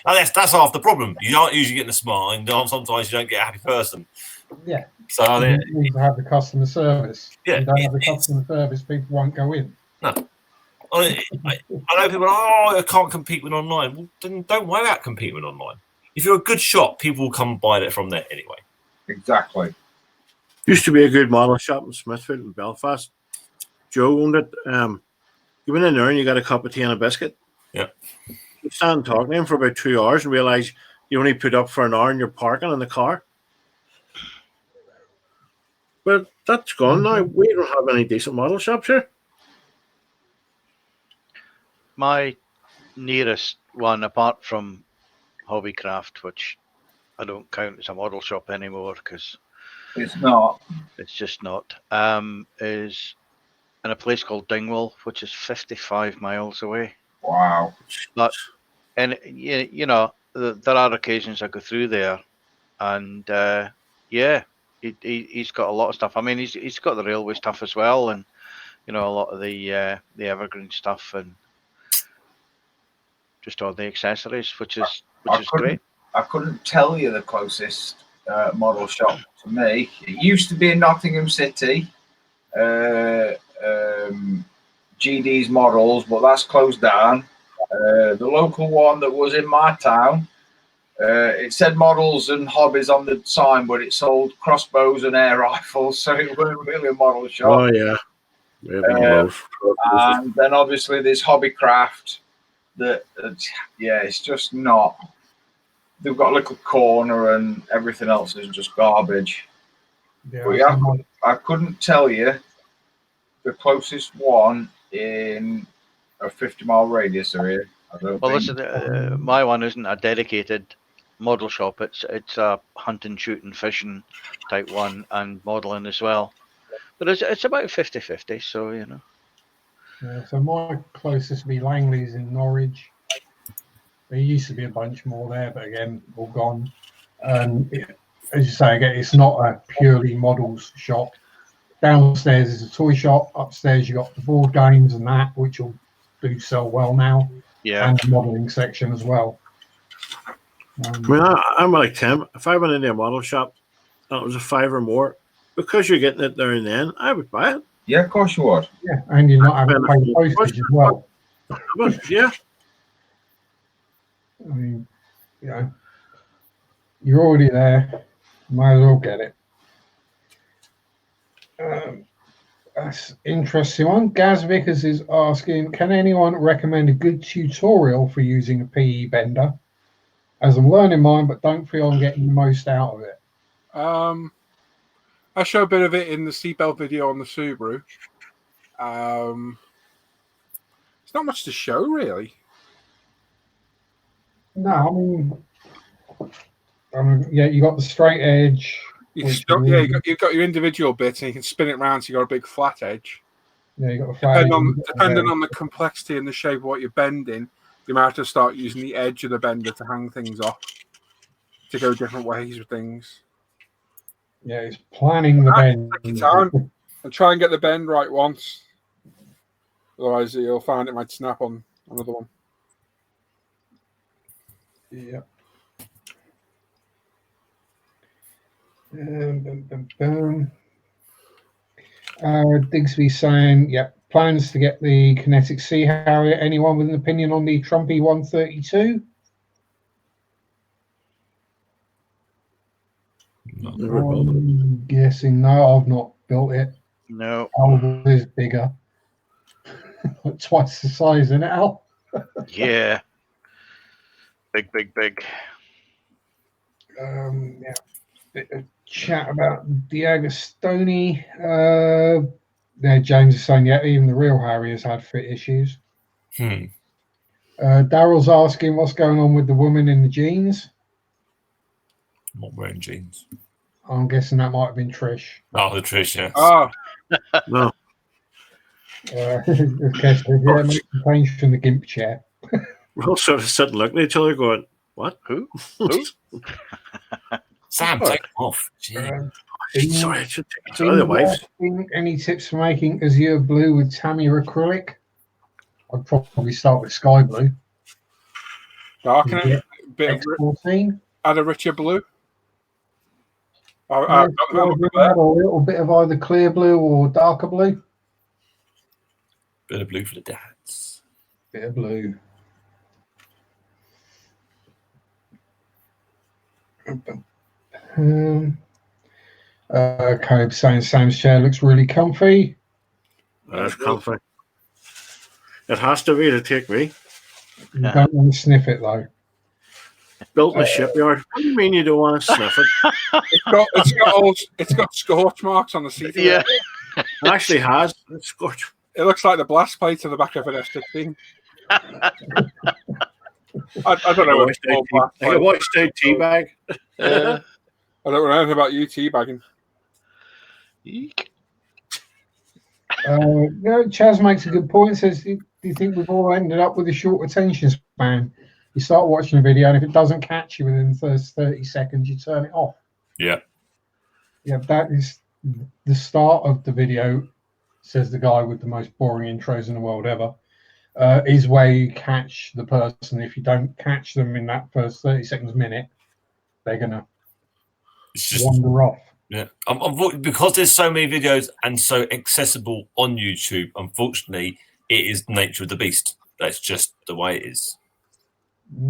that's half the problem. You aren't usually getting a smile, and sometimes you don't get a happy person. Yeah. So you need to have the customer service. Yeah. If you don't have the customer service, people won't go in. No. I know people I can't compete with online. Well, then don't worry about competing with online. If you're a good shop, people will come buy it from there anyway. Exactly. Used to be a good model shop in Smithfield in Belfast. Joe owned it. You went in there and you got a cup of tea and a biscuit. Yeah. You stand talking to him for about 2 hours and realize you only put up for an hour and you're parking in the car. But that's gone now. We don't have any decent model shops here. My nearest one, apart from Hobbycraft, which I don't count as a model shop anymore because it's not. It's just not. Is in a place called Dingwall, which is 55 miles away. Wow. But and you know there are occasions I go through there, and he's got a lot of stuff. I mean, he's got the railway stuff as well, and a lot of the evergreen stuff and just all the accessories, which is great. I couldn't tell you the closest model shop to me. It used to be in Nottingham City, GD's Models, but that's closed down. The local one that was in my town, it said models and hobbies on the sign, but it sold crossbows and air rifles, so it wasn't really a model shop. Oh, yeah. And then obviously there's Hobbycraft. It's just not. They've got a little corner and everything else is just garbage. I couldn't tell you the closest one in a 50-mile radius area. Listen, my one isn't a dedicated model shop. It's a hunting, shooting, fishing type one and modelling as well. But it's about 50-50, so Yeah, so my closest would be Langley's in Norwich. There used to be a bunch more there, but again, all gone. As you say, again, it's not a purely models shop. Downstairs is a toy shop. Upstairs, you got the board games and that, which will do sell well now. Yeah. And the modelling section as well. I'm like Tim. If I went into a model shop and it was a $5 or more, because you're getting it there and then, I would buy it. Yeah, of course you would. Yeah, and you're not having to pay the postage as well. Yeah. I mean, you're already there. Might as well get it. That's interesting one. Gaz Vickers is asking, can anyone recommend a good tutorial for using a PE bender? As I'm learning mine, but don't feel I'm getting the most out of it. I show a bit of it in the seatbelt video on the Subaru. It's not much to show, really. No, I mean, yeah, you got the straight edge. You've got your individual bits, and you can spin it around, so you got a big flat edge. Yeah, you got the flat edge. Depending on the complexity and the shape of what you're bending, you might have to start using the edge of the bender to hang things off, to go different ways with things. Yeah, he's planning the bend. Take your time and try and get the bend right once. Otherwise, you'll find it might snap on another one. Yeah. Digsby saying, yep, plans to get the Kinetic Sea Harrier. Anyone with an opinion on the Trumpy 132? I'm guessing no, I've not built it. No. Ours is bigger. Twice the size, isn't it, Al? Yeah. Big. Yeah. Bit of chat about the Agostoni. James is saying, yeah, even the real Harriers had fit issues. Daryl's asking what's going on with the woman in the jeans. Not wearing jeans. I'm guessing that might have been Trish. Oh, the Trish, yes. Oh. No. Okay, so yeah, make the change from the GIMP chair. We're all sort of sitting looking at each other going, what? Who? Sam, take it off. Sorry, I should take it to the wife. Any tips for making Azure Blue with Tamiya acrylic? I'd probably start with Sky Blue. Darken it. X14. Add a richer blue. Add a little bit of either clear blue or darker blue. Bit of blue for the dads. Bit of blue. Caleb saying Sam's chair looks really comfy. That's comfy. It has to be to take me. You don't want to sniff it though. Built in a shipyard. What do you mean you don't want to sniff it? It's got scorch marks on the seat. Yeah. It actually has. It's scorch. It looks like the blast plate to the back of an F-16. I don't know what it's called. I watched out teabag. Yeah. I don't know anything about you teabagging. Eek. Chaz makes a good point. Says, do you think we've all ended up with a short attention span? You start watching a video, and if it doesn't catch you within the first 30 seconds, you turn it off. Yeah. Yeah, that is the start of the video, says the guy with the most boring intros in the world ever, is where you catch the person. If you don't catch them in that first 30 seconds, minute, they're going to wander off. Yeah, because there's so many videos and so accessible on YouTube, unfortunately, it is the nature of the beast. That's just the way it is.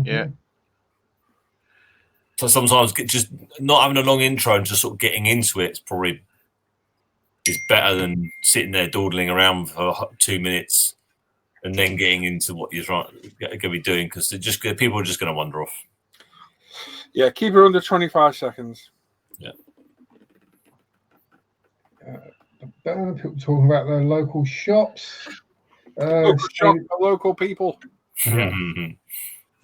Yeah. So sometimes just not having a long intro and just sort of getting into it is better than sitting there dawdling around for 2 minutes and then getting into what you're going to be doing, because people are just going to wander off. Yeah, keep it under 25 seconds. Yeah. People talking about their local shops. Local people. Yeah.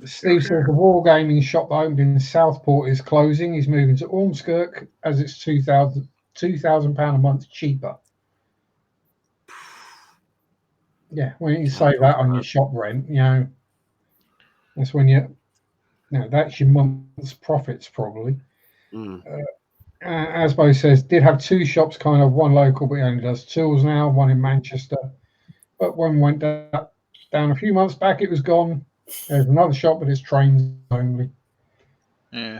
Steve says the Wargaming shop that opened in Southport is closing. He's moving to Ormskirk as it's £2,000 a month cheaper. Yeah, when you say that on your shop rent, that's when that's your month's profits probably. Asbo says, did have two shops, kind of one local, but he only does tools now, one in Manchester. But one went down a few months back, it was gone. There's another shop, but it's trains only. Yeah.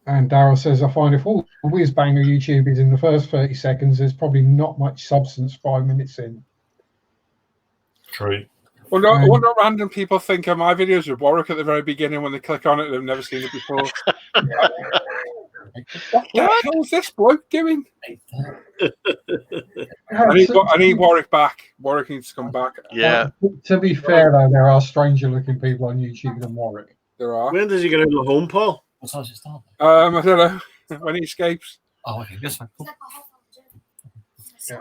And Daryl says, I find if all the whiz banger YouTube is in the first 30 seconds, there's probably not much substance 5 minutes in. True. Well, I wonder what random people think of my videos with Warwick at the very beginning when they click on it. They've never seen it before. What the hell is this bloke doing? I need Warwick back. Warwick needs to come back. Yeah. To be fair, though, there are stranger-looking people on YouTube than Warwick. There are. When does he get out of the home, Paul? What size is that? I don't know. When he escapes. Oh, okay. This one.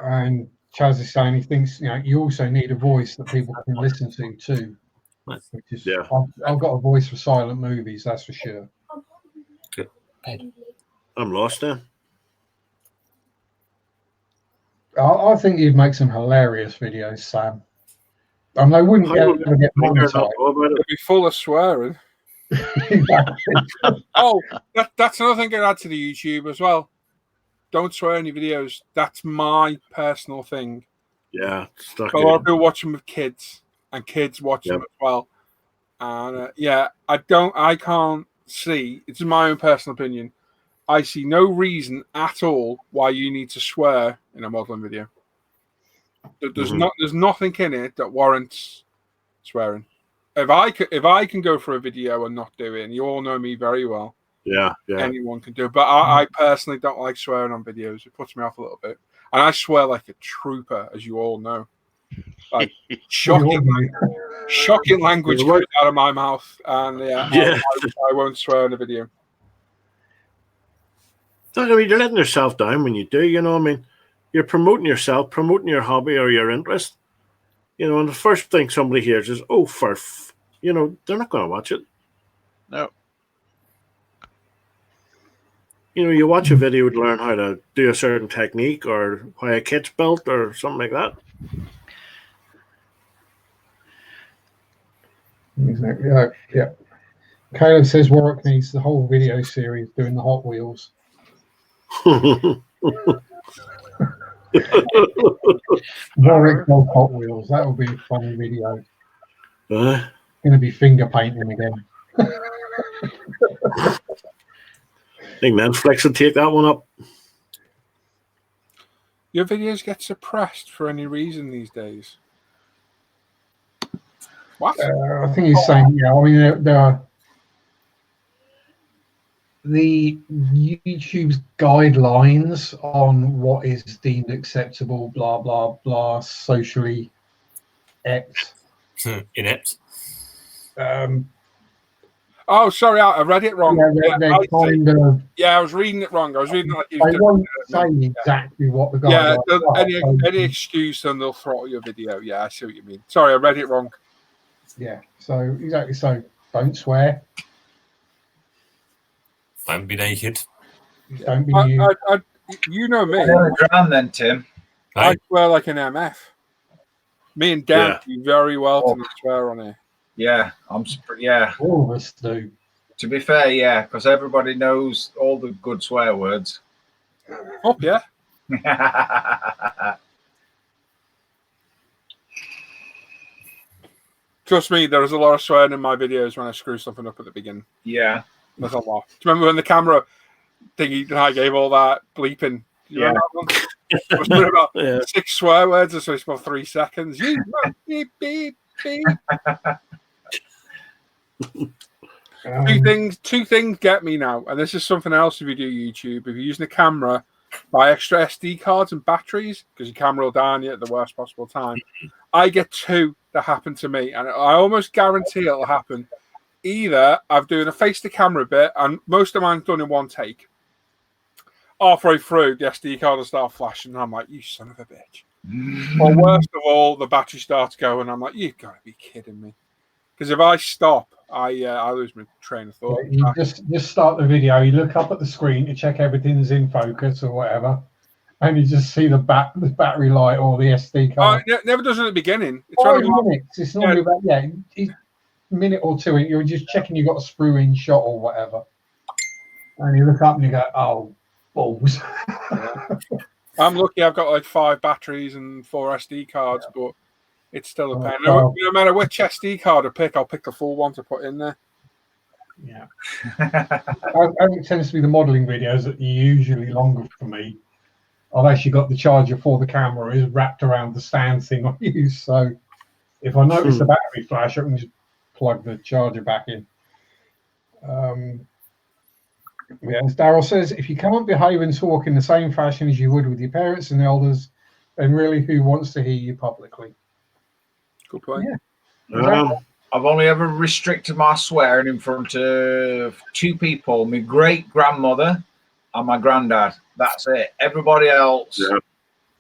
And Chaz is saying he thinks you also need a voice that people can listen to too. Which is, Yeah. I've got a voice for silent movies, that's for sure. Good. I'm lost now. I think you'd make some hilarious videos, Sam. And they wouldn't ever get monetized. It'd be full of swearing. Oh, that's another thing I'd add to the YouTube as well. Don't swear in your videos. That's my personal thing. Yeah. A lot of people watch them with kids, and kids watch them as well. And I can't see. It's my own personal opinion. I see no reason at all why you need to swear in a modeling video. There's nothing in it that warrants swearing. If I can go for a video and not do it, and you all know me very well, anyone can do it. But I personally don't like swearing on videos. It puts me off a little bit, and I swear like a trooper, as you all know. Like shocking language comes out of my mouth, and I won't swear in a video. I mean, you're letting yourself down when you do. You know, I mean, you're promoting yourself, promoting your hobby or your interest. You know, and the first thing somebody hears is, "Oh, furf." You know, they're not going to watch it. No. You know, you watch a video to learn how to do a certain technique or how a kit's built or something like that. Exactly. Yeah. Caleb says Warwick needs the whole video series doing the Hot Wheels. Warwick does Hot Wheels. That would be a funny video. Going to be finger painting again. I think Netflix will take that one up. Your videos get suppressed for any reason these days. What? I think he's saying, I mean, there are the YouTube's guidelines on what is deemed acceptable, blah, blah, blah, socially inept. Oh, sorry, I read it wrong. I was reading it wrong. I was reading like they won't say exactly what the guidelines are. Any excuse and they'll throttle your video. Yeah, I see what you mean. Sorry, I read it wrong. Yeah, so exactly. So don't swear. Don't be naked. Don't be nude. You know me. Ground then, Tim. I swear like an MF. Me and Dan do very well to swear on here. Yeah, All of us do. To be fair, yeah, because everybody knows all the good swear words. Oh, yeah. Trust me, there is a lot of swearing in my videos when I screw something up at the beginning. Yeah. There's a lot. Do you remember when the camera thingy I gave all that bleeping? You remember that one? It was about 6 swear words or so. It's about 3 seconds. You beep, beep, beep. Two things get me now, and this is something else if you do YouTube. If you're using a camera, buy extra SD cards and batteries because your camera will die on you at the worst possible time. I get 2 that happen to me, and I almost guarantee it'll happen. Either I'm doing a face to camera bit, and most of mine's done in one take. Halfway through, the SD card will start flashing, and I'm like, "You son of a bitch!" Or worst of all, the battery starts going. I'm like, "You've got to be kidding me!" Because if I stop, I lose my train of thought. You just start the video. You look up at the screen to check everything's in focus or whatever, and you just see the battery light or the SD card. It never does at the beginning. It's 5 minutes. It's normally about a minute or 2. You're just checking you got a screw-in shot or whatever, and you look up and you go, "Oh, balls." I'm lucky. I've got like 5 batteries and 4 SD cards, but it's still a pain. No matter which SD card I pick, I'll pick the full one to put in there. Yeah. It tends to be the modelling videos that are usually longer for me. I've actually got the charger for the camera is wrapped around the stand thing I use. So if I notice the battery flash, I can just plug the charger back in. As Daryl says, if you can't behave and talk in the same fashion as you would with your parents and elders, then really who wants to hear you publicly? Good point. Yeah. Exactly. I've only ever restricted my swearing in front of two people, my great grandmother and my granddad. That's it. Everybody else,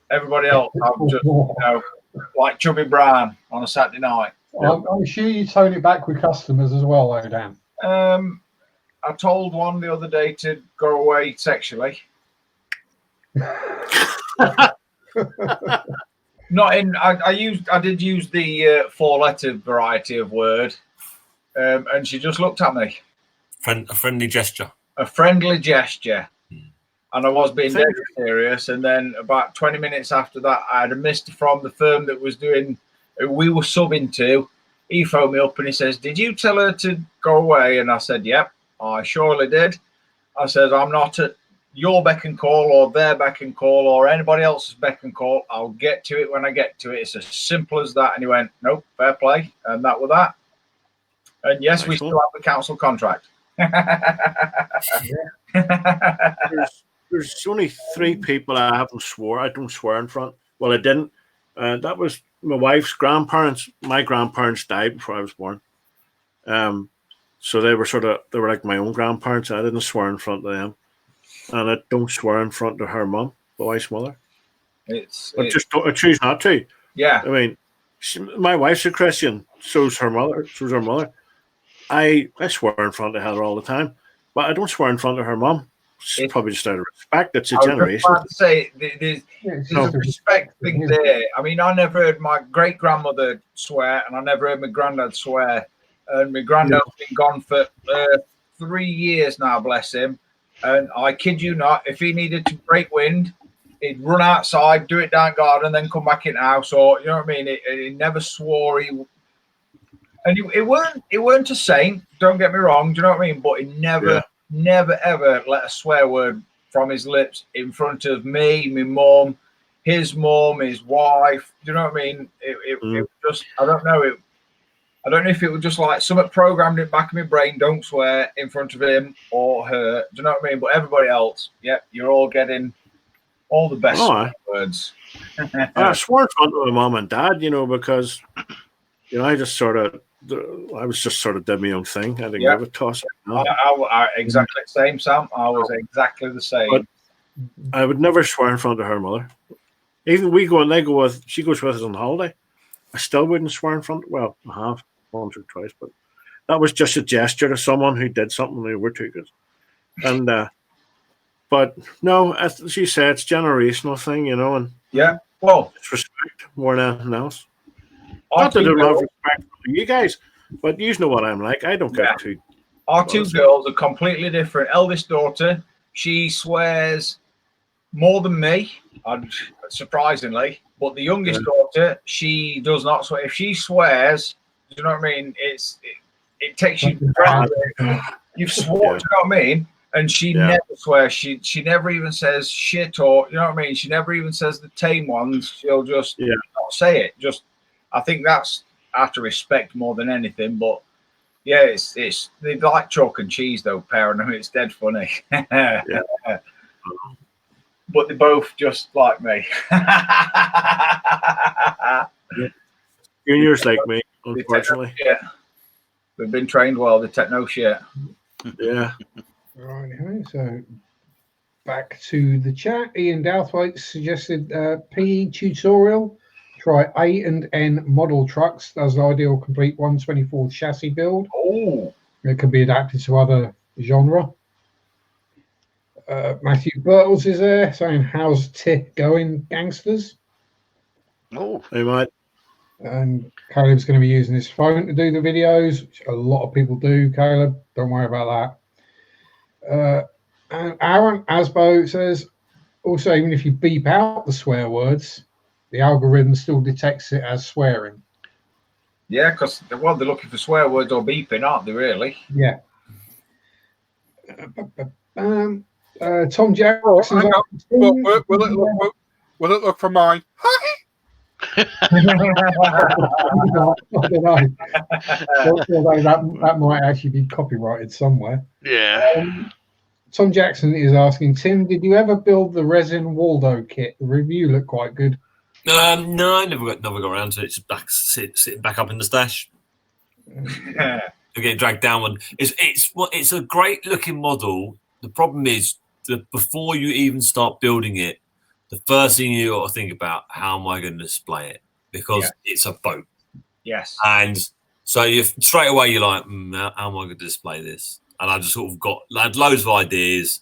I'm just, like Chubby Brown on a Saturday night. I'm sure you tone it back with customers as well, though, Dan. I told one the other day to go away sexually. Not in. I did use the 4-letter variety of word, and she just looked at me. A friendly gesture. A friendly gesture, and I was being dead serious. And then about 20 minutes after that, I had a mister from the firm that was doing. We were subbing to. He phoned me up and he says, "Did you tell her to go away?" And I said, "Yep, I surely did." I said, "I'm not at your beck and call or their beck and call or anybody else's beck and call. I'll get to it when I get to it. It's as simple as that." And he went, "Nope, fair play." And that was that. And yes, we still have the council contract. There's only 3 people I haven't swore. I don't swear in front. Well, I didn't. That was my wife's grandparents. My grandparents died before I was born. So they were like my own grandparents. I didn't swear in front of them. And I don't swear in front of her mum, my wife's mother. I choose not to. Yeah. I mean, my wife's a Christian. So's her mother. I swear in front of her all the time, but I don't swear in front of her mum. It's probably just out of respect. It's a generation. I was say there's a respect thing there. I mean, I never heard my great grandmother swear, and I never heard my granddad swear. And my granddad's been gone for 3 years now, bless him. And I kid you not, if he needed to break wind, he'd run outside, do it down garden, then come back in the house. Or, you know what I mean? He never swore. It weren't a saint, don't get me wrong, do you know what I mean? But he never, ever let a swear word from his lips in front of me, my mum, his wife. Do you know what I mean? It was just, I don't know. I don't know if it was just like something programmed in the back of my brain, don't swear in front of him or her. Do you know what I mean? But everybody else, you're all getting all the best words. I swore in front of my mum and dad, because, I was just sort of did my own thing. I didn't give a toss. I exactly the same, Sam. I was exactly the same. But I would never swear in front of her mother. Even she goes with us on holiday. I still wouldn't swear in front. Well, I have once or twice, but that was just a gesture to someone who did something they were too good. And but no, as she said, it's a generational thing, and it's respect more than anything else. Not that I don't have respect for you guys, but you know what I'm like. I don't get too. Our 2 girls are completely different. Eldest daughter, she swears more than me, surprisingly. But the youngest daughter, she does not swear. If she swears, do you know what I mean? It takes you. You've sworn, do you know what I mean? And she never swears. She never even says shit or, you know what I mean? She never even says the tame ones. She'll just not say it. I think that's out of respect more than anything. But it's they like chalk and cheese though, pairing them. It's dead funny. But they're both just like me. Junior's like me, unfortunately. They've been trained well. They take no shit. Yeah. Right. So back to the chat. Ian Douthwaite suggested PE tutorial. Try A and N model trucks. That's the ideal complete 124 chassis build. Oh, it can be adapted to other genre. Matthew Birtles is there saying, "How's Tick going, gangsters?" Oh, hey mate. And Caleb's going to be using his phone to do the videos, which a lot of people do. Caleb, don't worry about that. And Aaron Asbo says, also, even if you beep out the swear words, the algorithm still detects it as swearing. Yeah, because they're looking for swear words or beeping, aren't they? Really? Yeah. Tom Jackson. Will it look for mine? I don't know. Although that might actually be copyrighted somewhere. Yeah. Tom Jackson is asking, Tim, did you ever build the resin Waldo kit? The review looked quite good. No, I never got around to it. It's back sitting back up in the stash. Getting dragged down. It's a great looking model. The problem is that before you even start building it, the first thing you got to think about, how am I going to display it? Because it's a boat. Yes. And so you straight away you're like, how am I going to display this? And I just sort of had loads of ideas,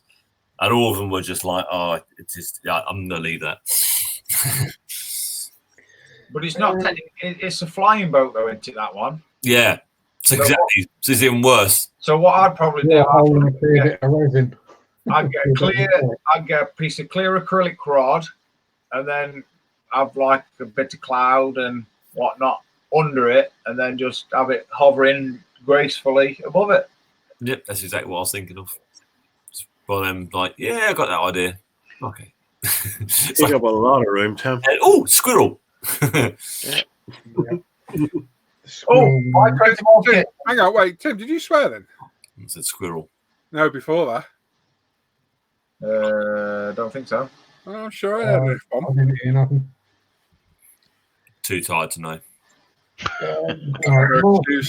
and all of them were just like, I'm going to leave that. But it's not technically, it's a flying boat though, isn't it, that one? Yeah. So exactly. So it's even worse. So what I'd probably do, I'd get a piece of clear acrylic rod, and then have like a bit of cloud and whatnot under it, and then just have it hovering gracefully above it. Yep, that's exactly what I was thinking of. Well, I'm like, I got that idea. Okay. Take up a lot of room, Tim. Oh, squirrel. Hang on, wait, Tim, did you swear then? I said squirrel. No, before that. Don't think so. I'm sure I had I didn't hear nothing. Too tired to know.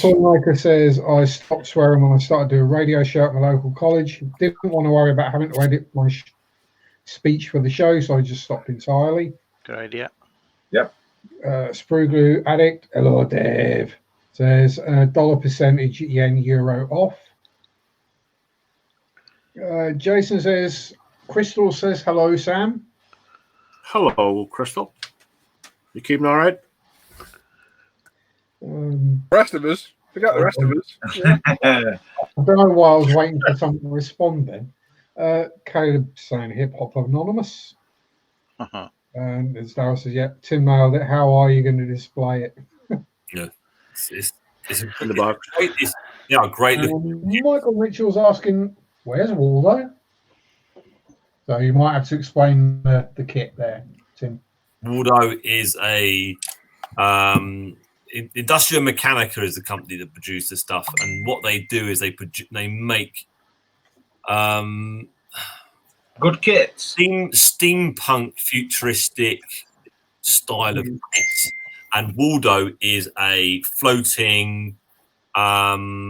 Maker says, I stopped swearing when I started doing a radio show at my local college. Didn't want to worry about having to edit my speech for the show, so I just stopped entirely. Good idea. Yep. Sprue Glue Addict, hello Dave, says dollar percentage yen euro off. Jason says, Crystal says, hello Sam. Hello, Crystal. You keeping all right? the rest of us. Forget the rest of us. Yeah. I don't know why I was waiting for someone to respond then. Caleb saying hip hop anonymous. And as Darryl says, yeah, Tim nailed it. How are you going to display it? Yeah. It's in the box. It's, great. Michael Mitchell's asking, where's Waldo? So you might have to explain the kit there, Tim. Waldo is a Industrial Mechanica is the company that produces the stuff, and what they do is they make good kits, steampunk futuristic style of kits. And Waldo is a floating trawler.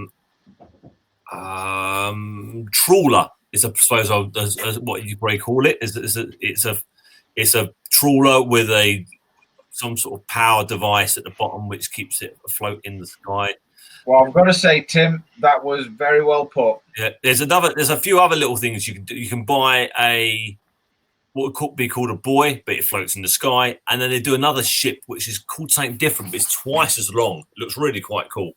It's I suppose as what you probably call it. It's a trawler with some sort of power device at the bottom which keeps it afloat in the sky. Well, I've got to say, Tim, that was very well put. Yeah, there's a few other little things you can do. You can buy what would be called a buoy, but it floats in the sky, and then they do another ship which is called something different, but it's twice as long. It looks really quite cool.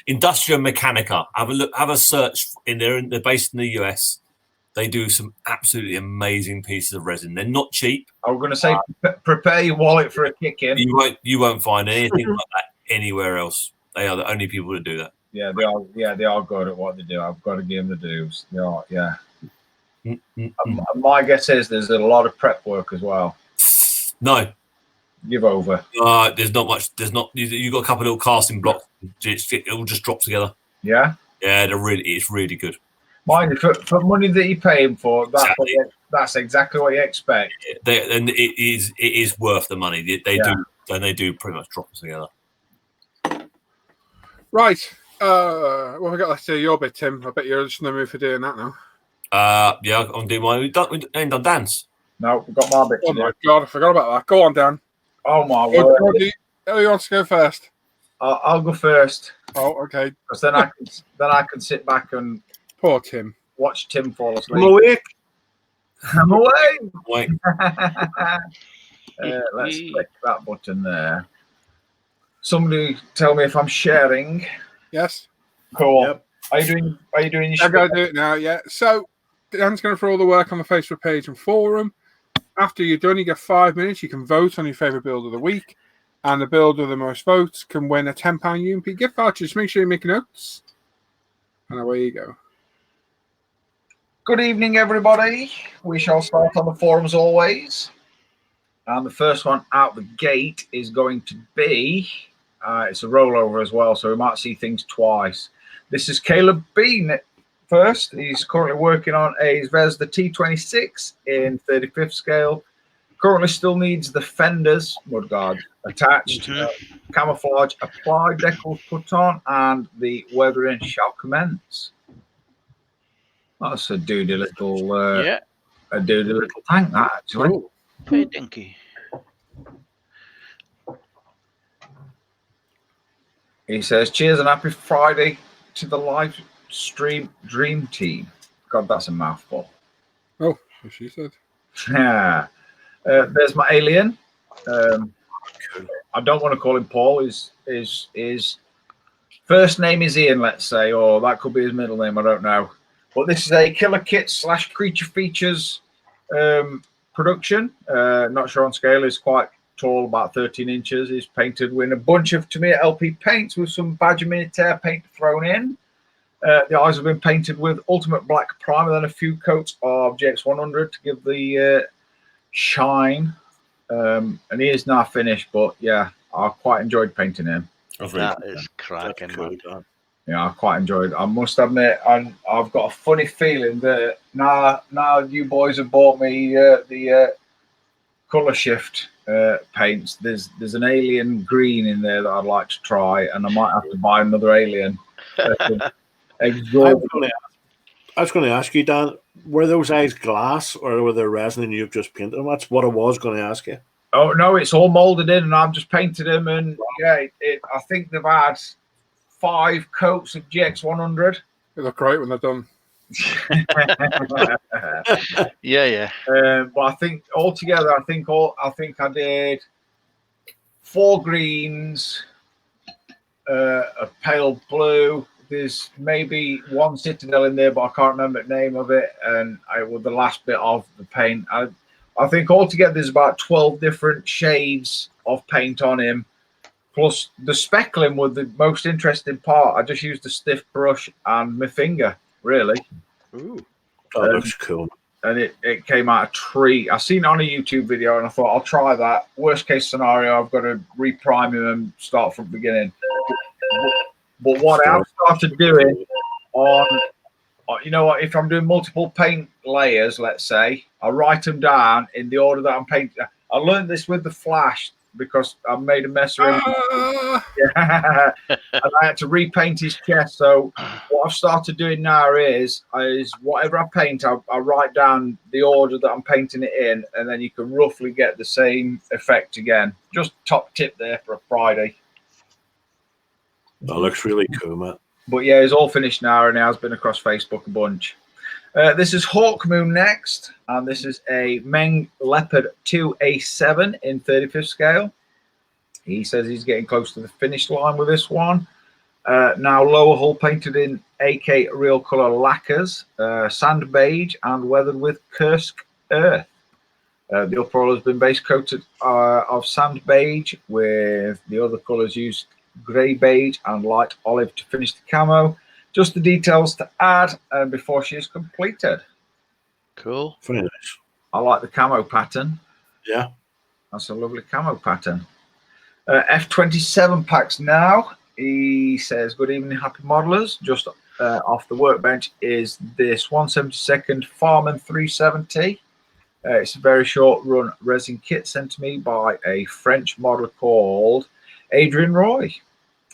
Industrial Mechanica. Have a search in there. They're based in the US. They do some absolutely amazing pieces of resin. They're not cheap. I was going to say, prepare your wallet for a kick in. You won't find anything like that anywhere else. They are the only people that do that. Yeah, they are. Yeah, they are good at what they do. I've got to give them the dues. They are. Yeah. My guess is there's a lot of prep work as well. No. Give over. There's not much. There's not. You've got a couple of little casting blocks. It all just drops together. Yeah. Yeah, it's really good. Mind you, for money that you pay them for, that's exactly what you expect. And it is worth the money. They do pretty much drop together. Right. Well, we got let's do your bit, Tim. I bet you're just in the mood for doing that now. Yeah, I'm doing mine. We ain't done dance. No, we've got my bit. Oh my God, I forgot about that. Go on, Dan. Oh my word. Who wants to go first? I'll go first. Oh, okay. Because then I can sit back and poor Tim. Watch Tim fall asleep. I'm awake. I'm awake. Wait. Let's click that button there. Somebody tell me if I'm sharing. Yes. Cool. Yep. Are you doing your I'm going to do it now, yeah. So Dan's going through all the work on the Facebook page and forum. After you're done, you get 5 minutes. You can vote on your favourite build of the week. And the build with the most votes can win a £10 UMP gift voucher. Just make sure you make notes. And away you go. Good evening, everybody. We shall start on the forums always. And the first one out the gate is going to be, it's a rollover as well, so we might see things twice. This is Caleb B first. He's currently working on a Zvezda T26 in 35th scale. Currently still needs the fenders, mudguards, attached, camouflage applied, decals put on, and the weathering shall commence. That's a doody little, a doody little tank, that actually. Cool. Very dinky. He says, "Cheers and happy Friday to the live stream dream team." God, that's a mouthful. Oh, so she said. Yeah. There's my alien. I don't want to call him Paul. His first name is Ian, let's say, or that could be his middle name. I don't know. But this is a killer kit / creature features production. Not sure on scale. He's quite tall, about 13 inches. He's painted with a bunch of Tamiya LP paints with some Badger Militaire paint thrown in. The eyes have been painted with Ultimate Black Primer, then a few coats of GX100 to give the shine. And he is now finished, but yeah, I quite enjoyed painting him. That is cracking, man. Yeah, I quite enjoyed it. I must admit, I've got a funny feeling that now you boys have bought me the colour shift paints. There's an alien green in there that I'd like to try, and I might have to buy another alien. I was going to ask you, Dan, were those eyes glass or were they resin and you've just painted them? That's what I was going to ask you. Oh no, it's all molded in, and I've just painted them. And yeah, I think they've had 5 coats of GX100. They look great when they're done. Yeah. But I think altogether, I think I did 4 greens, a pale blue. There's maybe 1 Citadel in there, but I can't remember the name of it. And I was the last bit of the paint. I think altogether there's about 12 different shades of paint on him. Plus the speckling was the most interesting part. I just used a stiff brush and my finger, really. Ooh. That looks cool. And it came out a treat. I seen it on a YouTube video and I thought, I'll try that. Worst case scenario, I've got to reprime him and start from the beginning. But what I've started doing on, you know what, if I'm doing multiple paint layers, let's say, I write them down in the order that I'm painting. I learned this with the Flash because I made a mess of him. Yeah. And I had to repaint his chest. So what I've started doing now is whatever I paint, I write down the order that I'm painting it in, and then you can roughly get the same effect again. Just top tip there for a Friday. That looks really cool, Matt. But yeah, it's all finished now, and it has been across Facebook a bunch. This is Hawk Moon next, and this is a Meng Leopard 2A7 in 35th scale. He says he's getting close to the finish line with this one. Now lower hull painted in AK Real Color lacquers, sand beige, and weathered with Kursk earth. The upper hull has been base coated of sand beige, with the other colors used grey beige and light olive to finish the camo. Just the details to add before she is completed. Cool. Very nice. I like the camo pattern. Yeah. That's a lovely camo pattern. F27 packs now. He says, good evening, happy modelers. Just off the workbench is this 1/72 Farman 370. It's a very short run resin kit sent to me by a French modeler called Adrian Roy.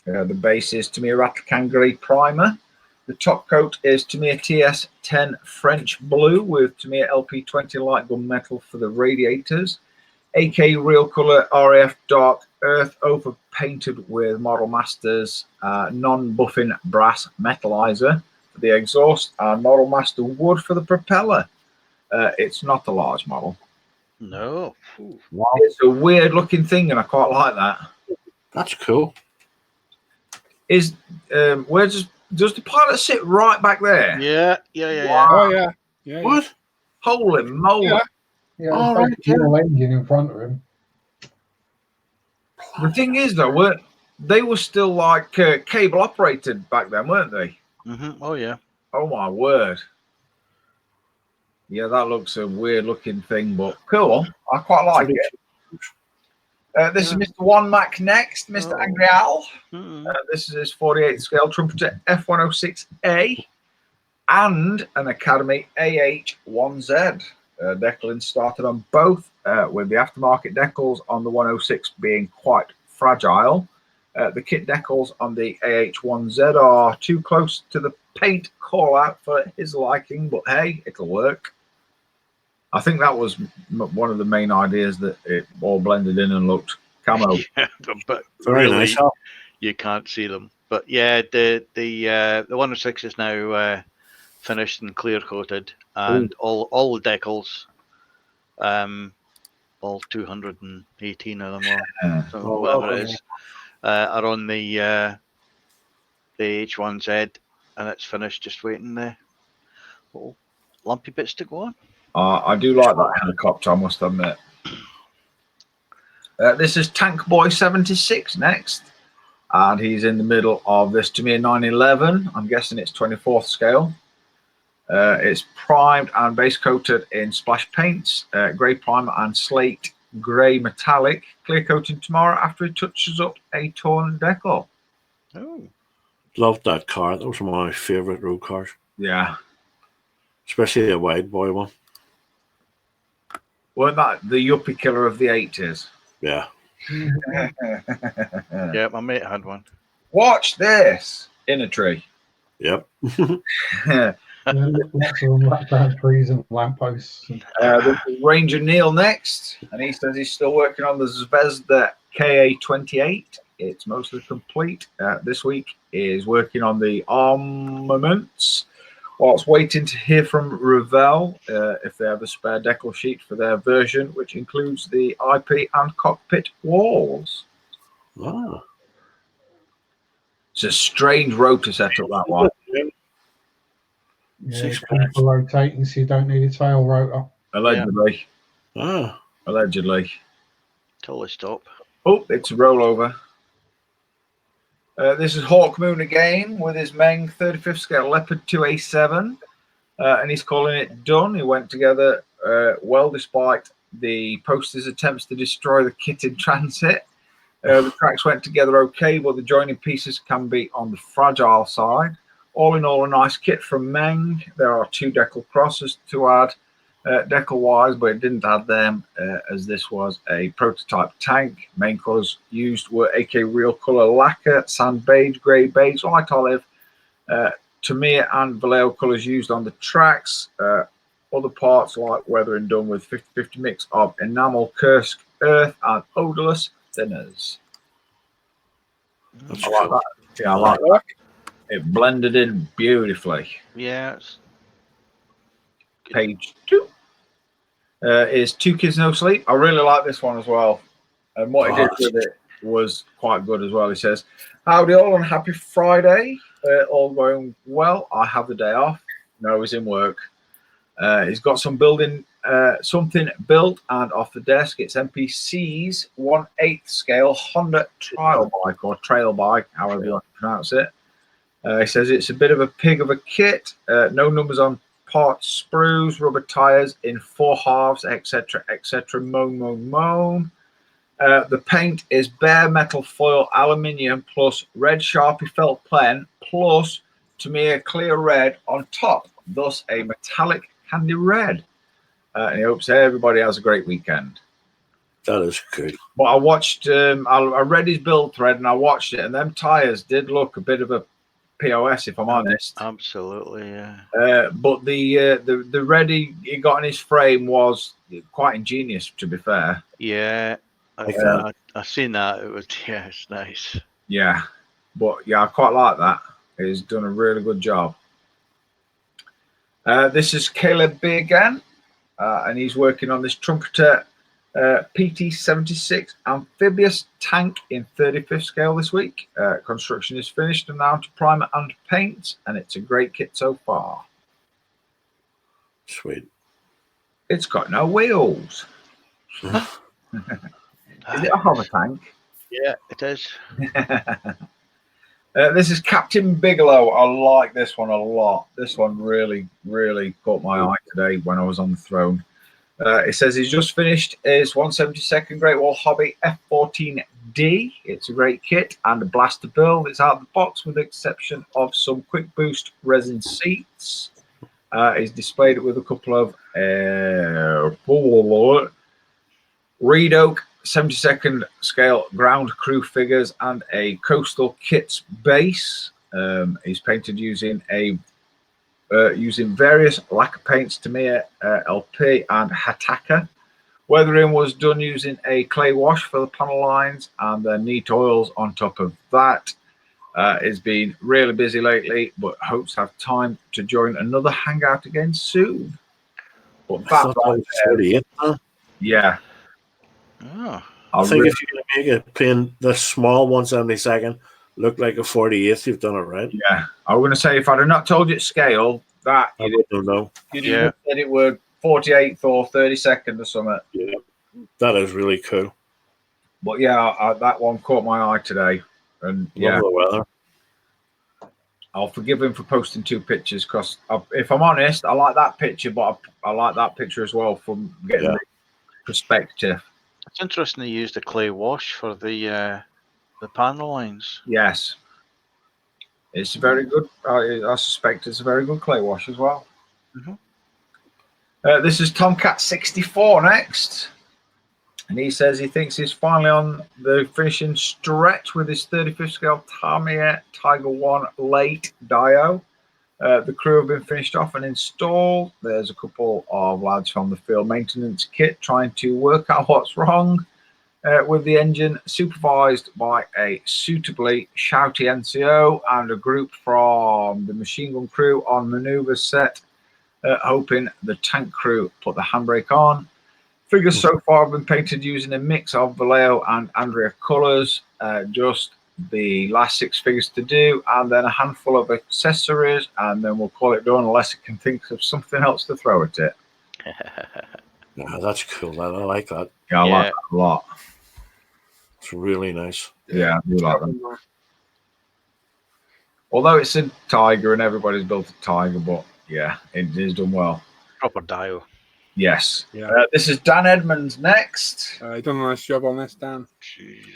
The base is Tamiya Ratlecan Grey Primer. The top coat is Tamiya TS10 French Blue with Tamiya LP20 light gunmetal for the radiators. AK Real Color RAF Dark Earth over painted with Model Masters non-buffing brass metalizer for the exhaust, and Model Master wood for the propeller. It's not a large model. No. Wow. It's a weird looking thing, and I quite like that. That's cool. Is where does the pilot sit right back there? Yeah. Wow. Oh yeah. What? Holy moly! Yeah, All there's right, a dual engine in front of him. The thing is, though, they were still like cable operated back then, weren't they? Mm-hmm. Oh yeah. Oh my word! Yeah, that looks a weird looking thing, but cool. I quite like it. This is Mr. One Mac next, Mr. Angrial. This is his 48th scale trumpeter F106A. and an Academy AH1Z. Decals started on both, with the aftermarket decals on the 106 being quite fragile. The kit decals on the AH1Z are too close to the paint call out for his liking, but hey, it'll work. I think that was one of the main ideas, that it all blended in and looked camo. But Very really, nice. you can't see them. But yeah, the 106 is now finished and clear coated, and all the decals, all 218 of them, or so Oh, whatever well it is, are on the H1Z, and it's finished. Just waiting the little lumpy bits to go on. I do like that helicopter, I must admit. This is Tank Boy 76 next, and he's in the middle of this Tamiya 911. I'm guessing it's 24th scale. It's primed and base coated in splash paints, grey primer and slate grey metallic. Clear coating tomorrow after he touches up a torn decal. Oh, Loved that car. That was one of my favourite road cars, Yeah. especially a wide boy one. Weren't that the yuppie killer of the 80s? Yeah. yeah, my mate had one. Watch this in a tree. Yep. Lots of black trees and lampposts. This is Ranger Neil next, and he says he's still working on the Zvezda KA-28. It's mostly complete. This week is working on the armaments, whilst waiting to hear from Revell if they have a spare decal sheet for their version, which includes the IP and cockpit walls. Wow. It's a strange rotor setup, that one. Yeah, it's good for rotating, so you don't need a tail rotor. Allegedly. Ah. Allegedly. Totally stop. Oh, it's a rollover. This is Hawk Moon again with his Meng 35th scale Leopard 2A7, and he's calling it done. He went together well despite the poster's attempts to destroy the kit in transit. The tracks went together okay, but the joining pieces can be on the fragile side. All in all, a nice kit from Meng. There are 2 decal crosses to add decal wise, but it didn't add them as this was a prototype tank. Main colours used were AK Real Colour Lacquer, Sand Beige, Grey Beige, Light Olive, Tamiya and Vallejo colours used on the tracks. Other parts like Weather and done with 50-50 mix of enamel, Kursk, earth and odorless thinners. That's I like cool. that. Yeah, I like that. It blended in beautifully. Yeah. It's Page 2 is 2 Kids No Sleep. I really like this one as well. And what he did with it was quite good as well. He says, howdy all and happy Friday. All going well. I have the day off. No, he's in work. He's got some something built and off the desk. It's MPC's 1/8 scale Honda trial bike or trail bike, however you want to pronounce it. He says it's a bit of a pig of a kit. No numbers on parts, sprues, rubber tires in 4 halves, etc., etc. Moan. The paint is bare metal foil aluminium plus red Sharpie felt pen plus Tamiya clear red on top, thus a metallic candy red. And he hopes everybody has a great weekend. That is good. But I watched, I read his build thread and I watched it, and them tires did look a bit of a POS, if I'm honest. absolutely, yeah. But the red he got in his frame was quite ingenious, to be fair. Yeah, I seen that. It was, yeah, it's nice. Yeah, but yeah, I quite like that. He's done a really good job. This is Caleb B again, and he's working on this Trumpeter PT-76 amphibious tank in 35th scale this week. Construction is finished and now to primer and paint, and it's a great kit so far. Sweet. It's got no wheels. Is it a hover tank? Yeah, it is. This is Captain Bigelow. I like this one a lot. This one really, really caught my eye today when I was on the throne. It says he's just finished his 172nd Great Wall Hobby F14D. It's a great kit and a blast to build. It's out of the box with the exception of some quick boost resin seats. He's displayed it with a couple of Reed Oak 72nd scale ground crew figures and a Coastal Kits base. He's painted using various lacquer paints, Tamiya LP and Hataka. Weathering was done using a clay wash for the panel lines and the neat oils on top of that. It's been really busy lately, but hopes have time to join another hangout again soon. But that right there, yeah. Oh. I think if you're going to make it playing the small 172nd look like a 48th, you've done it right. Yeah, I was going to say, if I'd have not told you scale, that I wouldn't know. You'd have said it were 48th or 32nd or something. Yeah, that is really cool. But yeah, that one caught my eye today. And yeah, love the weather. I'll forgive him for posting 2 pictures because, if I'm honest, I like that picture, but I like that picture as well from getting the perspective. It's interesting they used a clay wash for the panel lines. Yes, it's very good. I suspect it's a very good clay wash as well. Mm-hmm. This is Tomcat 64 next. And he says he thinks he's finally on the finishing stretch with his 35th scale Tamiya Tiger 1 late Dio. The crew have been finished off and installed. There's a couple of lads from the field maintenance kit trying to work out what's wrong with the engine, supervised by a suitably shouty NCO and a group from the machine gun crew on manoeuvre set, hoping the tank crew put the handbrake on. Figures so far have been painted using a mix of Vallejo and Andrea colours, just the last 6 figures to do, and then a handful of accessories, and then we'll call it done unless it can think of something else to throw at it. Yeah, that's cool. I like that. Yeah, I like that a lot. It's really nice. Yeah, I do like that. Although it's a Tiger and everybody's built a Tiger, but yeah, it is done well. Proper Dio. Yes. Yeah. This is Dan Edmonds next. You've done a nice job on this, Dan.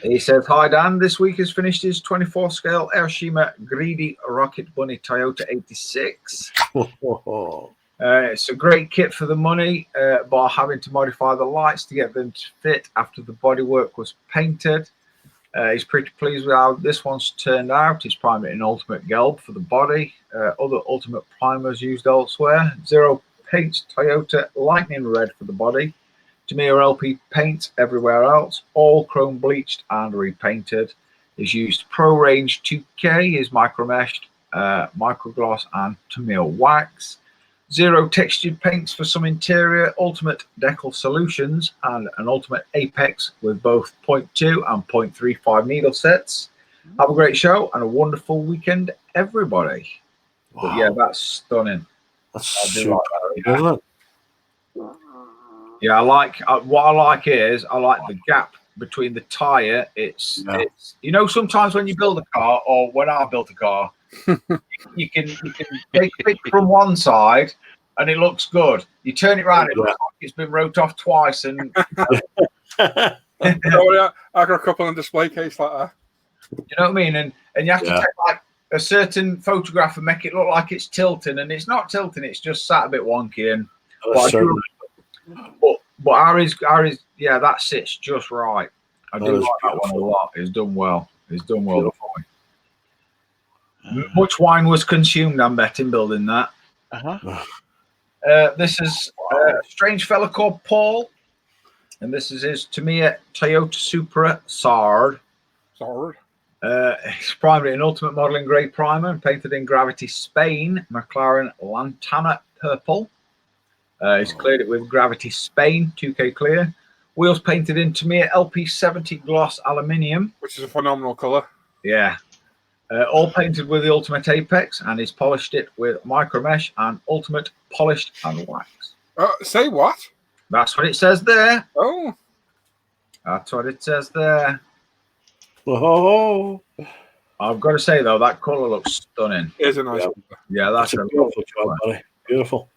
He says, "Hi Dan, this week has finished his 24 scale Airshima Greedy Rocket Bunny Toyota 86. It's a great kit for the money, by having to modify the lights to get them to fit after the bodywork was painted. He's pretty pleased with how this one's turned out. He's primed it in Ultimate Gelb for the body. Other Ultimate primers used elsewhere. Zero paint Toyota Lightning Red for the body. Tamiya LP paint everywhere else. All chrome bleached and repainted. He's used Pro Range 2K. Is micromeshed, microgloss and Tamiya wax. Zero textured paints for some interior, Ultimate Decal Solutions, and an Ultimate Apex with both 0.2 and 0.35 needle sets. Have a great show and a wonderful weekend, everybody." Wow. But yeah, that's stunning. That's super, like that, isn't it? Yeah, I like what I like is I like the gap between the tire. It's sometimes when you build a car, or when I built a car, you can take a picture from one side and it looks good. You turn it around, it looks like it's been wrote off twice. And I got a couple on display case like that. You know what I mean? And you have to take like a certain photograph and make it look like it's tilting, and it's not tilting, it's just sat a bit wonky. And but ours yeah, that sits just right. I do like that one a lot. It's done well. It's done well for me. Much wine was consumed, I'm betting, building that. This is a strange fella called Paul, and this is his Tamiya Toyota Supra Sard. He's primed in Ultimate Modeling Grey Primer and painted in Gravity Spain McLaren Lantana Purple. He's cleared it with Gravity Spain 2K Clear. Wheels painted in Tamiya LP70 Gloss Aluminium, which is a phenomenal colour. Yeah. All painted with the Ultimate Apex, and he's polished it with Micromesh and Ultimate Polished and Wax. Say what? That's what it says there. Oh. That's what it says there. Oh. I've got to say, though, that colour looks stunning. It is a nice colour. Yeah, that's a beautiful job, buddy. Beautiful.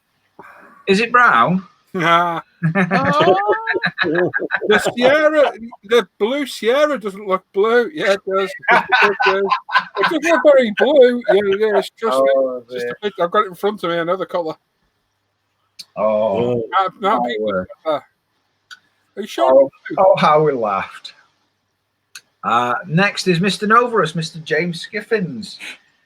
Is it brown? The blue Sierra doesn't look blue. Yeah, it does. It doesn't look very blue. Yeah, it is. Just a bit. I've got it in front of me, another colour. Oh, Not my people. word. Are you sure? Oh, how we laughed. Next is Mr. Novarus, Mr. James Skiffins.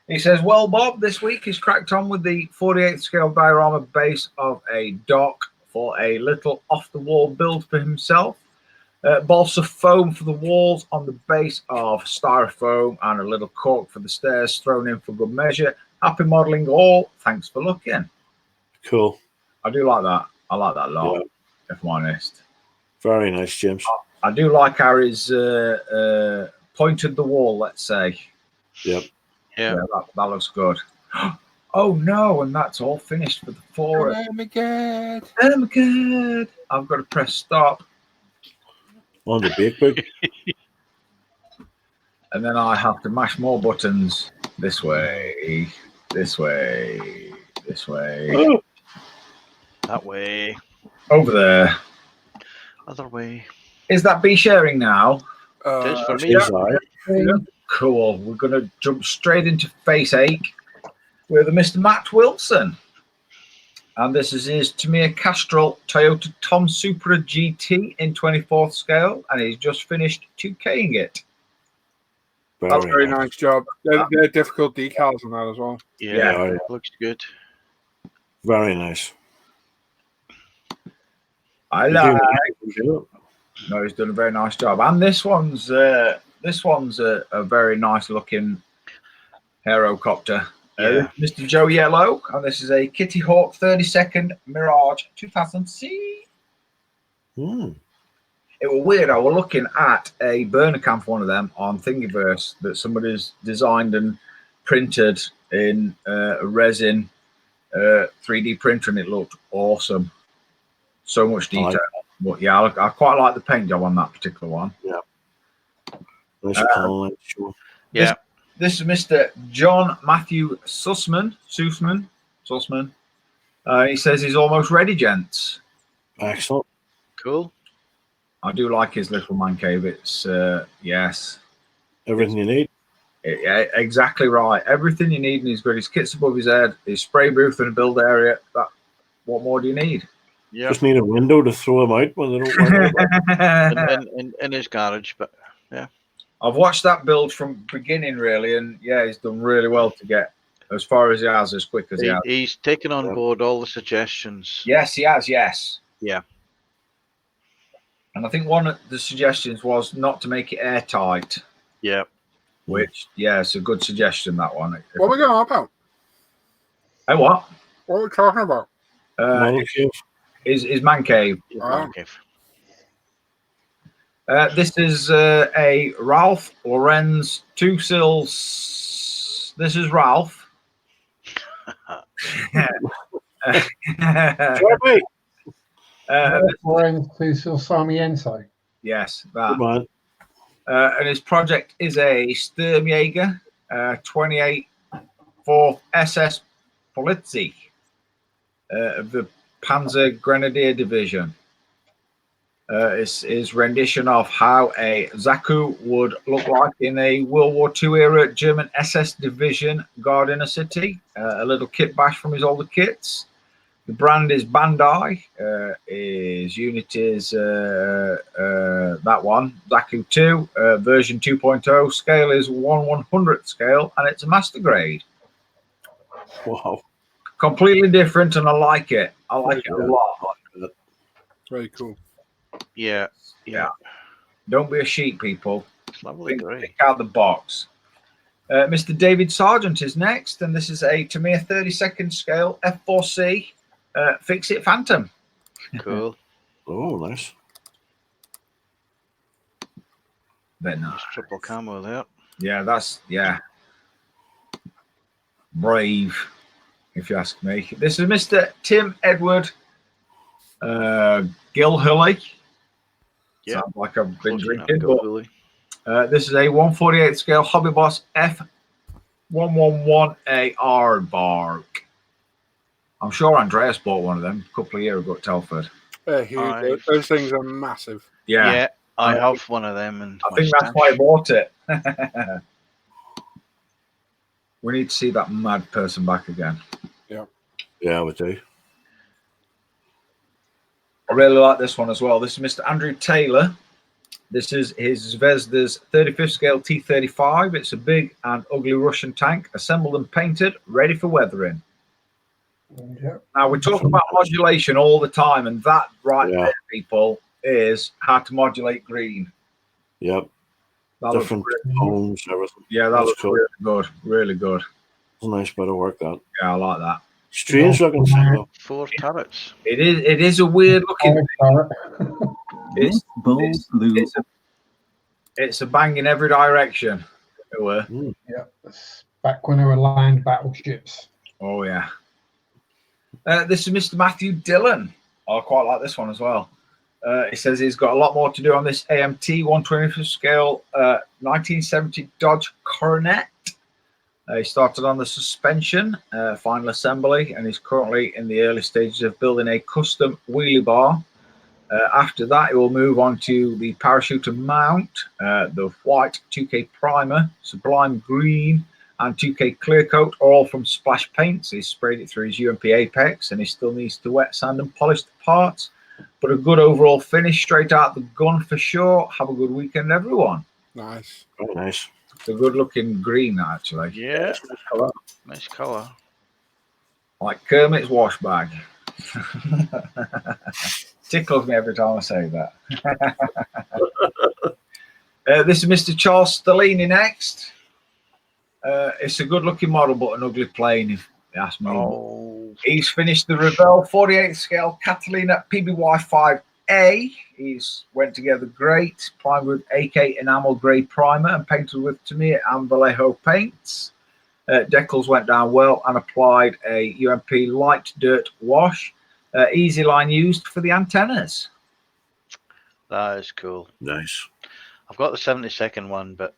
He says, well, Bob, this week he's cracked on with the 48th scale diorama base of a dock for a little off-the-wall build for himself. Balsa foam for the walls on the base of styrofoam and a little cork for the stairs thrown in for good measure. Happy modelling all. Thanks for looking. Cool. I do like that. I like that a lot, Yeah. if I'm honest. Very nice, James. I do like how he's pointed the wall, let's say. Yep. Yeah. That looks good. Oh no, and that's all finished for the forest. Oh my god. Oh my god. I've got to press stop. On the bake book. And then I have to mash more buttons. This way, this way, this way. Oh, That way. Over there. Other way. Is that B sharing now? It is for me. cheers, aye. Cool. We're going to jump straight into Face Ache with Mr. Matt Wilson. And this is his Tamiya Castrol Toyota Tom Supra GT in 24th scale. And he's just finished 2K'ing it. That's a very nice job. They're difficult decals on that as well. Yeah, Yeah. looks good. Very nice. I You like. do it. No, he's done a very nice job. And this one's a very nice looking aerocopter. Yeah. Mr. Joe Yellow, and this is a Kitty Hawk 32nd Mirage 2000C. Hmm. It was weird. I was looking at a burner cam for one of them on Thingiverse that somebody's designed and printed in a resin 3D printer, and it looked awesome. So much detail. But yeah, I quite like the paint job on that particular one. Nice panel, sure. Yeah. This is Mr. John Matthew Sussman. He says he's almost ready, gents. Excellent. Cool. I do like his little man cave. It's yes, Everything you need. yeah, exactly right. Everything you need, and he's got his kits above his head, his spray booth and a build area. What more do you need? Yeah. Just need a window to throw them out when they don't work. in his garage, but yeah. I've watched that build from beginning, really, and yeah, he's done really well to get as far as he has, as quick as he has. He's taken on board all the suggestions. Yes, he has. Yes. Yeah. And I think one of the suggestions was not to make it airtight. Yeah. Which, yeah, it's a good suggestion, that one. What are we going on about? Hey, what? What are we talking about? His man cave. Oh. Okay. This is a Ralph Lorenz 2 sills. This is Ralph. Lorenz to Samiento. Yes, that. Come on. And his project is a Sturmjäger 28 4th SS Polizzi of the Panzer Grenadier Division. It's his rendition of how a Zaku would look like in a World War II era German SS division guarding a city. A little kit bash from his older kits. The brand is Bandai. His unit is that one, Zaku 2, version 2.0. Scale is 1/100th scale, and it's a master grade. Wow. Completely different, and I like it. I like it a lot. Very cool. Yeah. Yeah. Don't be a sheep, people. It's lovely grey. Pick out the box. Mr. David Sargent is next, and this is a Tamiya 32nd scale F4C Fix It Phantom. Cool. Oh, nice. Very nice. Nice triple camo there. Yeah, that's brave, if you ask me. This is Mr. Tim Edward Gilhully. Yeah. Sounds like I've been Close enough, drinking. go, But, Billy. this is a 1/48 scale Hobby Boss F111A Aardvark. I'm sure Andreas bought one of them a couple of years ago at Telford. They're huge. Nice. Those things are massive. Yeah. I have one of them, and I think that's why I bought it. We need to see that mad person back again. Yeah, we do. I really like this one as well. This is Mr. Andrew Taylor. This is his Zvezda's 35th scale T-35. It's a big and ugly Russian tank, assembled and painted, ready for weathering. Yep. Now, we talk about modulation all the time, and that there, people, is how to modulate green. Yep. That Different homes, everything. Yeah, that looks cool. Really good. Really good. It's a nice bit of work, that. Yeah, I like that. Strange looking thing, though. 4 turrets. It is a weird looking thing. It's a bang in every direction. Yeah, that's back when they were land battleships. Oh, yeah. This is Mr. Matthew Dillon. I quite like this one as well. He says he's got a lot more to do on this AMT 125th scale 1970 Dodge Coronet. He started on the suspension, final assembly, and he's currently in the early stages of building a custom wheelie bar. After that, he will move on to the parachute and mount, the white 2K primer, sublime green, and 2K clear coat, all from Splash Paints. He's sprayed it through his UMP Apex, and he still needs to wet sand and polish the parts. But a good overall finish straight out the gun for sure. Have a good weekend, everyone. Nice. Oh, nice. It's a good looking green, actually. Yeah. Nice colour. Like Kermit's wash bag. Tickles me every time I say that. This is Mr. Charles Stellini next. It's a good looking model, but an ugly plane, if you ask me. Oh. He's finished the Revell 48th scale Catalina PBY5A. He's went together great, primed with AK enamel grey primer and painted with Tamiya and Vallejo paints. Decals went down well and applied a UMP light dirt wash. Easy line used for the antennas. That is cool. Nice. I've got the 72nd one, but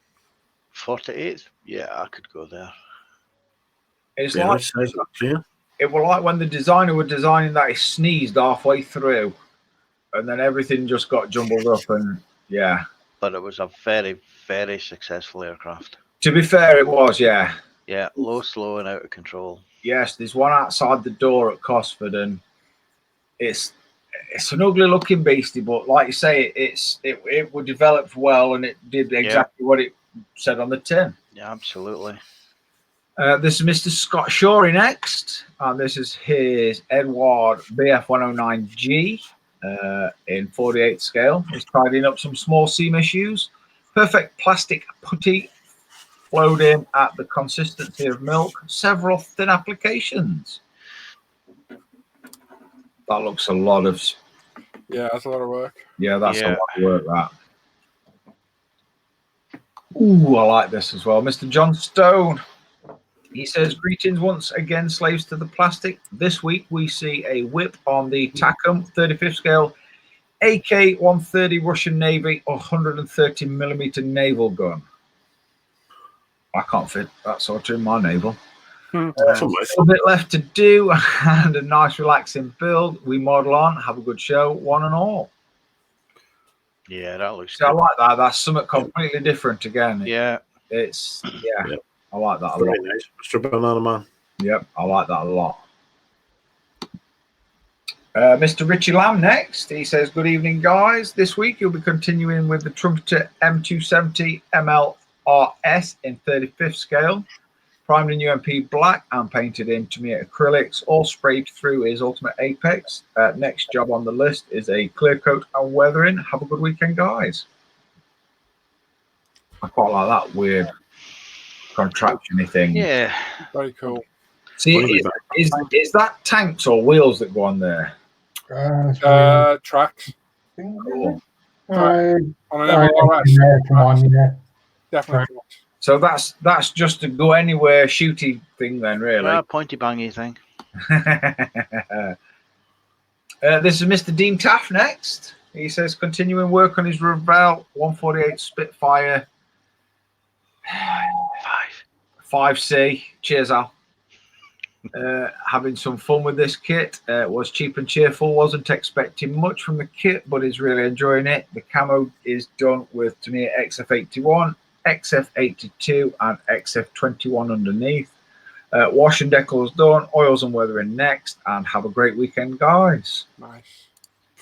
48th? Yeah, I could go there. It's Yeah, like that's nice, actually. it was like when the designer were designing that, he sneezed halfway through, and then everything just got jumbled up. And yeah, But it was a very, very successful aircraft. to be fair, it was. Yeah, Yeah, low, slow, and out of control. yes. There's one outside the door at Cosford, and it's an ugly looking beastie, but like you say, it was developed well, and it did exactly what it said on the tin. Yeah, absolutely. This is Mr. Scott Shorey next, and this is his Edward BF109G in 48 scale. He's tidying up some small seam issues. Perfect plastic putty flowed in at the consistency of milk. Several thin applications. That looks a lot of... Yeah, that's a lot of work. Yeah, that's a lot of work, that. Ooh, I like this as well. Mr. John Stone. He says, greetings once again, slaves to the plastic. This week we see a whip on the Takum 35th scale AK-130 Russian Navy 130mm naval gun. I can't fit that sort in my naval. A bit left to do and a nice relaxing build. We model on. Have a good show, one and all. Yeah, that looks good. I good. like that. That's something completely different again. Yeah. It's, I like that a Very lot. nice. Mr. Banana Man. Yep, I like that a lot. Mr. Richie Lamb next. He says, good evening, guys. This week you'll be continuing with the Trumpeter M270 MLRS in 35th scale. Primed in UMP black and painted in Tamiya acrylics, all sprayed through his Ultimate Apex. Next job on the list is a clear coat and weathering. Have a good weekend, guys. I quite like that weird contraption-y thing. Yeah. Very cool. See, is that tanks or wheels that go on there? Tracks. Cool. On an MLRS. Definitely. So that's just a go anywhere shooty thing then, really. Yeah, pointy bangy thing. This is Mr. Dean Taff next. He says, continuing work on his Revell 148 Spitfire 5C. Cheers, Al. Having some fun with this kit. Was cheap and cheerful. Wasn't expecting much from the kit, but is really enjoying it. The camo is done with Tamiya XF81, XF82, and XF21 underneath. Wash and decals done. Oils and weathering next. And have a great weekend, guys. Nice.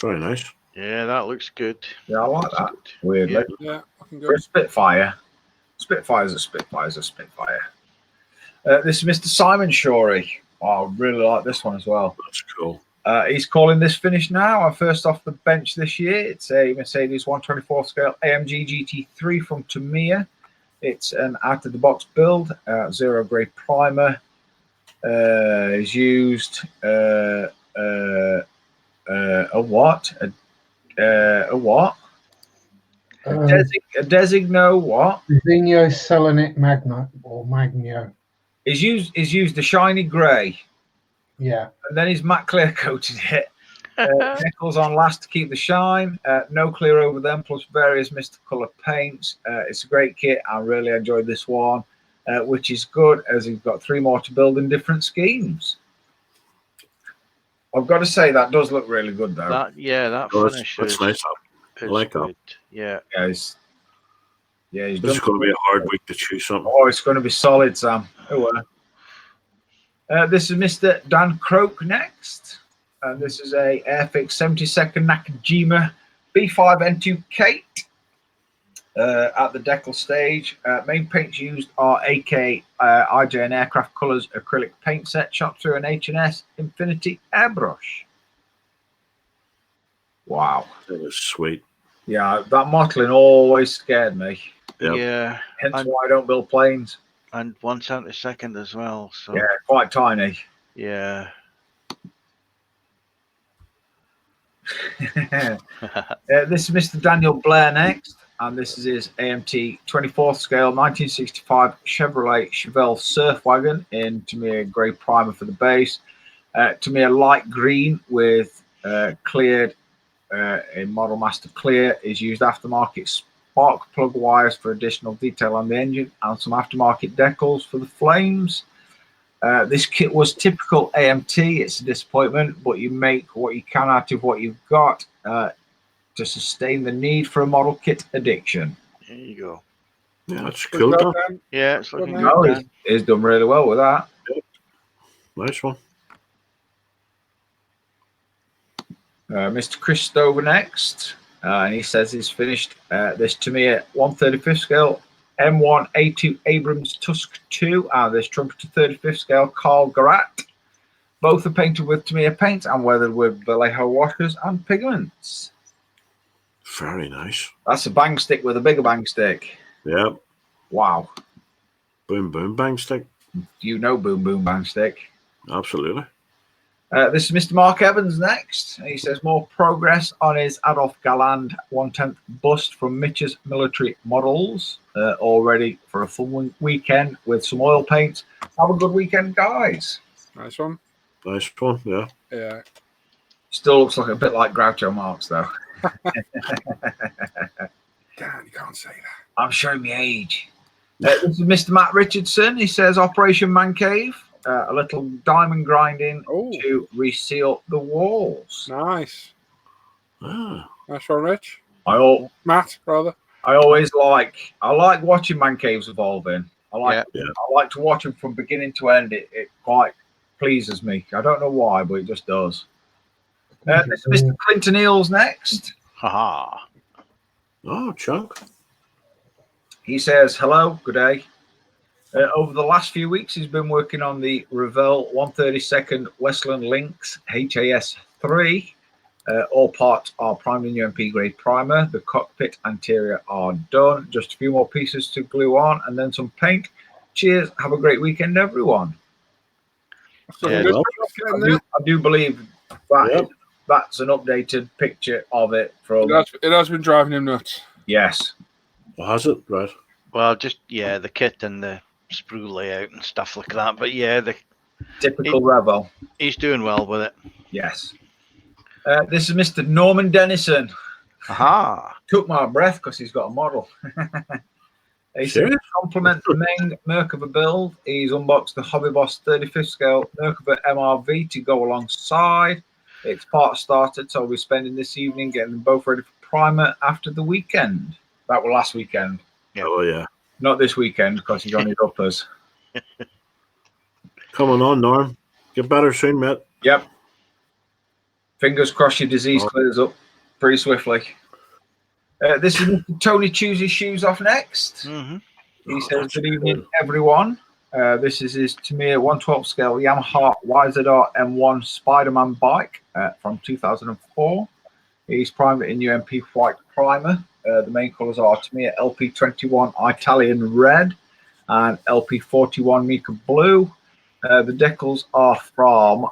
Very nice. Yeah, that looks good. Yeah, I like that. Good. Weirdly. Yeah, looking For a good. Spitfire. Spitfire's a Spitfire. This is Mr. Simon Shorey. Oh, I really like this one as well. That's cool. He's calling this finished now. Our first off the bench this year. It's a Mercedes 124 scale AMG GT3 from Tamiya. It's an out-of-the-box build. Zero grade primer is used. A what? A what? A Designo what? Zinio Selenite Magna or Magno. Is used a shiny grey, Yeah. and then he's matte clear coated it. Nickels on last to keep the shine. No clear over them, plus various Mr. Colour paints. It's a great kit. I really enjoyed this one, which is good as he's got 3 more to build in different schemes. I've got to say that does look really good though. That finish That's is, nice. I like that. good. Yeah. He's This done is going to be a hard week to choose something. Oh, it's going to be solid, Sam. This is Mr. Dan Croak next. And this is a Airfix 72nd Nakajima B5N2 Kate at the decal stage. Main paints used are AK IJ and Aircraft Colours acrylic paint set shot through an H&S Infinity airbrush. Wow. That was sweet. Yeah, that mottling always scared me. Yep. Yeah. Hence why I don't build planes. And 1/72 as well. So Yeah, quite tiny. yeah. This is Mr. Daniel Blair next, and this is his AMT 24th scale 1965 Chevrolet Chevelle Surf Wagon in Tamiya grey primer for the base. Tamiya light green with cleared in Model Master Clear is used aftermarket spark plug wires for additional detail on the engine and some aftermarket decals for the flames. This kit was typical AMT. It's a disappointment, but you make what you can out of what you've got to sustain the need for a model kit addiction. There you go. Yeah, that's cool. Good Though. job, Dan. Yeah, it's looking No, good. Dan. He's done really well with that. Nice one. Mr. Chris Stover next, and he says he's finished this Tamiya 135th scale M1A2 Abrams Tusk 2 and this Trumpeter 35th scale Carl Garat. Both are painted with Tamiya paint and weathered with Vallejo washers and pigments. Very nice. That's a bang stick with a bigger bang stick. Yep. Wow. Boom, boom, bang stick. You know boom, boom, bang stick. Absolutely. This is Mr. Mark Evans next. He says more progress on his Adolf Galland 1/10 bust from Mitch's Military Models. All ready for a fun weekend with some oil paint. Have a good weekend, guys. Nice one. Nice one. Yeah. Yeah. Still looks like a bit like Groucho Marx, though. Dan, you can't say that. I'm showing my age. This is Mr. Matt Richardson. He says Operation Man Cave. A little diamond grinding to reseal the walls. Nice. Ah. Nice one, Rich. Matt, rather. I like watching man caves evolving. I like to watch them from beginning to end. It quite pleases me. I don't know why, but it just does. This is Mr. Clinton Eels next. Haha. Oh, Chunk. He says, hello, good day. Over the last few weeks, he's been working on the Revell 132nd Westland Lynx HAS 3. All parts are primed in UMP grade primer. The cockpit interior are done. Just a few more pieces to glue on and then some paint. Cheers. Have a great weekend, everyone. Yeah, I do believe that's an updated picture of it from. It has been driving him nuts. Yes. Well, has it? Right. Well, just the kit and the sprue layout and stuff like that. But yeah, the typical Revell. He's doing well with it. Yes. This is Mr. Norman Dennison. Aha. Took my breath because he's got a model. He said to compliment the main Merkava build. He's unboxed the Hobby Boss 35th scale Merkava MRV to go alongside. It's part started, so we're spending this evening getting them both ready for primer after the weekend. That was last weekend. Yeah. Oh, yeah. Not this weekend because he's on his uppers. Coming on, Norm. Get better soon, mate. Yep. Fingers crossed your disease clears up pretty swiftly. This is Mr. Tony Choose His Shoes Off next. Mm-hmm. He says, good evening, everyone. This is his Tamiya 112 scale Yamaha YZR M1 Spider-Man bike from 2004. He's primed it in UMP white primer. The main colours are Tamiya LP21 Italian red and LP41 Mica blue. The decals are from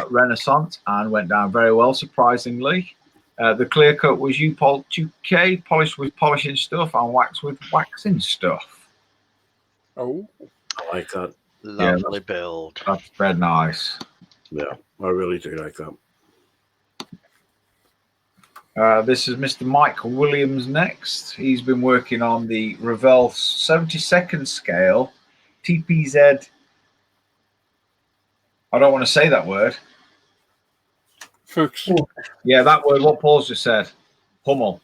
Renaissance and went down very well, surprisingly. The clear coat was U-Pol 2K, polished with polishing stuff and waxed with waxing stuff. Oh, I like that. Lovely build. That's very nice. Yeah, I really do like that. This is Mr. Mike Williams next. He's been working on the Revell 72nd scale TPZ. I don't want to say that word. Fuchs. Yeah, that word, what Paul's just said. Hummel.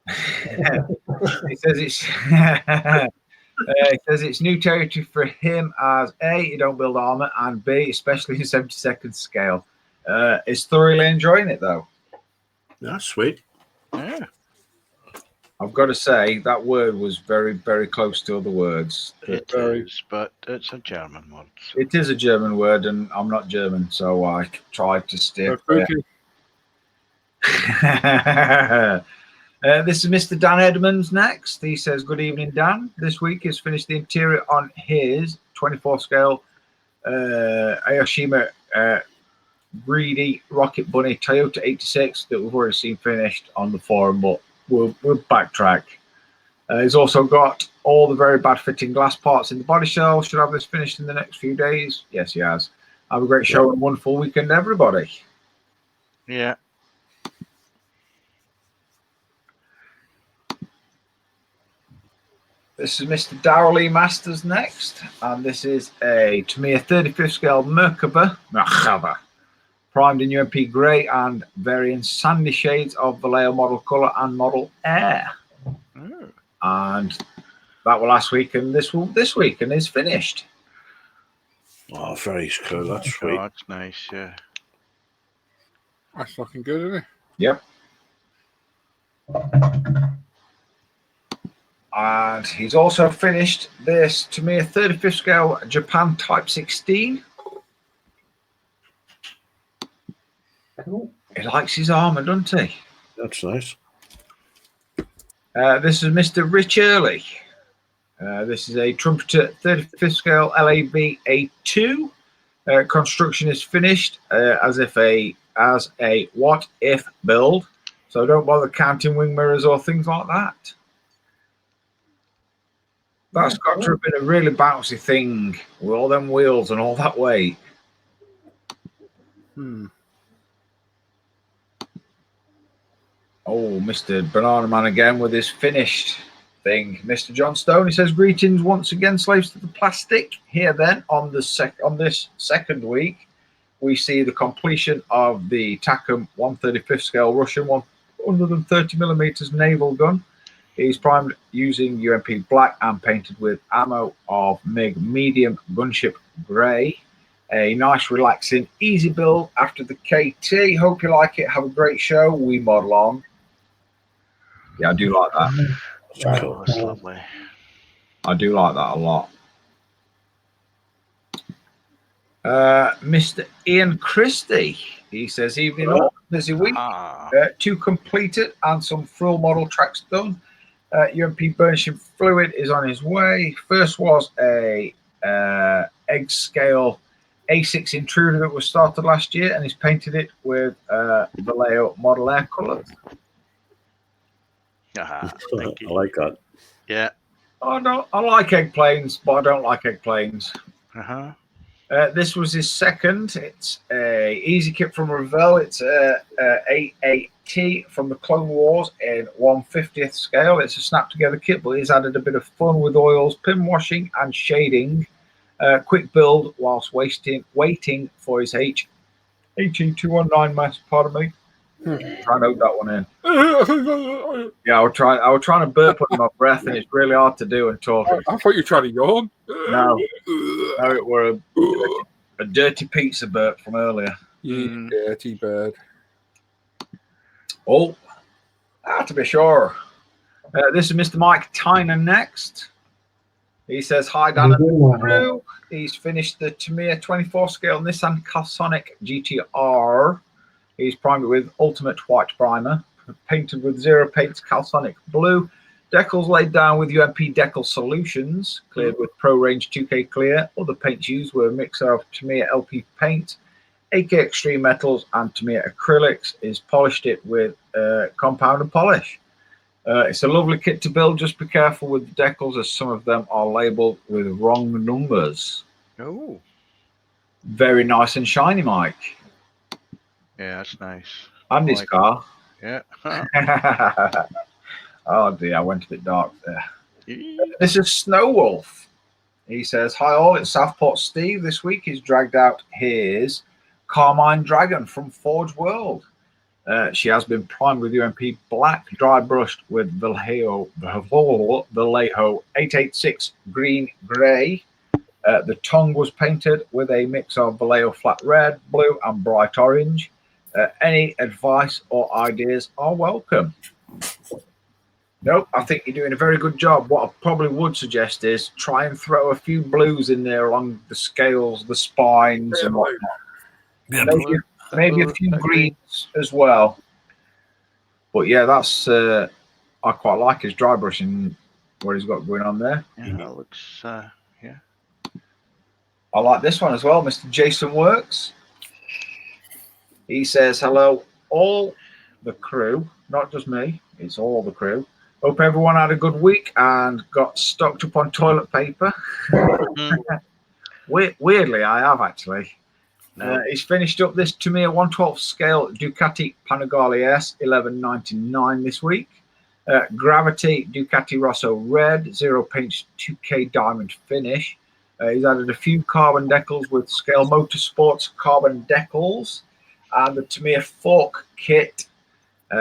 He says it's he says it's new territory for him as A, you don't build armor, and B, especially in 72nd scale. Is thoroughly enjoying it though. Yeah, sweet. Yeah. I've got to say that word was very, very close to other words. It is, but it's a German word. So. It is a German word, and I'm not German, so I tried to steer clear. This is Mr. Dan Edmonds next. He says, good evening, Dan. This week has finished the interior on his 24 scale Aoshima Greedy Rocket Bunny Toyota 86 that we've already seen finished on the forum, but we'll backtrack. He's also got all the very bad fitting glass parts in the body shell. Should have this finished in the next few days. Yes, he has. Have a great show and wonderful weekend, everybody. Yeah. This is Mr. Darrell E. Masters next, and this is a Tamiya 35th scale Merkaba, primed in UMP grey and varying sandy shades of Vallejo model colour and model air. And that was last week, and this week, and is finished. Oh, very cool. That's sweet. Oh, that's nice. Yeah. That's looking good, isn't it? Yep. And he's also finished this Tamiya 35th scale Japan Type 16. Cool. He likes his armour, doesn't he? That's nice. This is Mr. Rich Early. This is a Trumpeter 35th scale LAB A2. Construction is finished as a what if build. So don't bother counting wing mirrors or things like that. That's got to have been a really bouncy thing with all them wheels and all that weight. Oh, Mr. Banana Man again with his finished thing. Mr. John Stone, he says, greetings once again, slaves to the plastic. Here then, on this second week, we see the completion of the Takum 135th scale Russian 130mm naval gun. He's primed using UMP black and painted with ammo of MiG medium gunship grey. A nice, relaxing, easy build after the KT. Hope you like it. Have a great show. We model on. Yeah, I do like that. Oh, that's lovely. I do like that a lot. Mr. Ian Christie, he says, evening all, busy week. Two completed and some full model tracks done. UMP burnishing fluid is on his way. First was a egg scale A6 Intruder that was started last year, and he's painted it with Vallejo model air colours. Thank you. I like that. Yeah. Oh no, I like egg planes, but I don't like egg planes. This was his second. It's a easy kit from Revell. It's a 88T from the Clone Wars in 1/50th scale. It's a snap together kit, but he's added a bit of fun with oils, pin washing, and shading. Quick build whilst waiting for his HE219 mass. Pardon me. Try and note that one in. Yeah, I was trying to burp under my breath, and it's really hard to do and talk. I thought you were trying to yawn. No, it were a dirty pizza burp from earlier. You dirty bird. Oh, to be sure. This is Mr. Mike Tyner next. He says, hi, Dan and the crew. He's finished the Tamiya 24 scale Nissan Calsonic GTR. He's primed it with Ultimate White Primer, painted with Zero Paints Calsonic Blue, decals laid down with UMP Decal Solutions, cleared with Pro Range 2K Clear. Other paints used were a mixer of Tamiya LP paint, AK Extreme Metals, and Tamiya Acrylics. He's polished it with compound and polish. It's a lovely kit to build. Just be careful with the decals, as some of them are labelled with wrong numbers. Oh. Very nice and shiny, Mike. Yeah, that's nice. And his car. Yeah. Oh dear, I went a bit dark there. This is Snow Wolf. He says, hi all, it's Southport Steve. This week he's dragged out his Carmine Dragon from Forge World. She has been primed with UMP black, dry brushed with Vallejo 886 green grey. The tongue was painted with a mix of Vallejo flat red, blue, and bright orange. Any advice or ideas are welcome. Nope, I think you're doing a very good job. What I probably would suggest is try and throw a few blues in there along the scales, the spines, and whatnot. Yeah, Maybe a few greens as well. But yeah, that's I quite like his dry brushing, what he's got going on there. Yeah, that looks yeah. I like this one as well, Mr. Jason Works. He says, hello, all the crew, not just me, it's all the crew. Hope everyone had a good week and got stocked up on toilet paper. Weirdly, I have actually. No. He's finished up this Tamiya 112 scale Ducati Panigale S 1199 this week. Gravity Ducati Rosso Red, Zero Paints 2K Diamond Finish. He's added a few carbon decals with Scale Motorsports carbon decals and the Tamiya Fork kit.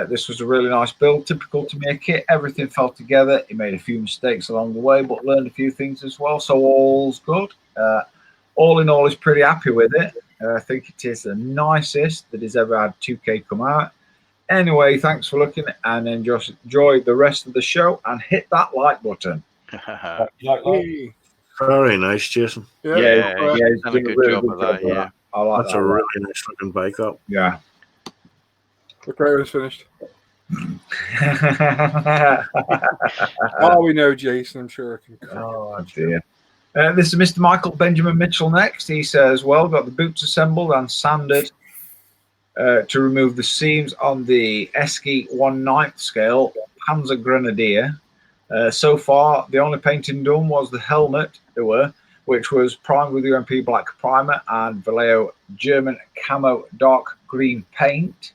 This was a really nice build, typical Tamiya kit. Everything fell together. He made a few mistakes along the way, but learned a few things as well, so all's good. All in all, he's pretty happy with it. I think it is the nicest that he's ever had 2K come out. Anyway, thanks for looking, and then just enjoy the rest of the show and hit that like button. Very nice, Jason. Yeah, he's done a good job of that. Yeah, I like That's that a really nice looking bike up. Yeah. The crowd is finished. Oh, we know Jason. I'm sure I can. Oh dear. This is Mr. Michael Benjamin Mitchell next. He says, well, got the boots assembled and sanded to remove the seams on the Esky 1/9 scale Panzer Grenadier. So far, the only painting done was the helmet, which was primed with UMP black primer and Vallejo German camo dark green paint.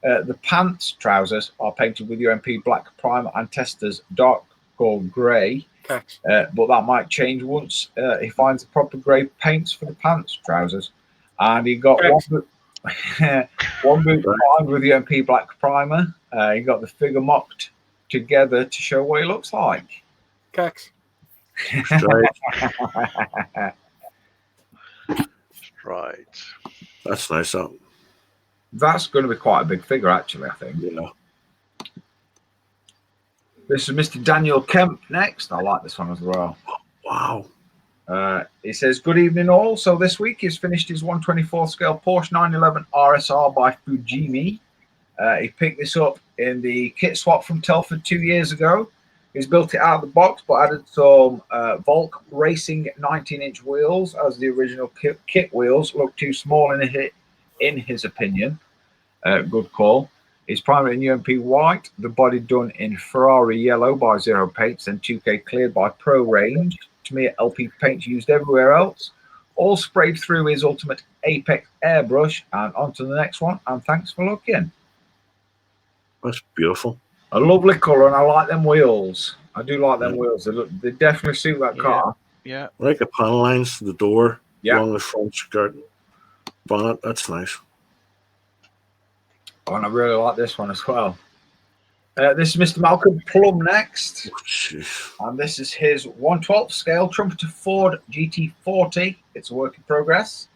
The pants, trousers, are painted with UMP black primer and testers dark gold grey. But that might change once he finds the proper grey paints for the pants, trousers. And he got one boot primed with UMP black primer. He got the figure mocked together to show what he looks like. Kex. Right. That's nice up. That's going to be quite a big figure, actually, I think. Yeah. This is Mr. Daniel Kemp next. I like this one as well. Wow. He says, good evening all. So this week he's finished his 124 scale Porsche 911 RSR by Fujimi. He picked this up in the kit swap from Telford 2 years ago. He's built it out of the box, but added some Volk Racing 19-inch wheels, as the original kit wheels look too small in his opinion. Good call. His primer in UMP white, the body done in Ferrari yellow by Zero Paints and 2K cleared by Pro Range. Tamiya LP paints used everywhere else. All sprayed through his Ultimate Apex airbrush. And on to the next one. And thanks for looking. That's beautiful. A lovely colour, and I like them wheels. I do like them wheels. They definitely suit that car. Yeah. I like the panel lines, the door, Yeah. along the front skirt, bonnet. That's nice. Oh, and I really like this one as well. This is Mr. Malcolm Plum next. And this is his 1/12 scale Trumpeter Ford GT40. It's a work in progress.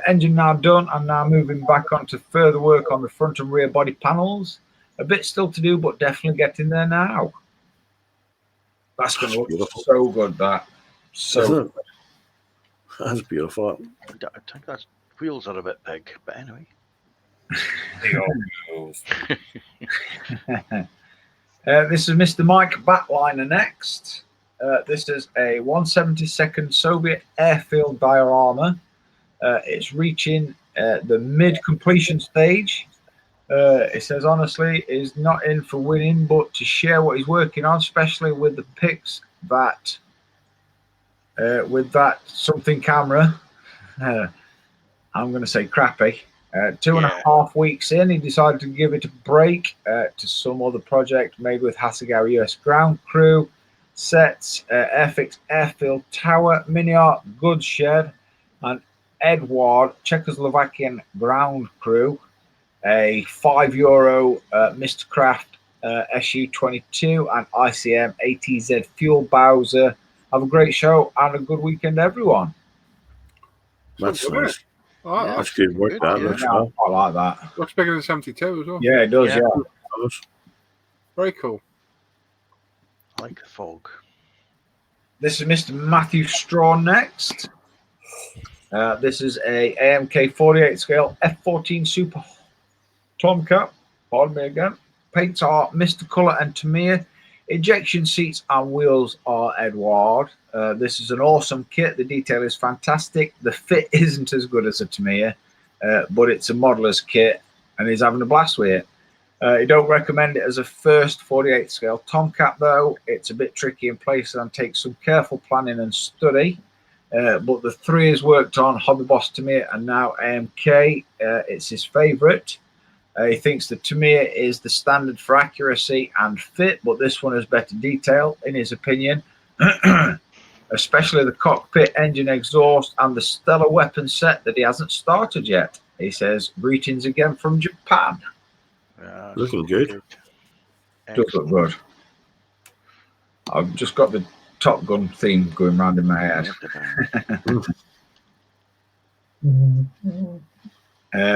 Engine now done, and now moving back on to further work on the front and rear body panels. A bit still to do, but definitely getting there now. That's going to look beautiful. so good. That so Isn't it? That's beautiful. I think that's wheels are a bit big, but anyway. Big old wheels. This is Mr. Mike Batliner next. This is a 1/72nd Soviet airfield diorama. It's reaching the mid-completion stage. It says, honestly, is not in for winning, but to share what he's working on, especially with the pics that, with that something camera. I'm going to say crappy. 2.5 weeks in, he decided to give it a break to some other project made with Hasegawa US ground crew, sets, Airfix Airfield Tower, Mini Art Goods Shed, and Edward Czechoslovakian ground crew, a €5 Mr. Craft SU-22 and ICM ATZ Fuel Bowser. Have a great show and a good weekend, everyone. That's Good, isn't nice. it? I like that. That's good work. Good, That yeah. looks Yeah, well. I like that. Looks bigger than 72 as well. Yeah, it does. Yeah. Yeah. Very cool. I like the fog. This is Mr. Matthew Straw next. This is a AMK 48 scale F14 Super Tomcat. Pardon me again. Paints are Mr. Colour and Tamiya. Ejection seats and wheels are Edward. This is an awesome kit. The detail is fantastic. The fit isn't as good as a Tamiya, but it's a modeller's kit and he's having a blast with it. I don't recommend it as a first 48 scale Tomcat though. It's a bit tricky in places and takes some careful planning and study. But the 3 is worked on Hobby Boss Tamiya and now AMK. It's his favourite. He thinks the Tamiya is the standard for accuracy and fit, but this one has better detail, in his opinion, especially the cockpit, engine, exhaust, and the stellar weapon set that he hasn't started yet. He says, greetings again from Japan. Yeah, Looking good. Does look good. I've just got the Top Gun theme going round in my head.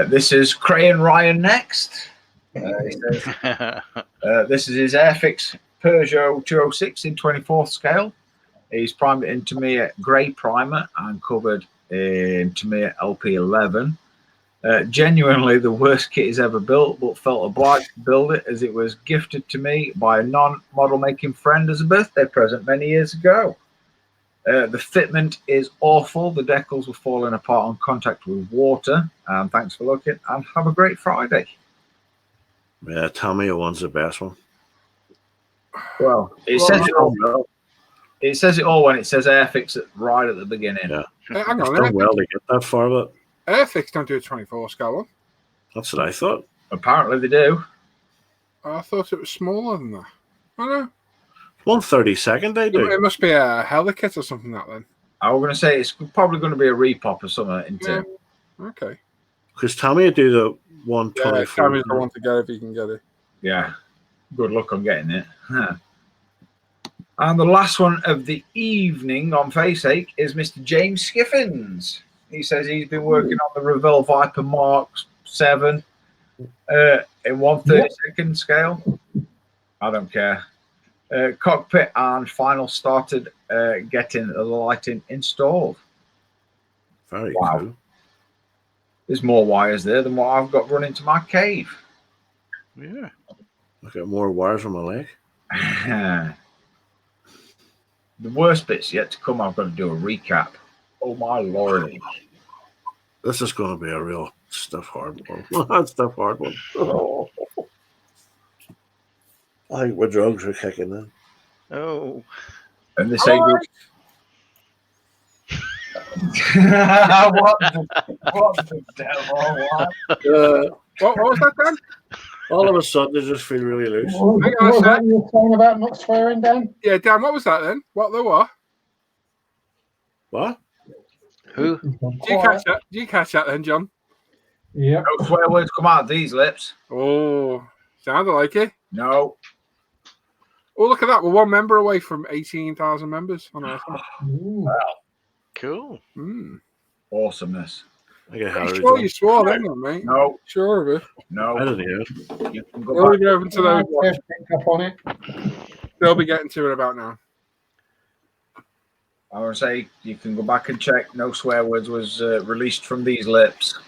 This is Crayon Ryan next. He says, this is his Airfix Peugeot 206 in 24th scale. He's primed it in Tamiya grey primer and covered in Tamiya LP11. Genuinely the worst kit he's ever built, but felt obliged to build it as it was gifted to me by a non-model making friend as a birthday present many years ago. The fitment is awful. The decals were falling apart on contact with water. Thanks for looking and have a great Friday. Yeah, Tamiya one's the best one. Well, it says it all when it says Airfix right at the beginning. Yeah. Hang It's on. done well to get that far, but Airfix don't do a 24 scale one. that's what I thought. Apparently they do. I thought it was smaller than that. I know. 1/32 they do. It must be a Helikit or something that then. I was going to say it's probably going to be a repop or something. Yeah. Okay. Because Tamiya do the Yeah, 124. Tammy's the one to get if you can get it. Yeah. Good luck on getting it. And the last one of the evening on Faceache is Mr. James Skiffins. He says he's been working on the Revell Viper Mark 7 in 1/32 scale. I don't care. Cockpit and final started getting the lighting installed. Very Wow. cool. There's more wires there than what I've got running to my cave. Yeah. I've got more wires on my leg. The worst bit's yet to come. I've got to do a recap. Oh my lordy. This is going to be a real stuff hard one. Stuff hard one. Oh. I think my drugs are kicking in. Oh. And they say what the devil? What was that, Dan? All of a sudden, I just feel really loose. What was that you were saying about not swearing, Dan? Yeah, Dan, what was that then? What the what? What? Who? Do you catch that then, John? Yeah. No swear words come out of these lips. Oh, sounded like it. No. Oh, look at that. We're one member away from 18,000 members on our Ooh. Cool. Mm. Awesomeness. I get Are you Harry. sure you swore then, mate? No, Sure of it. I no. didn't hear it. You can go We'll back. leave it open to those watching. Picked up on it. They'll be getting to it about now. I would say you can go back and check. No swear words was released from these lips.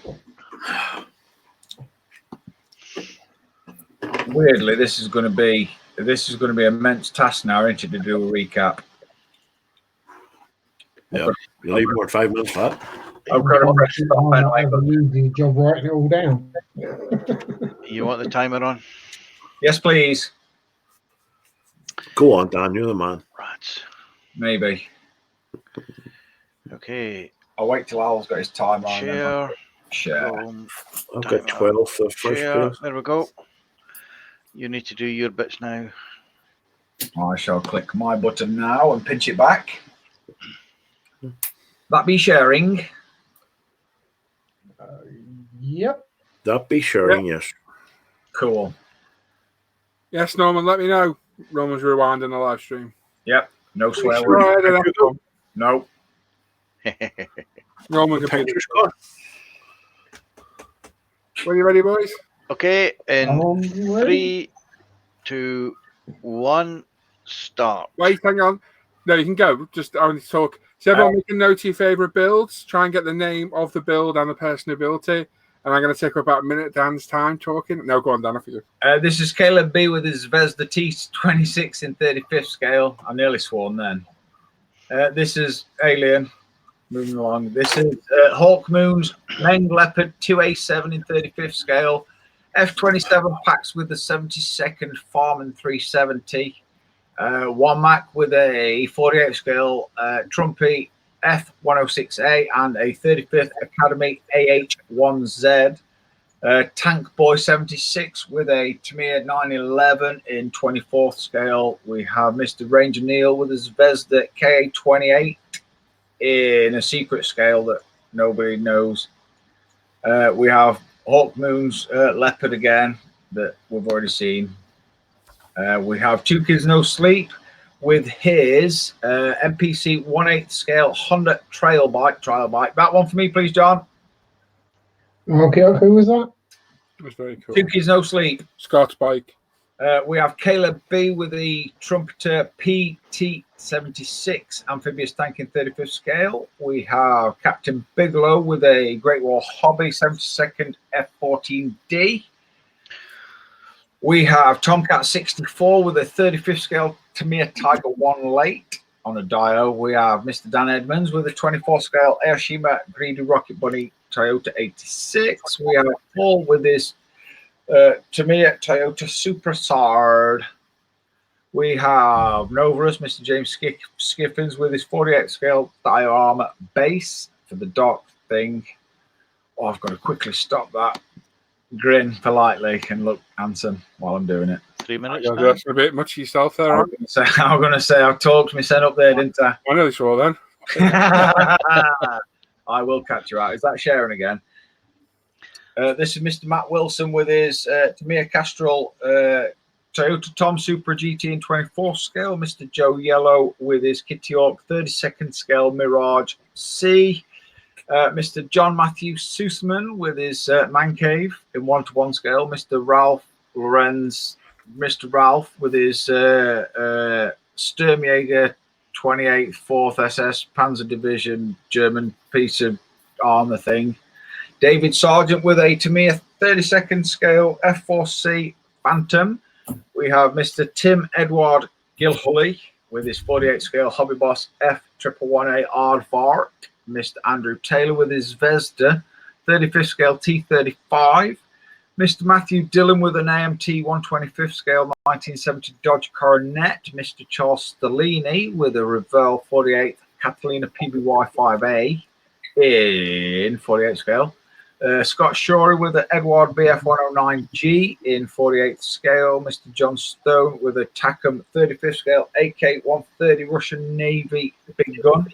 Weirdly, this is going to be an immense task now, isn't it, to do a recap? Yeah, you leave more than 5 minutes for that. I've got to press stop I anyway. have an easy job writing it all down. You want the timer on? Yes, please. Go on, Dan. You're the man. Right. Maybe. Okay. I'll wait till Al's got his timer on. Share. Share. Boom. I've got Timer. 12 for the first Share. place. There we go. You need to do your bits now. I shall click my button now and pinch it back. That be sharing. Yep. That be sharing, yes. Cool. Yes, Norman, let me know. Roman's rewinding the live stream. Yep. No swear Sure, words. I don't have to. No. Roman can Picture's gone. Are you ready, boys? Okay, in Ready? 3, 2, 1, start. Wait, hang on. No, you can go. Just I want to talk. So everyone make a note of your favourite builds. Try and get the name of the build and the person who built it. And I'm going to take about a minute Dan's time talking. No, go on, Dan, for you. This is Caleb B with his Zvezda T26 in 35th scale. I nearly sworn then. This is Alien. Moving along. This is Hawk Moon's Meng Leopard 2A7 in 35th scale. F27 packs with the 72nd Farman 370. One Mac with a 48th scale Trumpy F106A and a 35th Academy AH1Z. Tank Boy 76 with a Tamiya 911 in 24th scale. We have Mr. Ranger Neil with his Zvezda KA28 in a secret scale that nobody knows. We have Hawk Moon's Leopard again that we've already seen. We have Two Kids No Sleep with his MPC 1/8 scale Honda trial bike. That one for me, please, John. Okay, who was that? It was very cool. Two Kids No Sleep. Scott's bike. We have Caleb B with the Trumpeter PT76 amphibious tank in 35th scale. We have Captain Bigelow with a Great War Hobby 72nd F14D. We have Tomcat 64 with a 35th scale Tamiya Tiger 1 late on a Dio. We have Mr. Dan Edmonds with a 24 scale Aoshima Greedy Rocket Bunny Toyota 86. We have Paul with his Tamiya Toyota Supra Sard. We have Novarus, Mr. James Skiffins with his 48 scale diorama base for the dock thing. Oh, I've got to quickly stop that. Grin politely and look handsome while I'm doing it. 3 minutes. You're just a bit much of yourself there, I'm going to say I've talked myself up there, didn't I? I nearly swore then. I will catch you out. Is that Sharon again? This is Mr. Matt Wilson with his Tamiya Castrol Toyota Tom Supra GT in 24th scale. Mr. Joe Yellow with his Kitty Hawk 32nd scale Mirage C. Mr. John Matthew Sussman with his Man Cave in 1:1 scale. Mr. Ralph Lorenz, Mr. Ralph with his Sturmjäger 28th 4th SS Panzer Division German piece of armor thing. David Sargent with a Tamiya 32nd scale F4C Phantom. We have Mr. Tim Edward Gilhully with his 48 scale Hobby Boss F111A Aardvark. Mr. Andrew Taylor with his Zvezda 35th scale T35. Mr. Matthew Dillon with an AMT 125th scale 1970 Dodge Coronet. Mr. Charles Stellini with a Revell 48 Catalina PBY 5A in 48 scale. Scott Shorey with an Edward BF 109G in 48th scale. Mr. John Stone with a Takom 35th scale AK 130 Russian Navy big gun.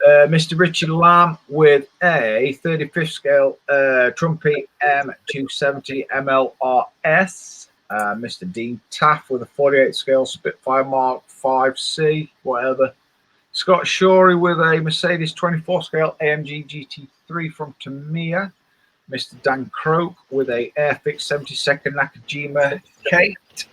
Mr. Richard Lamb with a 35th scale Trumpy M270 MLRS. Mr. Dean Taff with a 48 scale Spitfire Mark 5C, whatever. Scott Shorey with a Mercedes 24 scale AMG GT3 from Tamiya. Mr. Dan Croak with a Airfix 72nd Nakajima Kate.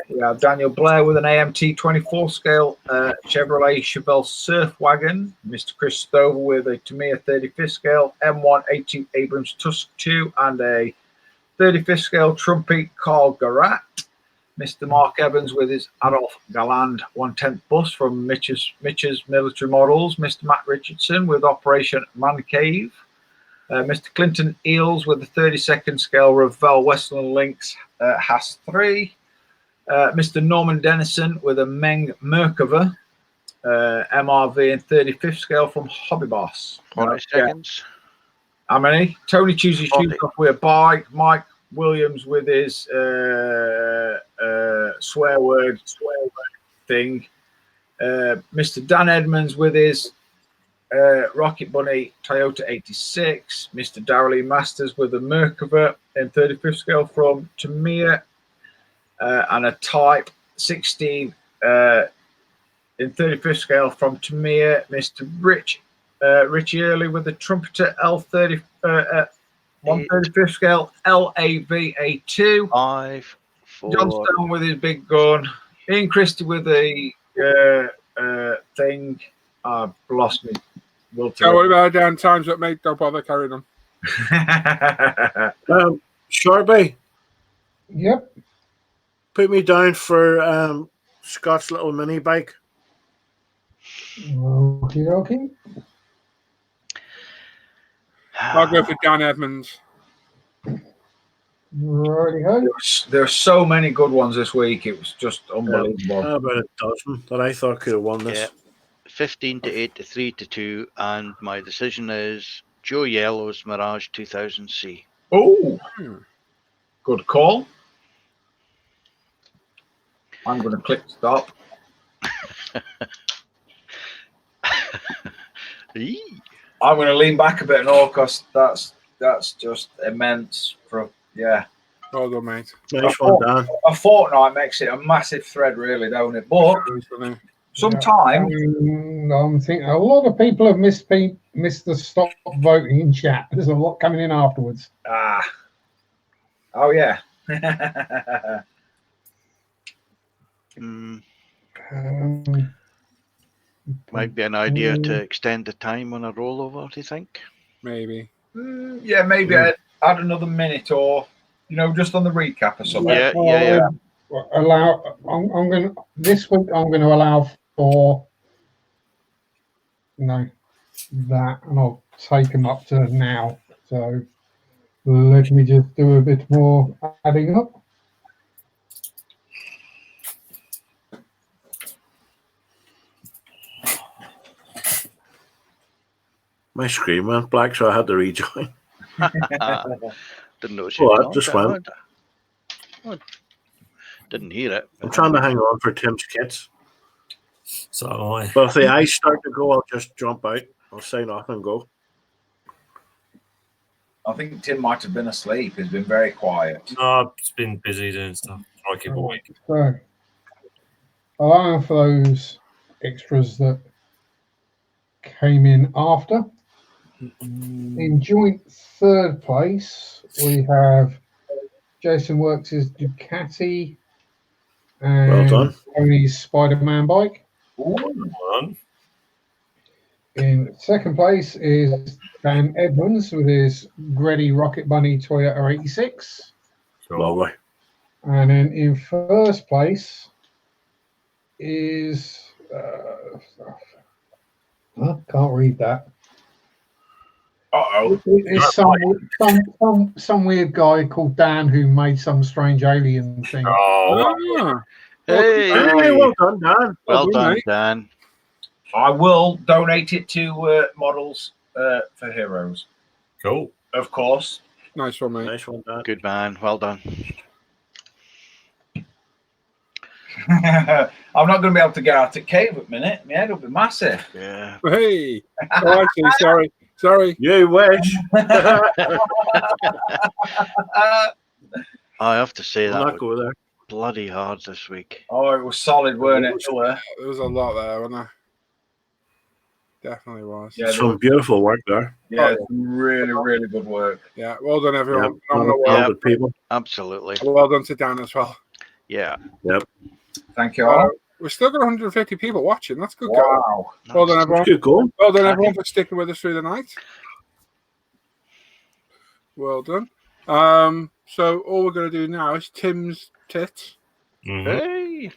We have Daniel Blair with an AMT 24 scale Chevrolet Chevelle Surf Wagon. Mr. Chris Stover with a Tamiya 35th scale M1 A2 Abrams Tusk 2 and a 35th scale Trumpy Carl Garat. Mr. Mark Evans with his Adolf Galland 1/10 bus from Mitch's Military Models. Mr. Matt Richardson with Operation Man Cave. Mr. Clinton Eels with the 32nd scale Revell Westland Lynx Haas 3. Mr. Norman Dennison with a Meng Merkava MRV in 35th scale from Hobby Boss. 40 seconds. How many? Tony chooses shoes off with a bike. Mike Williams with his swear word thing. Mr. Dan Edmonds with his Rocket Bunny Toyota 86. Mr. Darrell E. Masters with a Merkava in 35th scale from Tamiya and a Type 16 in 35th scale from Tamiya. Mr. Richie Early with the Trumpeter L30 135th scale LAVA2. 5, 4. John Stone with his big gun. Ian Christie with the thing. I've lost me. Don't worry about it, Dan. Time's up, mate. Don't bother carrying on. Sharpie, Yep. put me down for Scott's little mini bike. Okie dokie. I'll go for Dan Edmonds. Righty-ho. There are so many good ones this week. It was just unbelievable. About a dozen that I thought could have won this. Yeah. 15 to 8 to 3 to 2, and my decision is Joe Yellow's Mirage 2000C. Oh, good call. I'm going to click stop. I'm going to lean back a bit now because that's just immense. Yeah. Well done, mate. Nice one, Dan. A fortnight makes it a massive thread, really, don't it? But sometimes I'm thinking a lot of people have missed the stop voting in chat. There's a lot coming in afterwards. Oh yeah. Might be an idea to extend the time on a rollover, do you think? Maybe. Yeah, maybe add another minute or, just on the recap or something. Yeah. Allow. I'm going to this week. I'm going to allow for that, and I'll take them up to now. So let me just do a bit more adding up. My screen went black, so I had to rejoin. Didn't notice Well, you that just went. Didn't hear it. I'm trying to hang on for Tim's kits. So am I. But if the eyes start to go, I'll just jump out. I'll say nothing and go. I think Tim might have been asleep. He's been very quiet. No, I've just been busy doing stuff. Try to keep awake. So allowing for those extras that came in after. In joint third place, we have Jason Works' Ducati and Well done. Tony's Spider-Man bike. One. In second place is Dan Edmonds with his Greddy Rocket Bunny Toyota 86. Lovely. And then in first place is can't read that. It's some weird guy called Dan who made some strange alien thing. Hey, well done, Dan. Well done, Dan. I will donate it to Models for Heroes. Cool. Of course. Nice one, mate. Nice one, Dan. Good man. Well done. I'm not going to be able to get out of cave at minute. My head will be massive. Yeah. Hey. Oh, actually, sorry. You wish. I have to say I'll that not go there. bloody hard this week. Oh, it was solid, weren't it? There was a lot there, wasn't there? Definitely was. Yeah, Some beautiful work there. yeah, some really, really good work. Yeah, well done, everyone. Yep. Phenomenal All work. good people. Absolutely. Well done to Dan as well. Yeah. Yep. Thank you all. We've still got 150 people watching. That's good. Wow. Well done, everyone. Good going. Well done, everyone, for sticking with us through the night. Well done. So all we're going to do now is Tim's tits. Hey.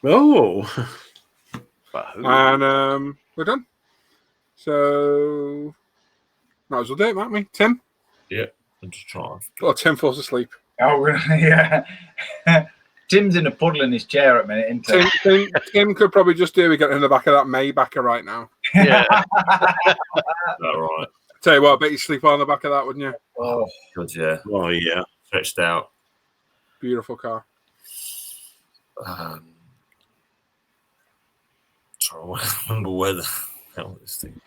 Oh. And we're done. So might as well do it, might we? Tim? Yeah, I'm just trying. Well, Tim falls asleep. Oh, yeah. Tim's in a puddle in his chair at the minute, isn't he? Tim could probably just do. We get in the back of that Maybach right now. Yeah. All right. Tell you what, I bet you sleep on the back of that, wouldn't you? Oh, Good, yeah. Oh, yeah. Stretched out. Beautiful car. Trying to remember where the hell this thing.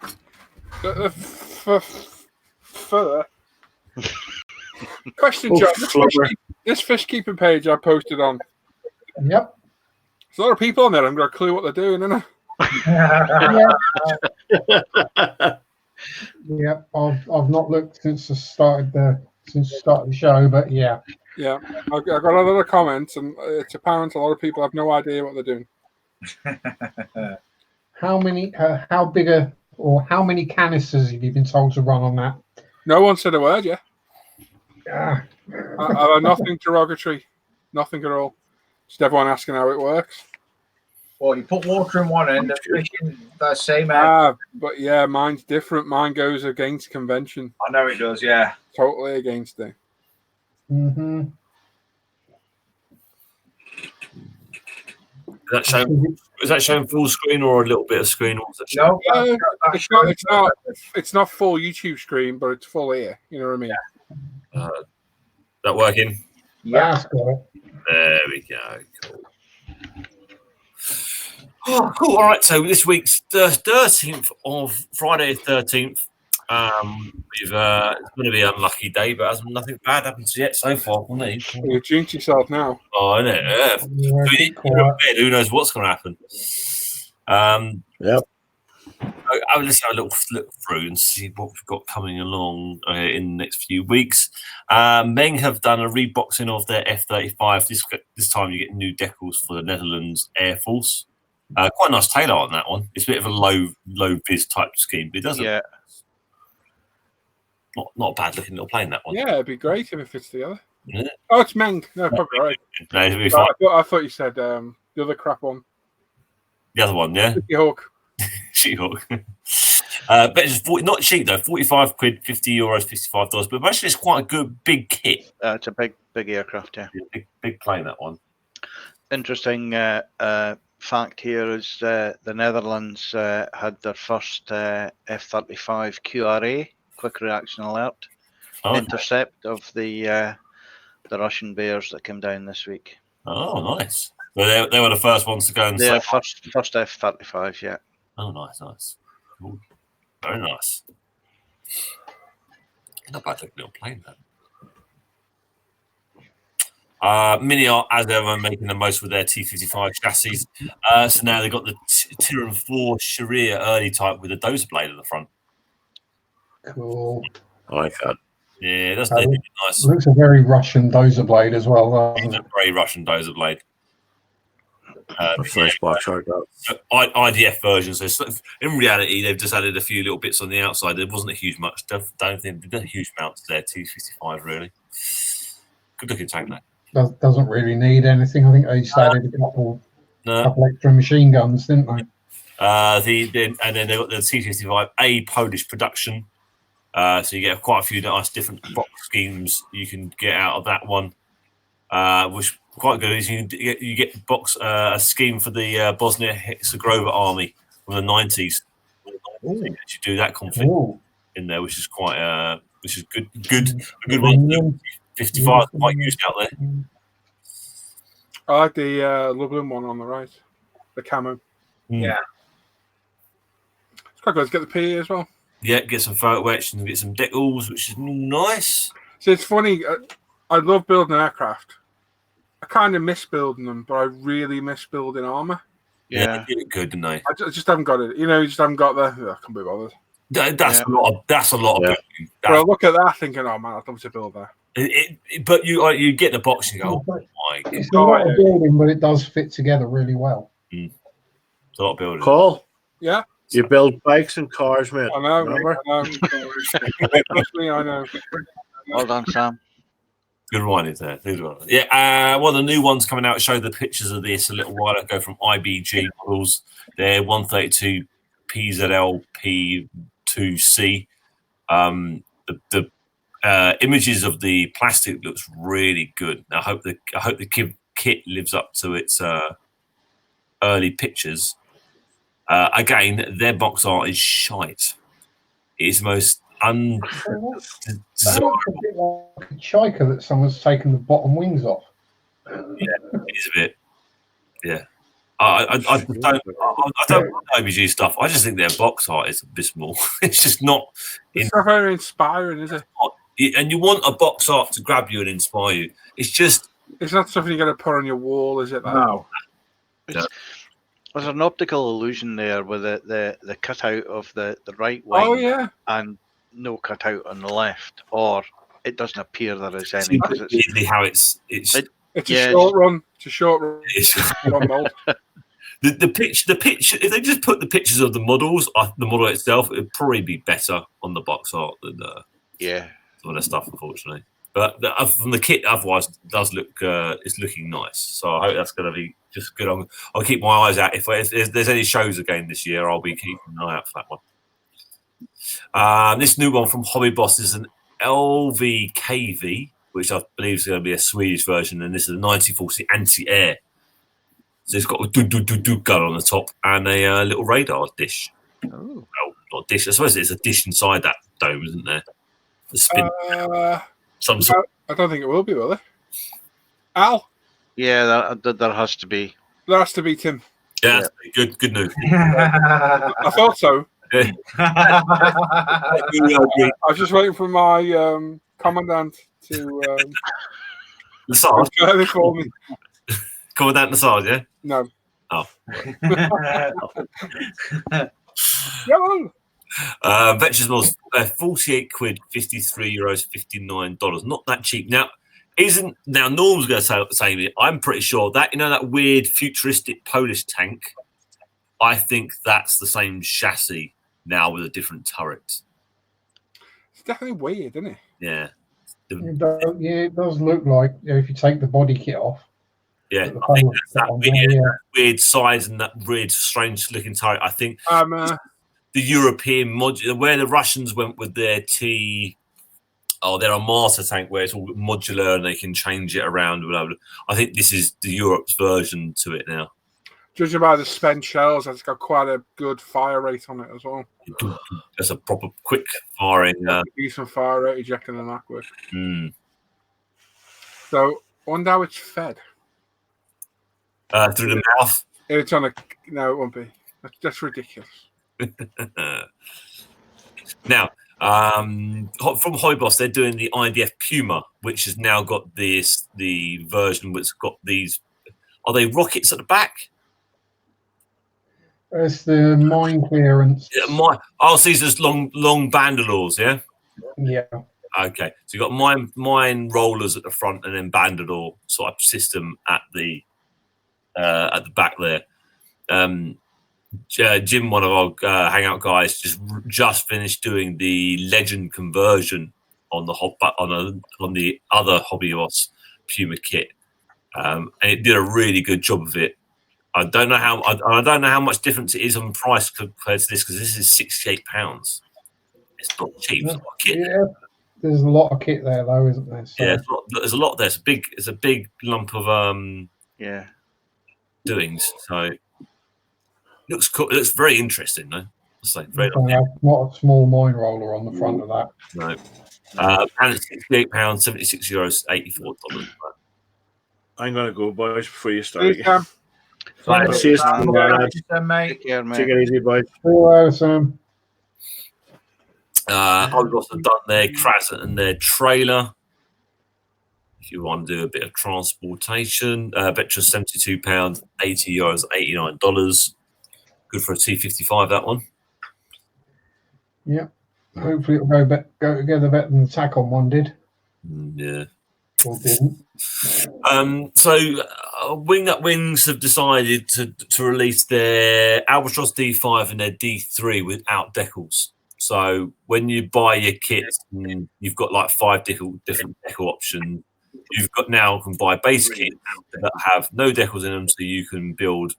Further. Question, John. This fish keeping page I posted on. Yep. There's a lot of people on there. I haven't got a clue what they're doing, innit? Yep. I've not looked since I started the show, but yeah. Yeah, I've got a lot of comments, and it's apparent a lot of people have no idea what they're doing. How many canisters have you been told to run on that? No one said a word yet. Ah, Nothing derogatory, nothing at all. Just everyone asking how it works. well, you put water in one end, and fish in that same end. But yeah, mine's different. Mine goes against convention. I know it does, yeah. Totally against it. mm-hmm. Is that showing full screen or a little bit of screen? Or No, It's not full YouTube screen, but it's full here. You know what I mean? Is that working? yeah. That's got it. There we go. Cool. Oh, cool. All right. So this week's the 13th of Friday, 13th. It's going to be an unlucky day, but nothing bad happens yet so far for me. You jinx yourself now. Oh, I know. Yeah. Who knows what's going to happen? Yep. Let's have a little flip through and see what we've got coming along in the next few weeks. Meng have done a reboxing of their F-35. This time you get new decals for the Netherlands Air Force. Quite a nice tailor on that one. It's a bit of a low vis type scheme, but it doesn't. Yeah. Not a bad looking little plane, that one. Yeah, it'd be great if it fits together. Yeah. Oh, it's Meng. No, probably right. No, it'll be fine. I thought you said the other crap one. The other one, yeah. Hawk. She-Hawk. But it's not cheap though. 45 quid, €50, $55. But actually, it's quite a good big kit. It's a big aircraft, yeah. Big plane, that one. Interesting fact here is the Netherlands had their first F-35 QRA, quick reaction alert, intercept of the Russian Bears that came down this week. Oh, nice. So they were the first ones to go and say first F-35, yeah. Oh, nice. Cool. Very nice. Not bad looking little plane, though. Mini are, as ever, making the most with their T-55 chassis. So now they've got the Tyran 4 Sharia early type with a dozer blade at the front. Cool. I like that. Yeah, that's really nice. Looks a very Russian dozer blade as well. It's a very Russian dozer blade. Fresh black shark. IDF versions. So in reality, they've just added a few little bits on the outside. There wasn't a huge much. Don't think there's a huge amount to their T-55 really. Good looking tank, though. Doesn't really need anything. I think they just added a couple extra machine guns, didn't they? And then they've got the T-55, a Polish production. So you get quite a few nice different box schemes you can get out of that one, which quite good is you get a scheme for the Bosnia Herzegovina army from the 90s. You do that config in there, which is quite which is good a good one. 55 quite used out there. I like the Lublin one on the right, the camo. Yeah, it's quite good. Let's get the PE as well. Yeah, get some photo etch and get some decals, which is nice. So it's funny. I love building aircraft. I kind of miss building them, but I really miss building armor. Yeah. They did good, didn't they? I just haven't got it. You just haven't got the. I can't be bothered. That's a lot. That's a lot of building. But I look at that thinking, oh man, I'd love to build that. But you get the box and you go, oh my god, It's a lot of building, but it does fit together really well. it's a lot of building. Paul, Yeah, you build bikes and cars, mate. I know. Remember? I know. Trust me, I know. Well done, Sam. Good one, is there? Good one. Yeah. Well, the new ones coming out showed the pictures of this a little while ago from IBG models. They're 132 PZL P2C. The images of the plastic looks really good. I hope the kit lives up to its early pictures. Again, their box art is shite. It is most That looks a bit like a Chica that someone's taken the bottom wings off. Yeah, it is a bit. Yeah, I don't like IBG stuff. I just think their box art is abysmal. It's just not. It's not very inspiring, is it? And you want a box art to grab you and inspire you. It's not something you're going to put on your wall, is it? No. There's an optical illusion there with the cutout of the right wing. Oh yeah. And no cutout on the left, or it doesn't appear there is any. Weirdly how it's a short run. It's a short run. The picture. If they just put the pictures of the models, the model itself, it'd probably be better on the box art than some of the stuff, unfortunately. But from the kit, otherwise, it does look. It's looking nice. So I hope that's going to be just good. I'll keep my eyes out. If there's any shows again this year, I'll be keeping an eye out for that one. This new one from Hobby Boss is an LVKV, which I believe is going to be a Swedish version, and this is a 1940 anti-air. So it's got a do gun on the top and a little radar dish. Oh, well, not dish. I suppose it's a dish inside that dome, isn't there? The spin. Some sort. I don't think it will be, will it? Al? Yeah, there has to be. There has to be, Tim. Yeah, good news. I thought so. Yeah. I was just waiting for my commandant to Lassard for me. Commandant Lassard, yeah? No. Oh. Ventures Mills, 48 quid, 53 euros, $59. Not that cheap. Now, Norm's going to say me, I'm pretty sure that, that weird futuristic Polish tank, I think that's the same chassis now with a different turret. It's definitely weird, isn't it? Yeah. It does look like if you take the body kit off. Yeah, I think that's that weird size and that weird, strange looking turret. I think the European modular, where the Russians went with their their Armata tank, where it's all modular and they can change it around. Blah, blah. I think this is the Europe's version to it now. Judging by the spent shells, it's got quite a good fire rate on it as well. That's a proper quick firing. Decent fire rate, ejecting and backward. Mm. So, I wonder how it's fed. Through the mouth. It's on no, it won't be. That's ridiculous. Now, from Hobby Boss, they're doing the IDF Puma, which has now got the version which has got these. Are they rockets at the back? It's the mine clearance. Yeah, so these are long bandoliers, yeah? Yeah. Okay, so you've got mine rollers at the front and then bandolier sort of system at the back there. Jim, one of our hangout guys, just finished doing the Legend conversion on the other Hobby Boss Puma kit, and it did a really good job of it. I don't know how much difference it is on price compared to this, because this is £68. It's not cheap. It's not a kit. Yeah, there's a lot of kit there, though, isn't there? So. Yeah, there's a lot there. It's a big lump of doings. So looks cool. It looks very interesting, though. Not a small mine roller on the front of that. No. And it's £68, €76, $84. I'm gonna go, boys, before you start. See you soon, mate. Take care, mate. Take it easy, boys. See you later, Sam. I've also done their Kraz and their trailer. if you want to do a bit of transportation. Vectra's £72, €80, $89. Good for a T55, that one. Yeah. Hopefully it'll go together better than the Tacon one did. Yeah. Or didn't. Wing Up Wings have decided to release their Albatross D5 and their D3 without decals. So when you buy your kits, you've got like 5 different decal options. You've got now can buy base kits that have no decals in them, so you can build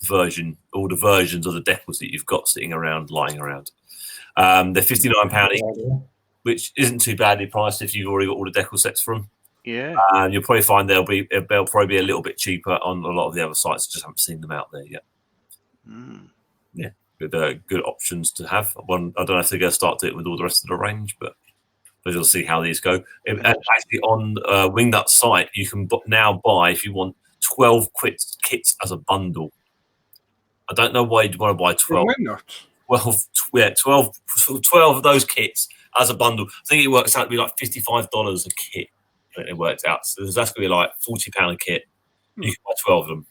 all the versions of the decals that you've got sitting around, lying around. They're £59 each, which isn't too badly priced if you've already got all the decal sets from. Yeah. You'll probably find they'll probably be a little bit cheaper on a lot of the other sites. Just haven't seen them out there yet. Yeah, good options to have. I don't know if they're going to start to it with all the rest of the range, but you'll see how these go. Actually, on Wingnut site, you can now buy, if you want, 12 kits as a bundle. I don't know why you'd want to buy 12. Why not? 12 of those kits as a bundle. I think it works out to be like $55 a kit. It worked out. So that's going to be like £40 a kit. You can buy 12 of them.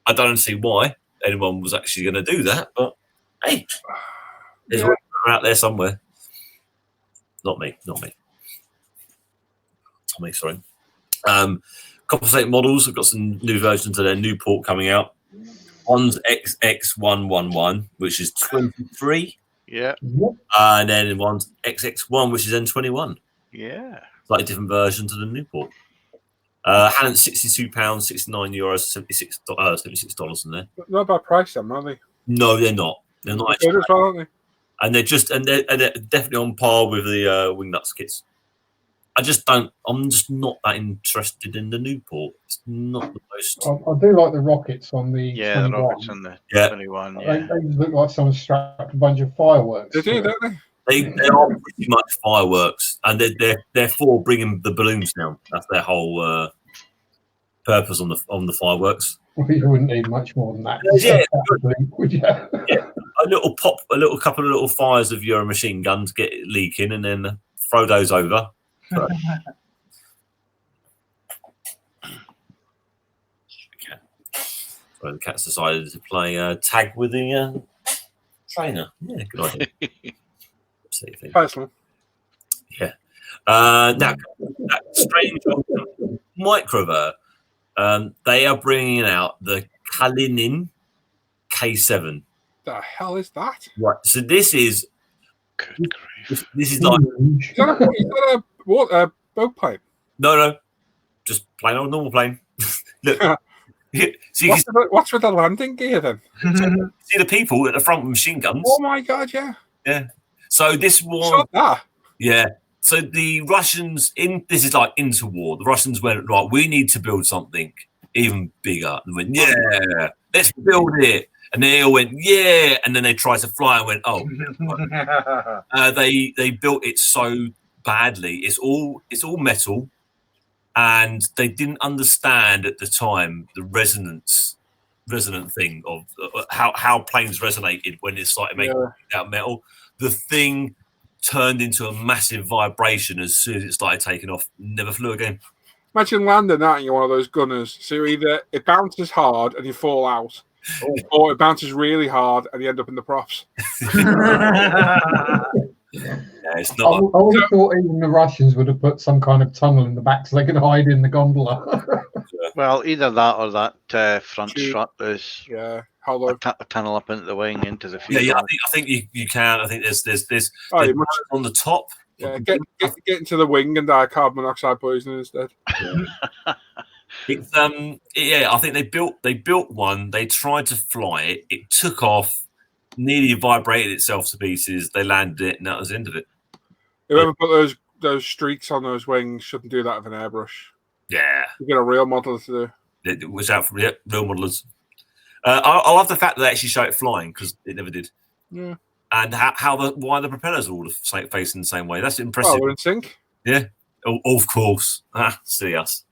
I don't see why anyone was actually going to do that, but hey, there's one out there somewhere. Not me. Tommy, sorry. Composite models have got some new versions of their Newport coming out. One's XX111, which is 23. Yeah. And then one's XX1, which is N21. Yeah. Slightly different versions of the Newport. Hannon's £62, €69, $76 in there. Not a bad price, then, are they? No, they're not. They're not actually. Good as well, aren't they? And they're definitely on par with the Wingnuts kits. I'm just not that interested in the Newport. It's not the most. I do like the rockets on the. Yeah, the rockets on the 21. Yeah. They look like someone strapped a bunch of fireworks. They do, don't they? They are pretty much fireworks, and they're for bringing the balloons down. That's their whole purpose on the fireworks. Well, you wouldn't need much more than that. Yeah, would you? Yeah. A couple of little fires of your machine guns get it leaking, and then throw those over. But, so the cat's decided to play tag with the trainer. Yeah, good idea. Personal. Yeah. Now, that strange Microver, they are bringing out the Kalinin K7. The hell is that? Right. So this is. Good grief. This is like. Is that a boat pipe? No. Just plain old normal plane. Look. So you What's with the landing gear then? see the people at the front with machine guns. Oh my god, yeah. Yeah. So this was. Shot that. Yeah. So the Russians this is like interwar. The Russians went, right, we need to build something even bigger. And went, yeah, let's build it. And they all went, yeah. And then they tried to fly and went, oh. They built it so badly. It's all metal. And they didn't understand at the time the resonant thing of how planes resonated when it started making out metal. The thing turned into a massive vibration as soon as it started taking off. Never flew again. Imagine landing that and you're one of those gunners. So either it bounces hard and you fall out, or it bounces really hard and you end up in the props. Yeah, it's not. I would have thought even the Russians would have put some kind of tunnel in the back so they could hide in the gondola. Well, either that or that front strut is hollow. A tunnel up into the wing into the fuel. Yeah, I think you can. I think there's on the top. Yeah, get into the wing and die of carbon monoxide poisoning instead. It's I think they built one. They tried to fly it. It took off, nearly vibrated itself to pieces. They landed it, and that was the end of it. Whoever put those streaks on those wings shouldn't do that with an airbrush. Yeah, you get a real modeler to do. It was out for real modelers. I love the fact that they actually show it flying because it never did. Yeah, and why the propellers are all facing the same way. That's impressive. Oh, we're in sync. Yeah, of course. Silly us.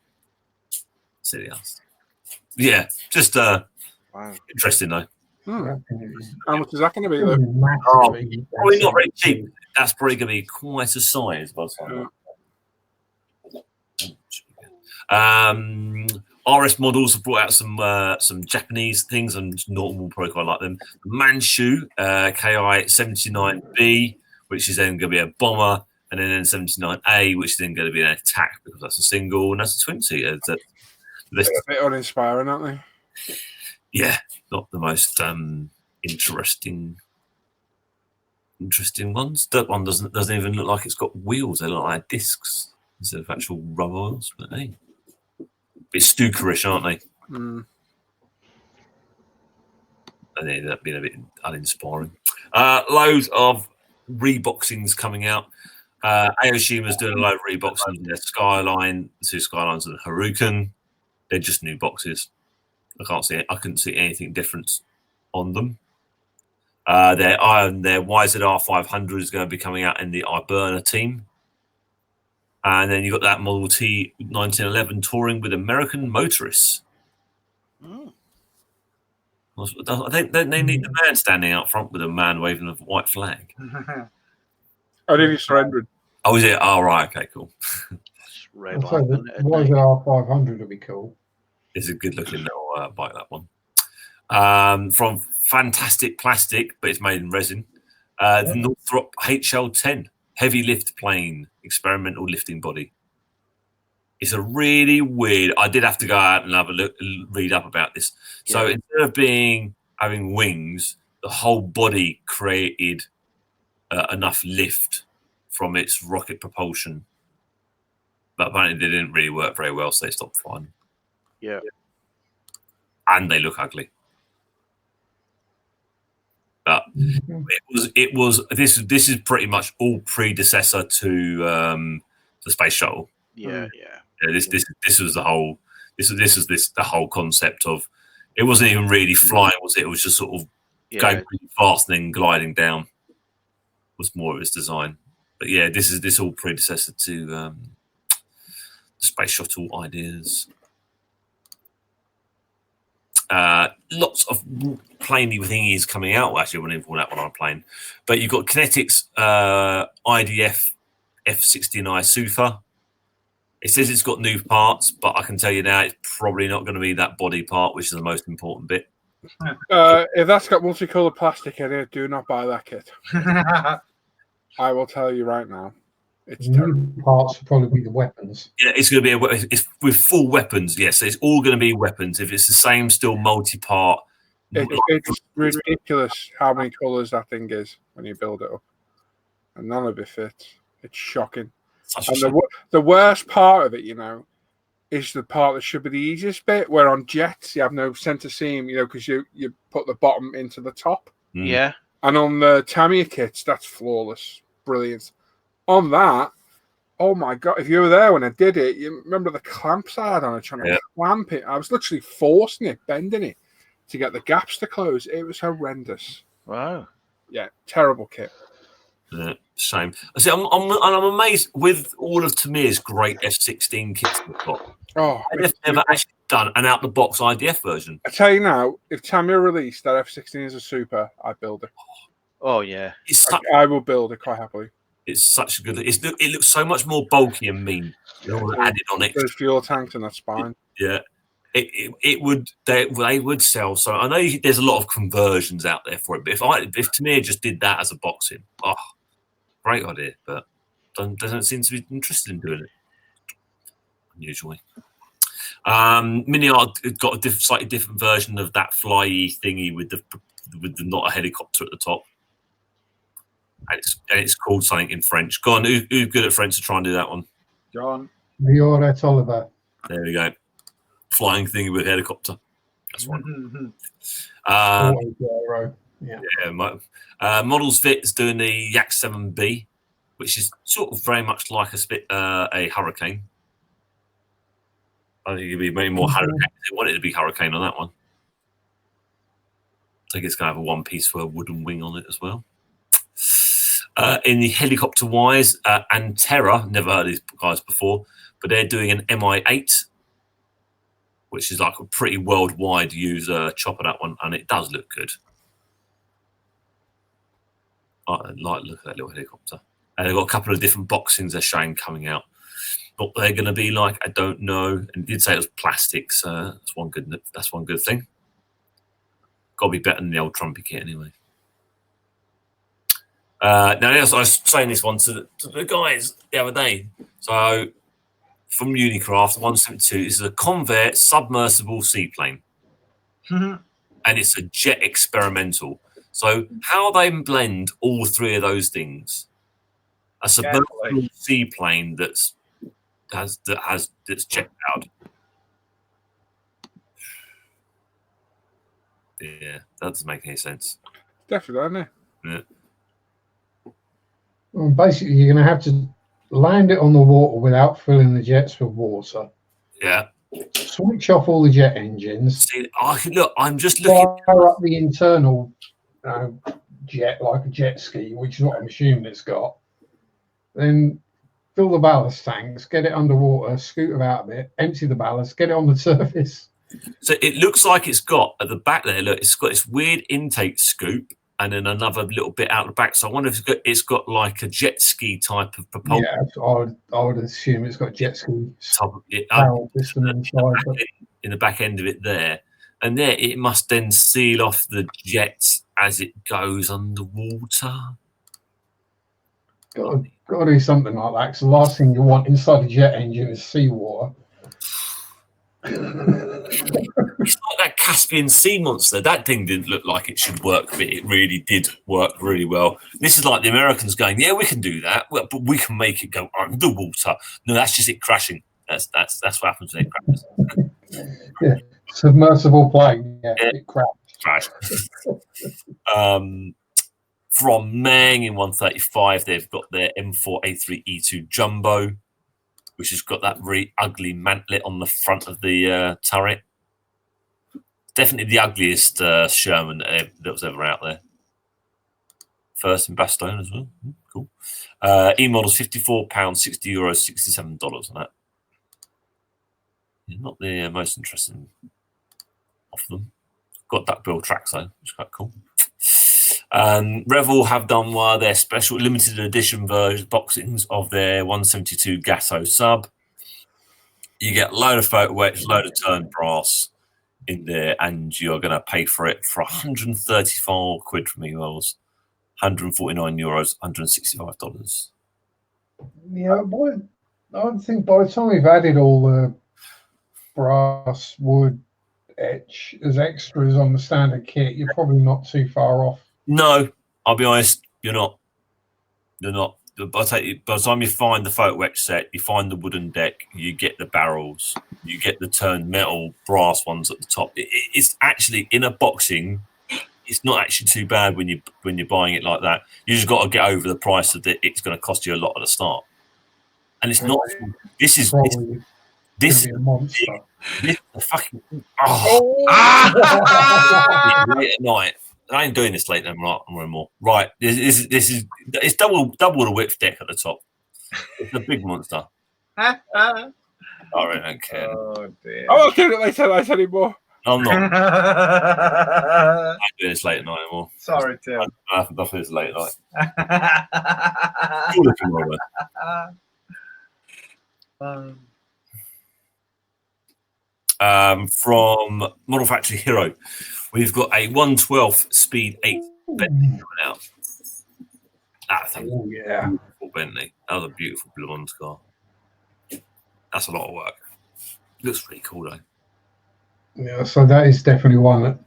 Yeah, just interesting though. How much is that going to be though? Probably not very cheap. That's probably going to be quite a size by the time. RS models have brought out some Japanese things and normal probably quite like them. Manchu KI 79B, which is then going to be a bomber, and then 79A, which is then going to be an attack because that's a single and that's a twin seater. They're a bit uninspiring, aren't they? Yeah, not the most interesting ones. That one doesn't even look like it's got wheels. They look like discs instead of actual rubber wheels. But hey, a bit Stuka-ish, aren't they? Mm. And they ended up being a bit uninspiring. Loads of reboxings coming out. Aoshima's doing a load of reboxing in their Skyline, the two Skylines and the Haruken. They're just new boxes. I couldn't see anything different on them. Their YZR 500 is going to be coming out in the Iberna team. And then you've got that Model T 1911 touring with American motorists. Mm. I think they need the man standing out front with a man waving a white flag. I think he surrendered. Oh, is it? Oh, right. Okay, cool. It's red I'd say lamp, the isn't it, at night? YZR 500 would be cool. It's a good looking little bike, that one. From Fantastic Plastic, but it's made in resin. The Northrop HL10 heavy lift plane experimental lifting body. It's a really weird. I did have to go out and have a look, read up about this. So instead of having wings, the whole body created enough lift from its rocket propulsion, but apparently they didn't really work very well, so they stopped flying. Yeah. And they look ugly. But it was this is pretty much all predecessor to the space shuttle. Yeah. This was the whole the whole concept of it wasn't even really flying, was it? It was just sort of going really fast and then gliding down was more of its design. But yeah, this all predecessor to the space shuttle ideas. Lots of plainly thingies coming out. Well, actually, I wouldn't even call that one on a plane. But you've got Kinetics IDF F-16I Sufa. It says it's got new parts, but I can tell you now it's probably not going to be that body part, which is the most important bit. If that's got multicolored plastic in it, do not buy that kit. I will tell you right now. It's terrible. New parts will probably be the weapons. Yeah, it's going to be it's with full weapons. Yes, it's all going to be weapons. If it's the same, still multi-part. It's ridiculous how many colours that thing is when you build it up, and none of it fits. It's shocking. And the worst part of it, is the part that should be the easiest bit. Where on jets you have no centre seam, because you put the bottom into the top. Yeah. And on the Tamiya kits, that's flawless, brilliant. On that, oh my god! If you were there when I did it, you remember the clamps I had on it, trying to clamp it. I was literally forcing it, bending it to get the gaps to close. It was horrendous. Wow. Yeah, terrible kit. Yeah, shame. I see. I'm amazed with all of Tamir's great F-16 kits they've got. Oh, They've never actually done an out-the-box IDF version. I tell you now, if Tamiya released that F-16 as a super, I'd build it. Oh yeah, I will build it quite happily. It's such a good. It looks so much more bulky and mean. All added on it. There's fuel tanks in that spine. Yeah, it would. They would sell. So I know there's a lot of conversions out there for it. But if Tamir just did that as a boxing, great idea. But doesn't seem to be interested in doing it. Unusually. Mini Art got a slightly different version of that flyy thingy with the not a helicopter at the top. And it's called something in French. Go on, who's good at French to try and do that one? John. Violet Oliver. There we go. Flying thing with helicopter. That's one. Models Fit is doing the Yak 7B, which is sort of very much like a Hurricane. I think it'd be maybe more Hurricane. They wanted it to be Hurricane on that one. I think it's going to have a one piece for a wooden wing on it as well. In the helicopter wise, Antera, never heard of these guys before, but they're doing an MI8, which is like a pretty worldwide user chopper, that one, and it does look good. I like look at that little helicopter. And they've got a couple of different boxings they're showing coming out. What they're going to be like, I don't know. And it did say it was plastic, so that's one good thing. Got to be better than the old Trumpy kit anyway. Now, I was saying this one to the guys the other day. So, from Unicraft, 172, this is a Convair submersible seaplane. And it's a jet experimental. So, how they blend all three of those things? A submersible seaplane that's jet powered. Yeah, that doesn't make any sense. Definitely, isn't it? Yeah. Well, basically, you're going to have to land it on the water without filling the jets with water. Yeah. Switch off all the jet engines. See, I'm just looking. Fire up the internal jet like a jet ski, which is what I'm assuming it's got. Then fill the ballast tanks, get it underwater, scoot about a bit, empty the ballast, get it on the surface. So it looks like it's got at the back there. Look, it's got this weird intake scoop, and then another little bit out the back. So I wonder if it's got like a jet ski type of propulsion. Yeah, I would assume it's got jet ski system in the back end of it there, and there it must then seal off the jets as it goes underwater. Got to do something like that, because the last thing you want inside a jet engine is seawater. It's like that Caspian Sea monster. That thing didn't look like it should work, but it really did work really well. This is like the Americans going, yeah, we can do that, but we can make it go underwater. No, that's just it crashing. That's what happens when it crashes. Yeah, submersible plane. Yeah, it crashed. From Mang in 135, they've got their M4A3E2 Jumbo, which has got that really ugly mantlet on the front of the turret. Definitely the ugliest Sherman that was ever out there. First in Bastogne as well. Cool. E-models £54, €60, $67 on that. Yeah, not the most interesting of them. Got duckbill tracks though, which is quite cool. Revell have done one of their special limited edition version boxings of their 172 Gatto sub. You get a load of photo etch, load of turned brass in there, and you're going to pay for it for £134 from E-models, €149, $165. Yeah, I think by the time we've added all the brass, wood, etch as extras on the standard kit, you're probably not too far off. No, I'll be honest, you're not. You're not. By the time you find the photo etch set, you find the wooden deck, you get the barrels, you get the turned metal brass ones at the top. It's actually in a boxing. It's not actually too bad when you're buying it like that. You just got to get over the price of it. It's going to cost you a lot at the start, and it's not. This is a monster. This is fucking late at night. I ain't doing this late anymore. Right, this is it's double the width deck at the top. It's a big monster. I really don't care. Oh dear. I'm not doing it later anymore. I'm not. I ain't doing this late at night anymore. Sorry, Tim. Nothing is late at night. You're looking right. From Model Factory Hero, we've got a 112 Speed 8 Bentley coming out. That thing, beautiful Bentley. That was a beautiful blonde car. That's a lot of work. Looks really cool though. Yeah, so that is definitely one that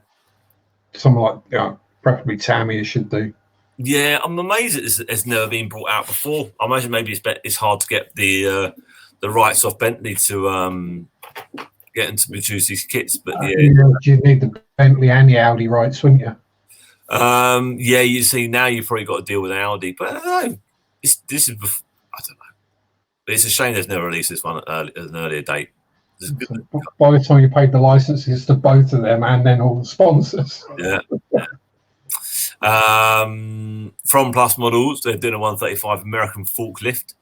someone like preferably Tammy should do. Yeah, I'm amazed it's never been brought out before. I imagine maybe it's hard to get the rights off Bentley to get them to produce these kits, but you'd need the Bentley and the Audi rights, wouldn't you? Yeah, you see now you've probably got to deal with Audi, but I don't know. I don't know. But it's a shame they've never released this one at an earlier date. By the time you paid the licenses to both of them and then all the sponsors. Yeah. From Plus Models, they're doing a 135 American forklift.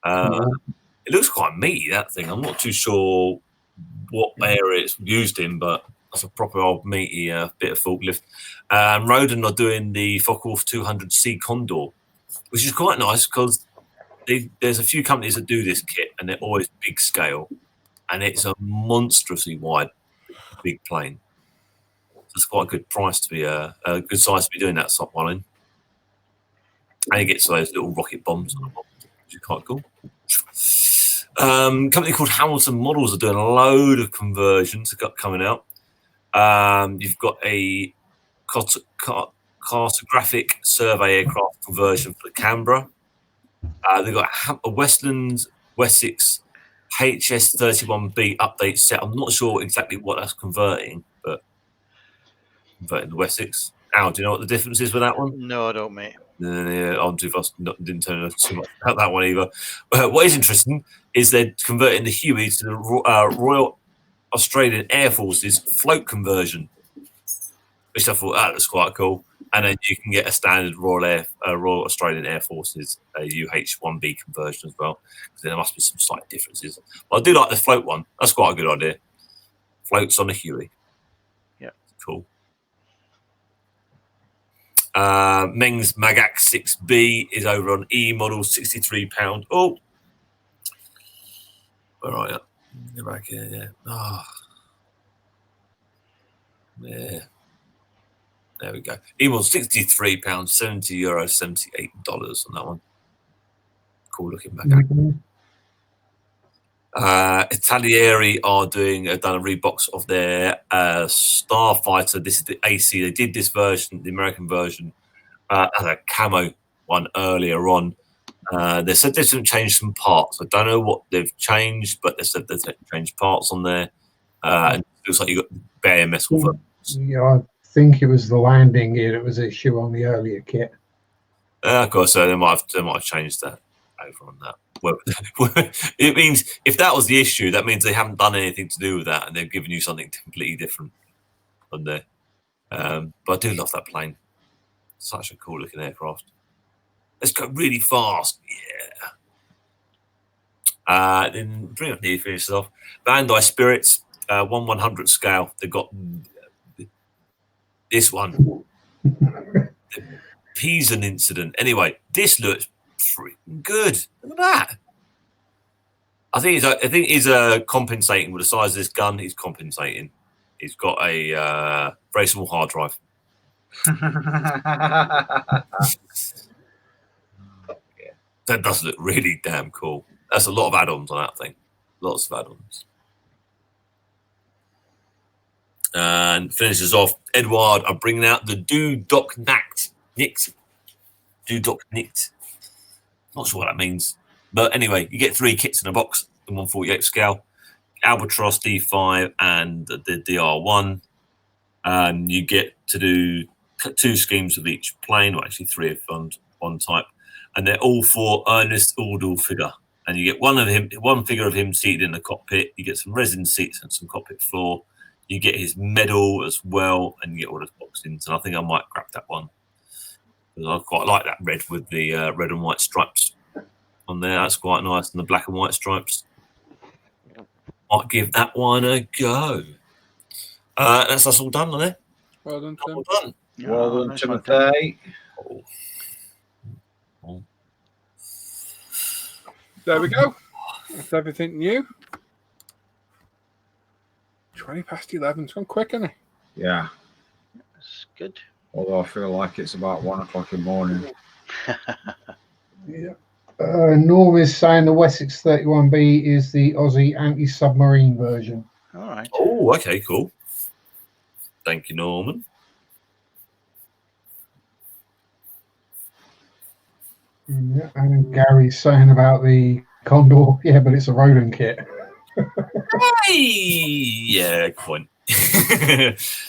It looks quite meaty, that thing. I'm not too sure what area it's used in, but that's a proper old meaty bit of forklift. Roden are doing the Focke-Wulf 200C Condor, which is quite nice because there's a few companies that do this kit, and they're always big scale, and it's a monstrously wide, big plane. So it's quite a good price to be a good size to be doing that sort one in. And it gets those little rocket bombs on the bottom, which is quite cool. Company called Hamilton Models are doing a load of conversions coming out. You've got a cartographic survey aircraft conversion for the Canberra. They've got a Westland Wessex HS31B update set. I'm not sure exactly what that's converting, but converting the Wessex. Al, do you know what the difference is with that one? No, I don't, mate. Yeah, I'm too fast. Didn't turn too much about that one either. What is interesting is they're converting the Huey to the Royal Australian Air Force's float conversion, which I thought that was quite cool. And then you can get a standard Royal Australian Air Force's UH-1B conversion as well. There must be some slight differences. But I do like the float one. That's quite a good idea. Floats on the Huey. Yeah, cool. Meng's Magac 6B is over on E model, £63. Oh, where are you? Get back here, yeah. Oh. Yeah. There we go. E model, £63, €70, $78 on that one. Cool looking Magac. Italieri are done a rebox of their Starfighter. This is the AC. They did this version, the American version, as a camo one earlier on. They said they didn't change some parts. I don't know what they've changed, but they said they've changed parts on there. And it looks like you got bare metal versions. Yeah, I think it was the landing gear that was an issue on the earlier kit. Of course, so they might have changed that over on that. Well, it means if that was the issue, that means they haven't done anything to do with that, and they've given you something completely different on there. But I do love that plane. Such a cool looking aircraft. Let's go really fast. Yeah. Then bring up the finish off. Bandai Spirits, 1/100 scale. They've got this one. The Pisan incident. Anyway, this looks freaking good. Look at that. I think he's compensating with the size of this gun. He's compensating. He's got a very small hard drive. That does look really damn cool. That's a lot of add-ons on that thing. Lots of add-ons. And finishes off. Edward are bringing out the Dudok Nikt. Dudok Nikt. Not sure what that means. But anyway, you get 3 kits in a box, the 1/48 scale. Albatross D5 and the DR1. You get to do 2 schemes of each plane, or actually 3 of one type. And they're all for Ernest Uldal figure. And you get one figure of him seated in the cockpit. You get some resin seats and some cockpit floor. You get his medal as well, and you get all those boxings. And I think I might grab that one. I quite like that red with the red and white stripes on there. That's quite nice. And the black and white stripes. Might give that one a go. That's us all done on there. Well done, Tim. Well done. Well done, Timothy. There we go. That's everything new. 20 past 11. It's gone quick, isn't it? Yeah. That's good. Although I feel like it's about 1 o'clock in the morning. Yeah. Norm is saying the Wessex 31B is the Aussie anti-submarine version. All right. Oh, okay, cool. Thank you, Norman. Yeah, and Gary's saying about the Condor, yeah, but it's a Roland kit. Hey! Yeah, good point.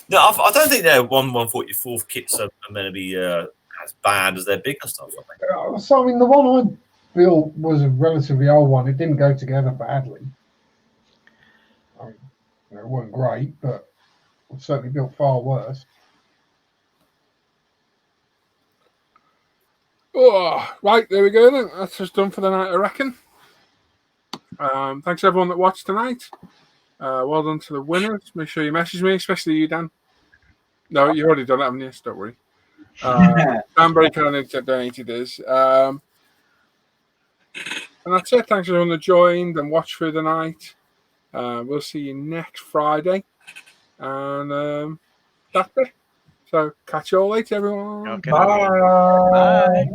No, I don't think their 1/144 kits are going to be as bad as their bigger stuff. So, I mean, the one I built was a relatively old one. It didn't go together badly. I mean, it wasn't great, but it certainly built far worse. Oh, right, there we go then. That's just done for the night, I reckon. Thanks everyone that watched tonight. Well done to the winners. Make sure you message me, especially you, Dan. No, you've already done it, haven't you? So don't worry. Dan very kind of donated us. And that's it. Thanks for everyone that joined and watched through the night. We'll see you next Friday. And that's it. So catch you all later, everyone. Okay. Bye. Bye.